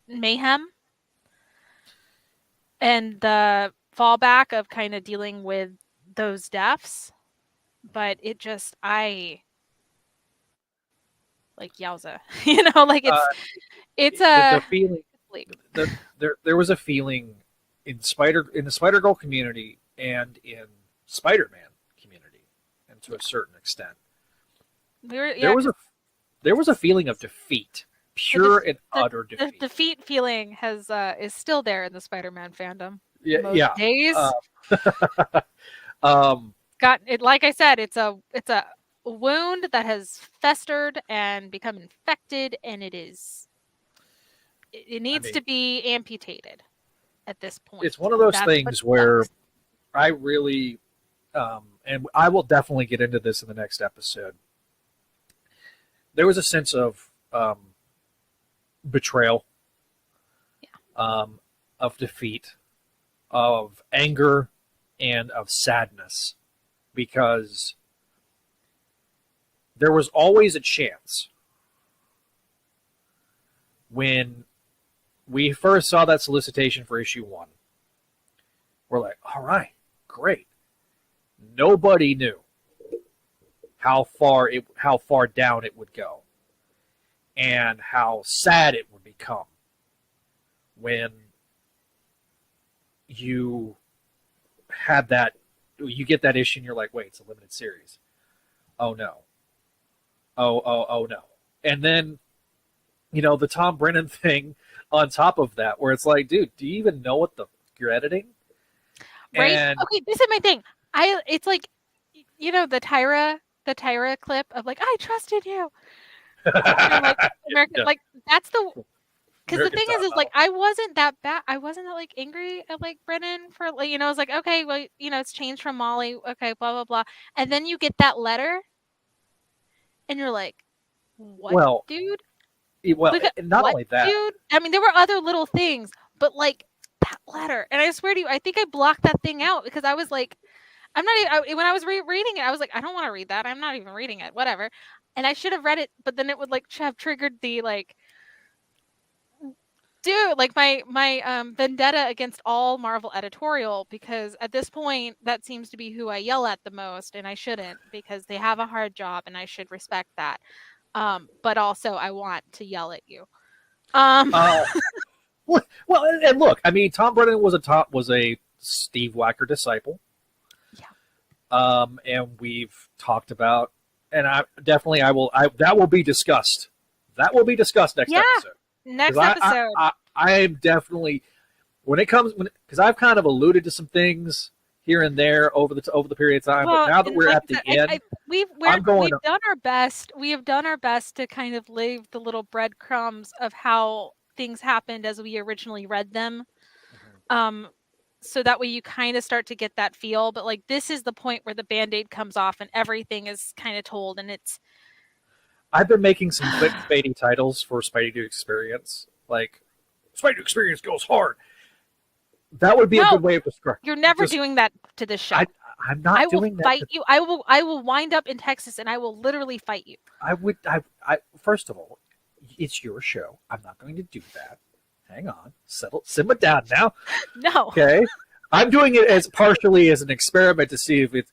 Mayhem, and the fallback of kind of dealing with those deaths. But it just, like, yowza, like it's a the feeling. There was a feeling in the Spider-Girl community and in Spider-Man community, and to a certain extent, there was a feeling of defeat, pure and utter defeat. The defeat feeling is still there in the Spider-Man fandom. Yeah. Days. Got it. Like I said, it's a wound that has festered and become infected, and it needs to be amputated at this point. It's one of those things where I really, and I will definitely get into this in the next episode. There was a sense of betrayal, of defeat, of anger, and of sadness, because there was always a chance when we first saw that solicitation for issue 1. We're like, all right, great. Nobody knew how far down it would go and how sad it would become when you get that issue and you're like, wait, it's a limited series. Oh no. Oh no. And then, the Tom Brennan thing on top of that, where it's like, dude, do you even know what you're editing? Right. Okay, this is my thing. It's like, the Tyra clip of like, I trusted you. Like, like, that's the, because the thing is like, I wasn't that bad. I wasn't that like angry at like Brennan for like, I was like, okay, well, it's changed from Molly. Okay, blah, blah, blah. And then you get that letter and you're like, what, dude? Well, not only that, dude. I mean, there were other little things, but like that letter. And I swear to you, I think I blocked that thing out because I was like, I'm not even, when I was reading it, I was like, I don't want to read that. I'm not even reading it, whatever. And I should have read it, but then it would like have triggered the like Dude, like my vendetta against all Marvel editorial, because at this point that seems to be who I yell at the most, and I shouldn't, because they have a hard job and I should respect that. But also I want to yell at you. Uh, well, and look, I mean, Tom Brennan was a Steve Wacker disciple. Yeah. And we've talked about, and I will that will be discussed. That will be discussed next episode. Next episode. I am definitely, when it comes, because I've kind of alluded to some things here and there over the period of time, but now that we're at the end, we've done our best. We have done our best to kind of leave the little breadcrumbs of how things happened as we originally read them. So that way you kind of start to get that feel. But like, this is the point where the Band-Aid comes off and everything is kind of told, and it's. I've been making some clickbaity titles for Spidey Dude Experience, like Spidey Dude Experience goes hard. That would be a good way of describing. You're never doing that to this show. I'm not doing that. I will fight you. I will wind up in Texas and I will literally fight you. I first of all, it's your show. I'm not going to do that. Hang on. Simmer down now. No. Okay. I'm doing it as partially as an experiment to see if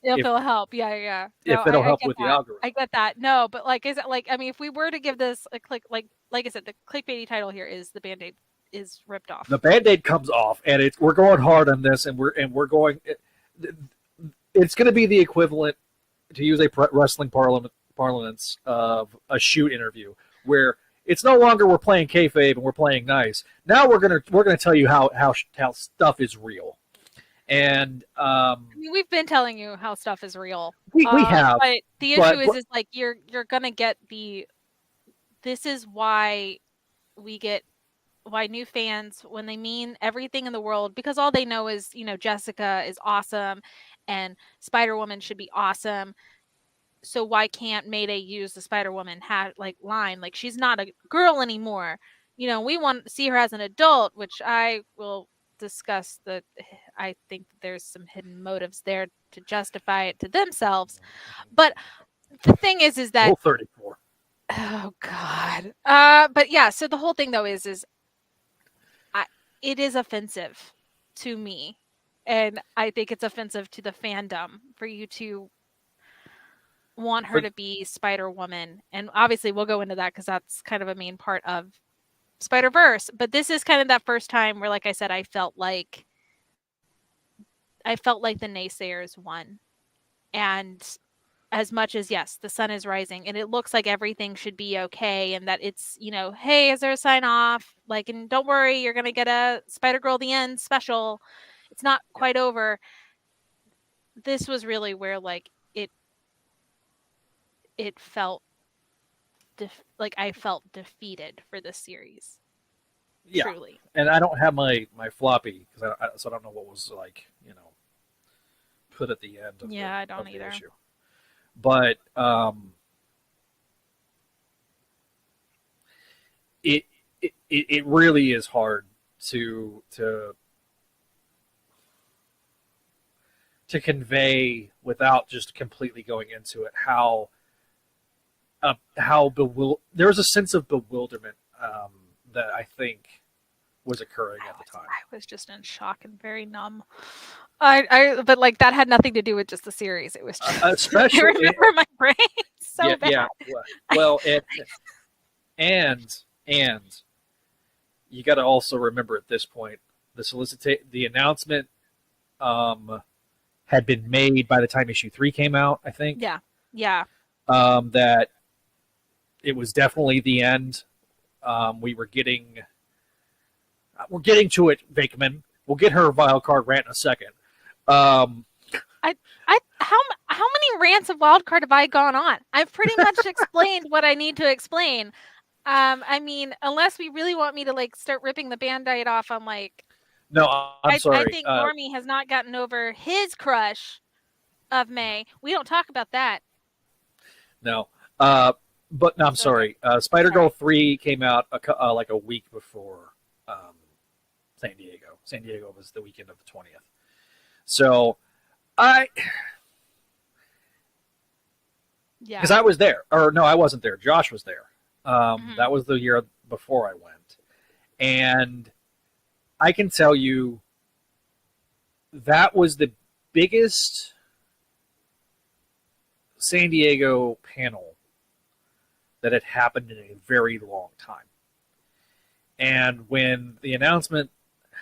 it'll help. Yeah. No, if it'll help with the algorithm. I get that. No, but like, is it like? I mean, if we were to give this a click, like I said, the clickbaity title here is the Band-Aid is ripped off. The Band-Aid comes off, and we're going hard on this, and we're going. It's going to be the equivalent, to use a wrestling parlance, of a shoot interview, where it's no longer we're playing kayfabe and we're playing nice. Now we're gonna tell you how stuff is real. And I mean, we've been telling you how stuff is real. We have, but the issue is like you're gonna get the. This is why we get why new fans, when they mean everything in the world, because all they know is, Jessica is awesome and Spider-Woman should be awesome. So why can't Mayday use the Spider-Woman line? Like, she's not a girl anymore. We want to see her as an adult, which I will discuss. I think that there's some hidden motives there to justify it to themselves. But the thing is that Rule 34. Oh God. But yeah. So the whole thing though is it is offensive to me, and I think it's offensive to the fandom for you to want her to be Spider-Woman. And obviously we'll go into that because that's kind of a main part of Spider-Verse. But this is kind of that first time where, like I said, I felt like the naysayers won. And as much as, yes, the sun is rising and it looks like everything should be okay, and that it's, hey, is there a sign off? Like, and don't worry, you're going to get a Spider-Girl the End special. It's not quite over. This was really where, like, it felt like I felt defeated for this series. Yeah. Truly. And I don't have my floppy, so I don't know what was, like, put at the end of I don't either. issue. But it really is hard to convey without just completely going into it how there's a sense of bewilderment that I think was occurring at the time. I was just in shock and very numb. But like that had nothing to do with just the series. It was just especially I remember my brain so bad. Yeah. Well, and you got to also remember at this point the announcement had been made by the time issue 3 came out, I think. Yeah. That it was definitely the end. We're getting to it, Vakeman. We'll get her wild card rant in a second. How many rants of wild card have I gone on? I've pretty much explained what I need to explain. I mean, unless we really want me to like start ripping the Band-Aid off, I'm like, no, I'm sorry. I think Normie has not gotten over his crush of May. We don't talk about that. No, but no, I'm sorry. Spider-Girl 3 came out like a week before San Diego. San Diego was the weekend of the 20th. So because I was there, or no, I wasn't there. Josh was there. That was the year before I went, And I can tell you that was the biggest San Diego panel that had happened in a very long time. And when the announcement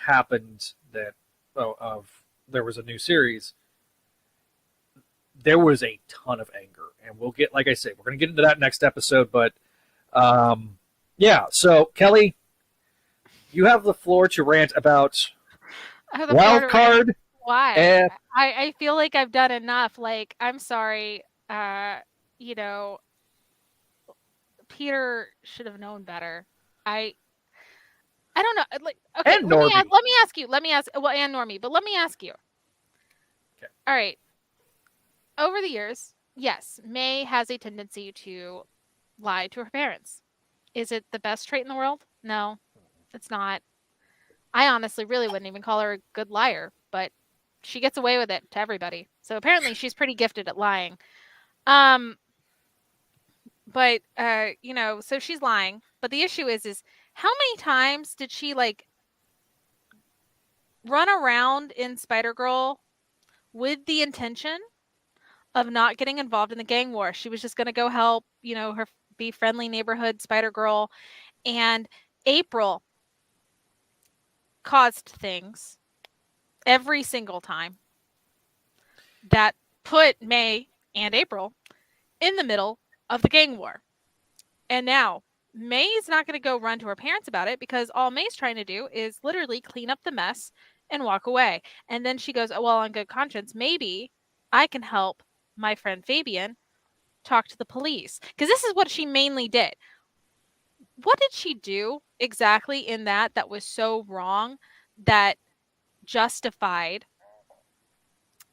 happened that there was a new series, there was a ton of anger, and we'll get, like I say, we're going to get into that next episode. But yeah, so Kelly, you have the floor to rant about Wild Card. Why? And I feel like I've done enough. Like, I'm sorry. Peter should have known better. I don't know. Like, okay, and Normie. Let me ask you. Well, and Normie, but let me ask you. Okay. All right. Over the years, yes, May has a tendency to lie to her parents. Is it the best trait in the world? No, it's not. I honestly really wouldn't even call her a good liar, but she gets away with it to everybody. So apparently she's pretty gifted at lying. But so she's lying. But the issue is how many times did she like run around in Spider-Girl with the intention of not getting involved in the gang war? She was just going to go help, her be friendly neighborhood Spider-Girl. And April caused things every single time that put May and April in the middle of the gang war. And now May's not going to go run to her parents about it because all May's trying to do is literally clean up the mess and walk away. And then she goes, oh, well, on good conscience, maybe I can help my friend Fabian talk to the police. Because this is what she mainly did. What did she do exactly in that was so wrong that justified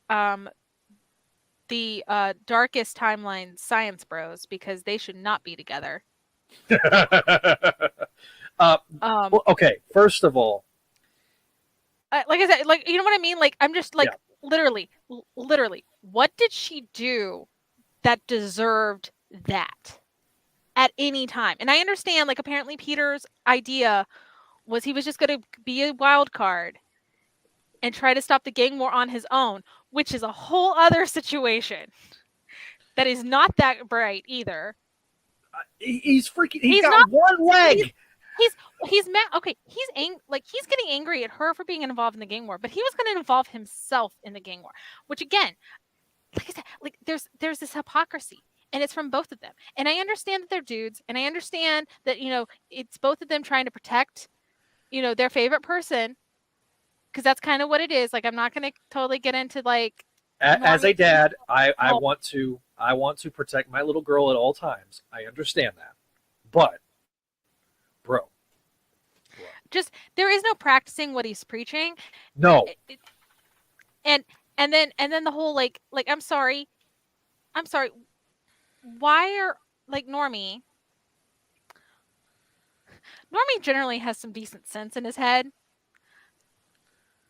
the darkest timeline science bros, because they should not be together? Well, okay, first of all, like I said, like, you know what I mean? Like, I'm just like, literally, what did she do that deserved that at any time? And I understand, like, apparently Peter's idea was he was just going to be a wild card and try to stop the gang war on his own, which is a whole other situation that is not that bright either. He's freaking. He's got one leg. He's mad. Okay, he's getting angry at her for being involved in the gang war, but he was going to involve himself in the gang war, which again, like I said, like there's this hypocrisy, and it's from both of them. And I understand that they're dudes, and I understand that it's both of them trying to protect their favorite person, because that's kind of what it is. Like, I'm not going to totally get into like, as a dad, I want to protect my little girl at all times. I understand that, but bro, just there is no practicing what he's preaching. No. And then the whole like I'm sorry. Why are like Normie generally has some decent sense in his head.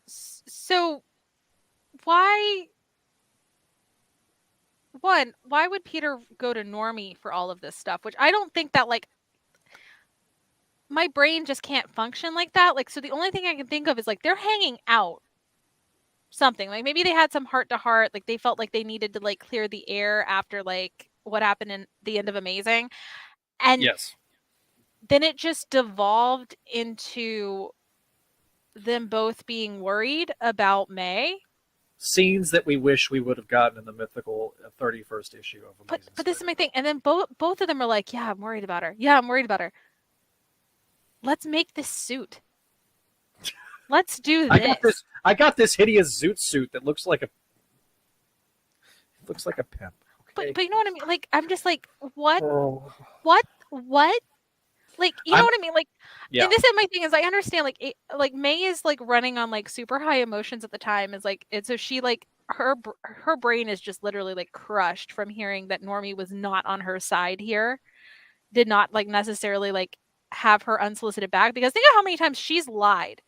So why would Peter go to Normie for all of this stuff? Which I don't think that, like, my brain just can't function like that. Like, so the only thing I can think of is like they're hanging out something. Like, maybe they had some heart to heart. Like, they felt like they needed to like clear the air after like what happened in the end of Amazing. And yes, then it just devolved into them both being worried about May. Scenes that we wish we would have gotten in the mythical 31st issue of Amazing. But this is my thing. And then both of them are like, yeah, I'm worried about her. Yeah, I'm worried about her. Let's make this suit. Let's do this. I got this hideous zoot suit that looks like a pimp. Okay? But you know what I mean? Like, I'm just like, what? Oh. What? Like, you know what I mean? Like, yeah. And this is my thing is I understand like May is like running on like super high emotions at the time, is like, and so she like her brain is just literally like crushed from hearing that Normie was not on her side here, did not like necessarily like have her unsolicited back, because think of how many times she's lied.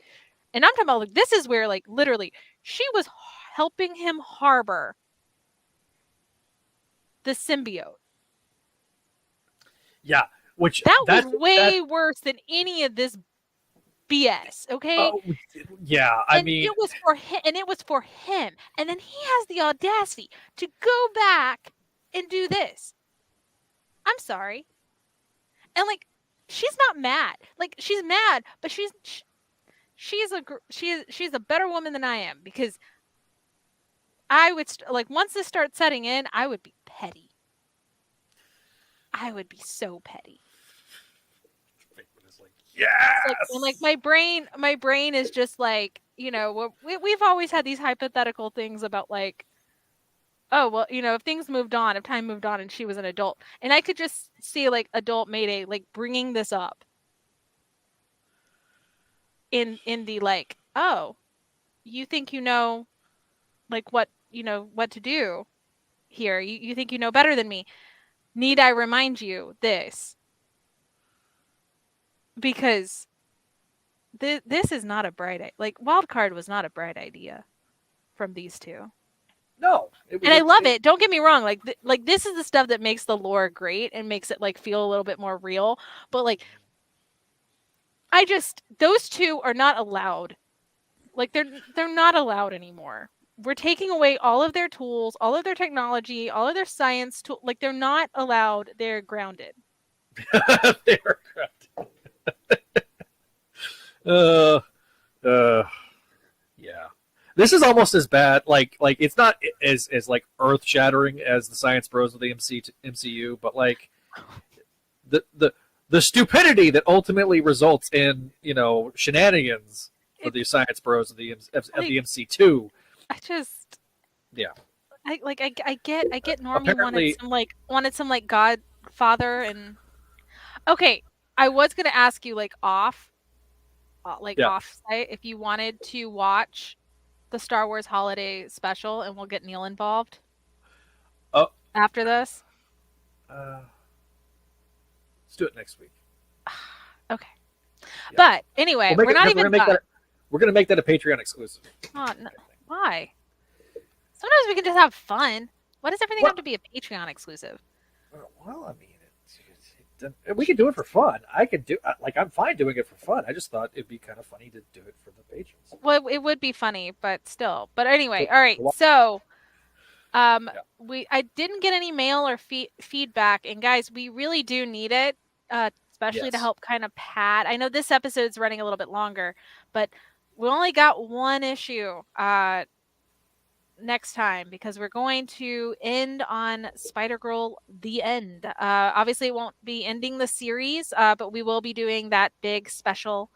And I'm talking about like, this is where like literally she was helping him harbor the symbiote. Yeah. Which that was way worse than any of this BS. Okay. Oh, yeah. I And mean, it was for him, and it was for him. And then he has the audacity to go back and do this. I'm sorry. And like, she's not mad. Like, she's mad, but she's a better woman than I am, because I would like, once this starts setting in, I would be petty. I would be so petty. it's like, yes. Like, and like my brain is just like, you know, we've always had these hypothetical things about like, oh well, you know, if things moved on, if time moved on, and she was an adult, and I could just see like adult Mayday like bringing this up in the like, oh, you think you know, like what to do here? You think you know better than me? Need I remind you this? Because this is not a bright idea. Like, Wildcard was not a bright idea from these two. No, And I love it. Don't get me wrong. Like, like this is the stuff that makes the lore great and makes it like feel a little bit more real. But like, those two are not allowed. Like, they're not allowed anymore. We're taking away all of their tools, all of their technology, all of their science. Like, they're not allowed. They're grounded. They're grounded. Yeah. This is almost as bad. Like it's not as like earth shattering as the Science Bros of the MCU, but like the stupidity that ultimately results in, you know, shenanigans for the Science Bros of the MC2. I just, yeah. I get Normie Apparently, wanted some like Godfather. And okay, I was gonna ask you like off site if you wanted to watch the Star Wars Holiday Special, and we'll get Neil involved. After this. Let's do it next week. Okay. Yeah. But anyway, we're not even done. We're gonna make that a Patreon exclusive. Oh, no. Why? Sometimes we can just have fun. Why does everything have to be a Patreon exclusive? Well, I mean, we can do it for fun. I could do I'm fine doing it for fun. I just thought it'd be kind of funny to do it for the patrons. Well, it would be funny, but still. But anyway, all right. So, I didn't get any mail or feedback, and guys, we really do need it, especially to help kind of pad. I know this episode's running a little bit longer, but we only got one issue next time, because we're going to end on Spider-Girl The End. Obviously, it won't be ending the series, but we will be doing that big special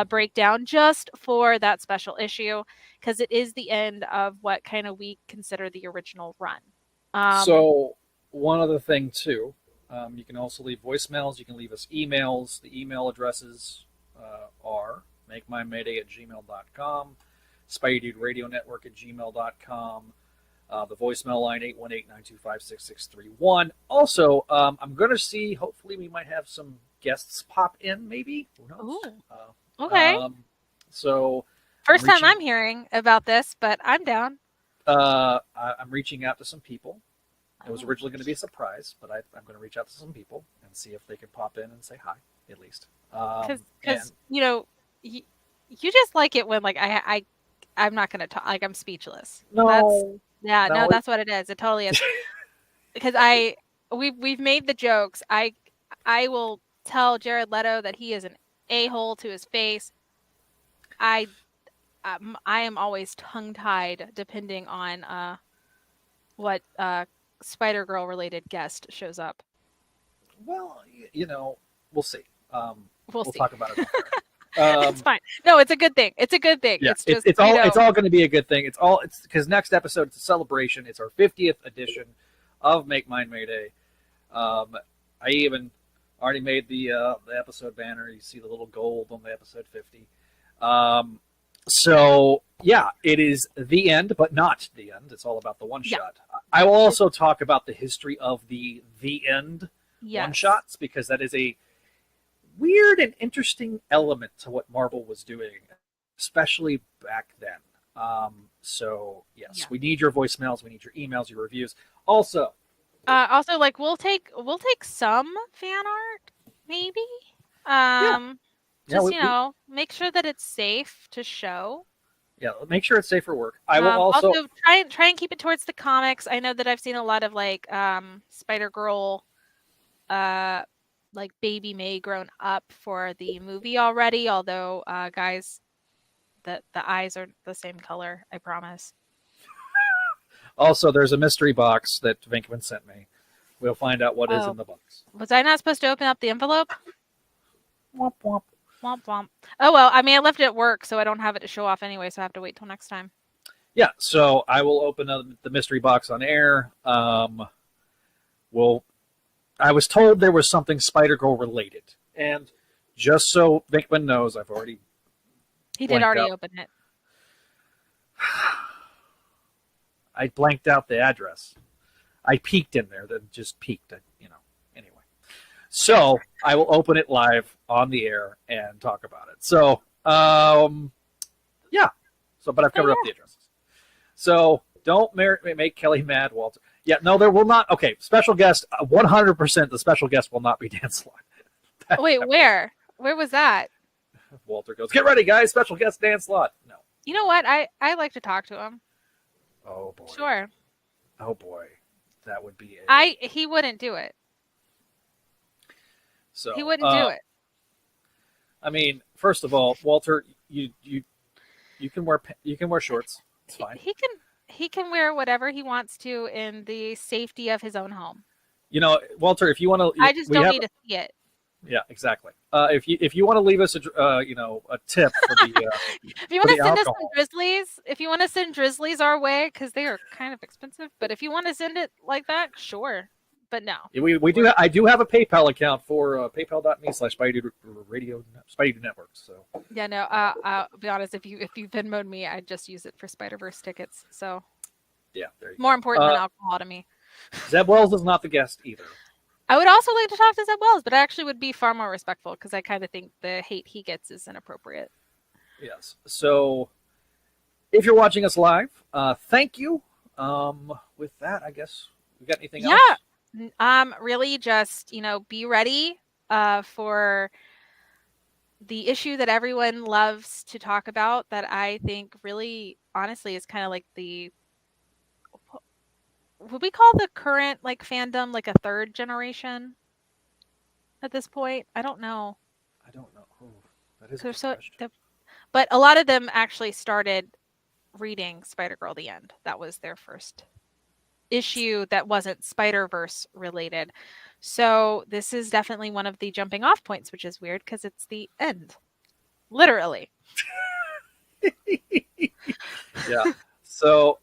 breakdown just for that special issue, because it is the end of what kind of we consider the original run. So one other thing too, you can also leave voicemails. You can leave us emails. The email addresses are makemymayday@gmail.com, SpideyDudeRadioNetwork@gmail.com, the voicemail line 818-925-6631. Also, I'm going to see, hopefully we might have some guests pop in, maybe. Who knows? Okay. So first time I'm hearing about this, but I'm down. I'm reaching out to some people. It was originally going to be a surprise, but I'm going to reach out to some people and see if they can pop in and say hi, at least. Because you know, you just like it when like I'm not going to talk. Like, I'm speechless. No. That's what it is. It totally is. Because we've made the jokes. I will tell Jared Leto that he is an a-hole to his face. I am always tongue-tied depending on what Spider-Girl related guest shows up. Well, you know, we'll see. We'll see. Talk about it. It's fine. No, it's a good thing. It's a good thing. Yeah, it's just it's all going to be a good thing. It's because next episode, it's a celebration. It's our 50th edition of Make Mine Mayday. I even already made the episode banner. You see the little gold on the episode 50. So yeah, it is the end, but not the end. It's all about the one shot. I will also talk about the history of the end one shots, because that is a weird and interesting element to what Marvel was doing, especially back then. So yes, we need your voicemails, we need your emails, your reviews. Also, like we'll take some fan art, maybe. Just, make sure that it's safe to show. Yeah, make sure it's safe for work. I will also try and keep it towards the comics. I know that I've seen a lot of like Spider-Girl like Baby May grown up for the movie already, although guys, the eyes are the same color, I promise. Also, there's a mystery box that Venkman sent me. We'll find out what is in the box. Was I not supposed to open up the envelope? Womp womp. Womp womp. I left it at work, so I don't have it to show off anyway, so I have to wait till next time. Yeah, so I will open up the mystery box on air. I was told there was something Spider-Girl related, and just so Venkman knows, I've already. He did already open it. I blanked out the address. I peeked in there, then just peeked. Anyway. So I will open it live on the air and talk about it. So, yeah. So, but I've covered up the addresses. So don't make Kelly mad, Walter. Yeah, no, there will not. Okay, special guest, 100%. The special guest will not be Dan Slott. Wait, where? Where was that? Walter goes, get ready, guys. Special guest Dan Slott. No. You know what? I like to talk to him. Oh boy. Sure. Oh boy, that would be. He wouldn't do it. So he wouldn't do it. I mean, first of all, Walter, you can wear shorts. It's fine. He can wear whatever he wants to in the safety of his own home. Walter, if you want to, I just don't need to see it. Yeah, exactly. If you want to leave us a tip for the if you want to send us some Drizzlies, if you want to send Drizzlies our way, because they are kind of expensive, but if you want to send it like that, sure. But no, we do. I do have a PayPal account for PayPal.me/SpideyDude Network. So yeah, no. I'll be honest. If you Venmo'd me, I'd just use it for Spider-Verse tickets. So yeah, there you more important than alcohol to me. Zeb Wells is not the guest either. I would also like to talk to Zeb Wells, but I actually would be far more respectful because I kind of think the hate he gets is inappropriate. Yes. So if you're watching us live, thank you. With that, I guess we got anything else? Really just, be ready for the issue that everyone loves to talk about that I think really honestly is kind of like would we call the current fandom like a third generation at this point? I don't know. Oh, that is a good question. But a lot of them actually started reading Spider-Girl The End. That was their first issue that wasn't Spider-Verse related. So this is definitely one of the jumping off points, which is weird because it's the end. Literally. Yeah. So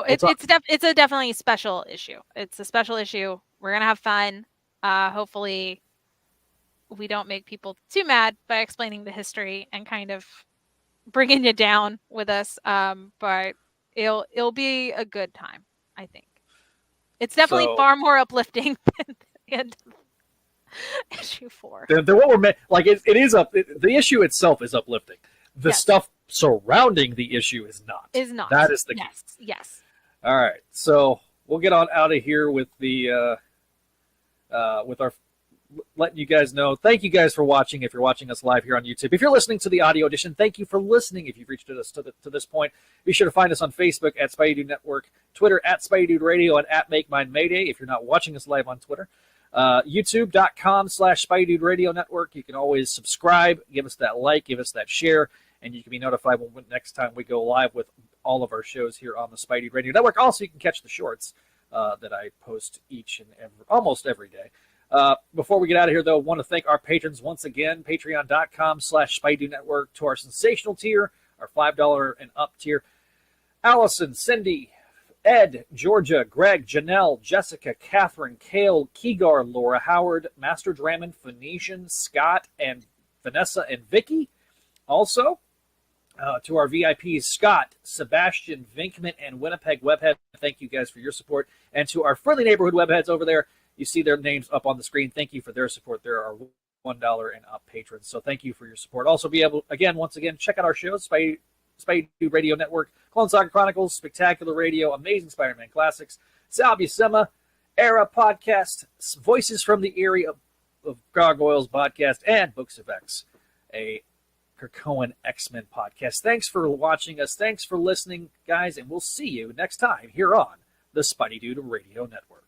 it's a definitely special issue. It's a special issue. We're going to have fun. Hopefully we don't make people too mad by explaining the history and kind of bringing you down with us. But it'll be a good time, I think. It's definitely far more uplifting than the end of issue 4. It is the issue itself is uplifting. The stuff surrounding the issue is not. That is the key. Yes. All right. So we'll get on out of here with the with our letting you guys know. Thank you guys for watching. If you're watching us live here on YouTube, if you're listening to the audio edition, thank you for listening. If you've reached us to this point, be sure to find us on Facebook at Spidey Dude Network, Twitter at Spidey Dude Radio, and at Make Mine Mayday. If you're not watching us live on Twitter, YouTube.com/Spidey Dude Radio Network. You can always subscribe, give us that like, give us that share, and you can be notified when next time we go live with all of our shows here on the Spidey Radio Network. Also, you can catch the shorts that I post almost every day. Before we get out of here, though, I want to thank our patrons once again. Patreon.com/Spidey Network to our sensational tier, our $5 and up tier. Allison, Cindy, Ed, Georgia, Greg, Janelle, Jessica, Catherine, Kale, Keegar, Laura Howard, Master Drammond, Phoenician, Scott, and Vanessa and Vicky. Also, to our VIPs, Scott, Sebastian, Vinkman, and Winnipeg Webhead, thank you guys for your support. And to our friendly neighborhood webheads over there, you see their names up on the screen. Thank you for their support. There are $1 and up patrons. So thank you for your support. Also, once again, check out our shows, Spidey Dude Radio Network, Clone Saga Chronicles, Spectacular Radio, Amazing Spider-Man Classics, Sal Buscema, Era Podcast, Voices from the Area, of Gargoyles podcast, and Books of X, a Krakoan X-Men podcast. Thanks for watching us. Thanks for listening, guys, and we'll see you next time here on the Spidey Dude Radio Network.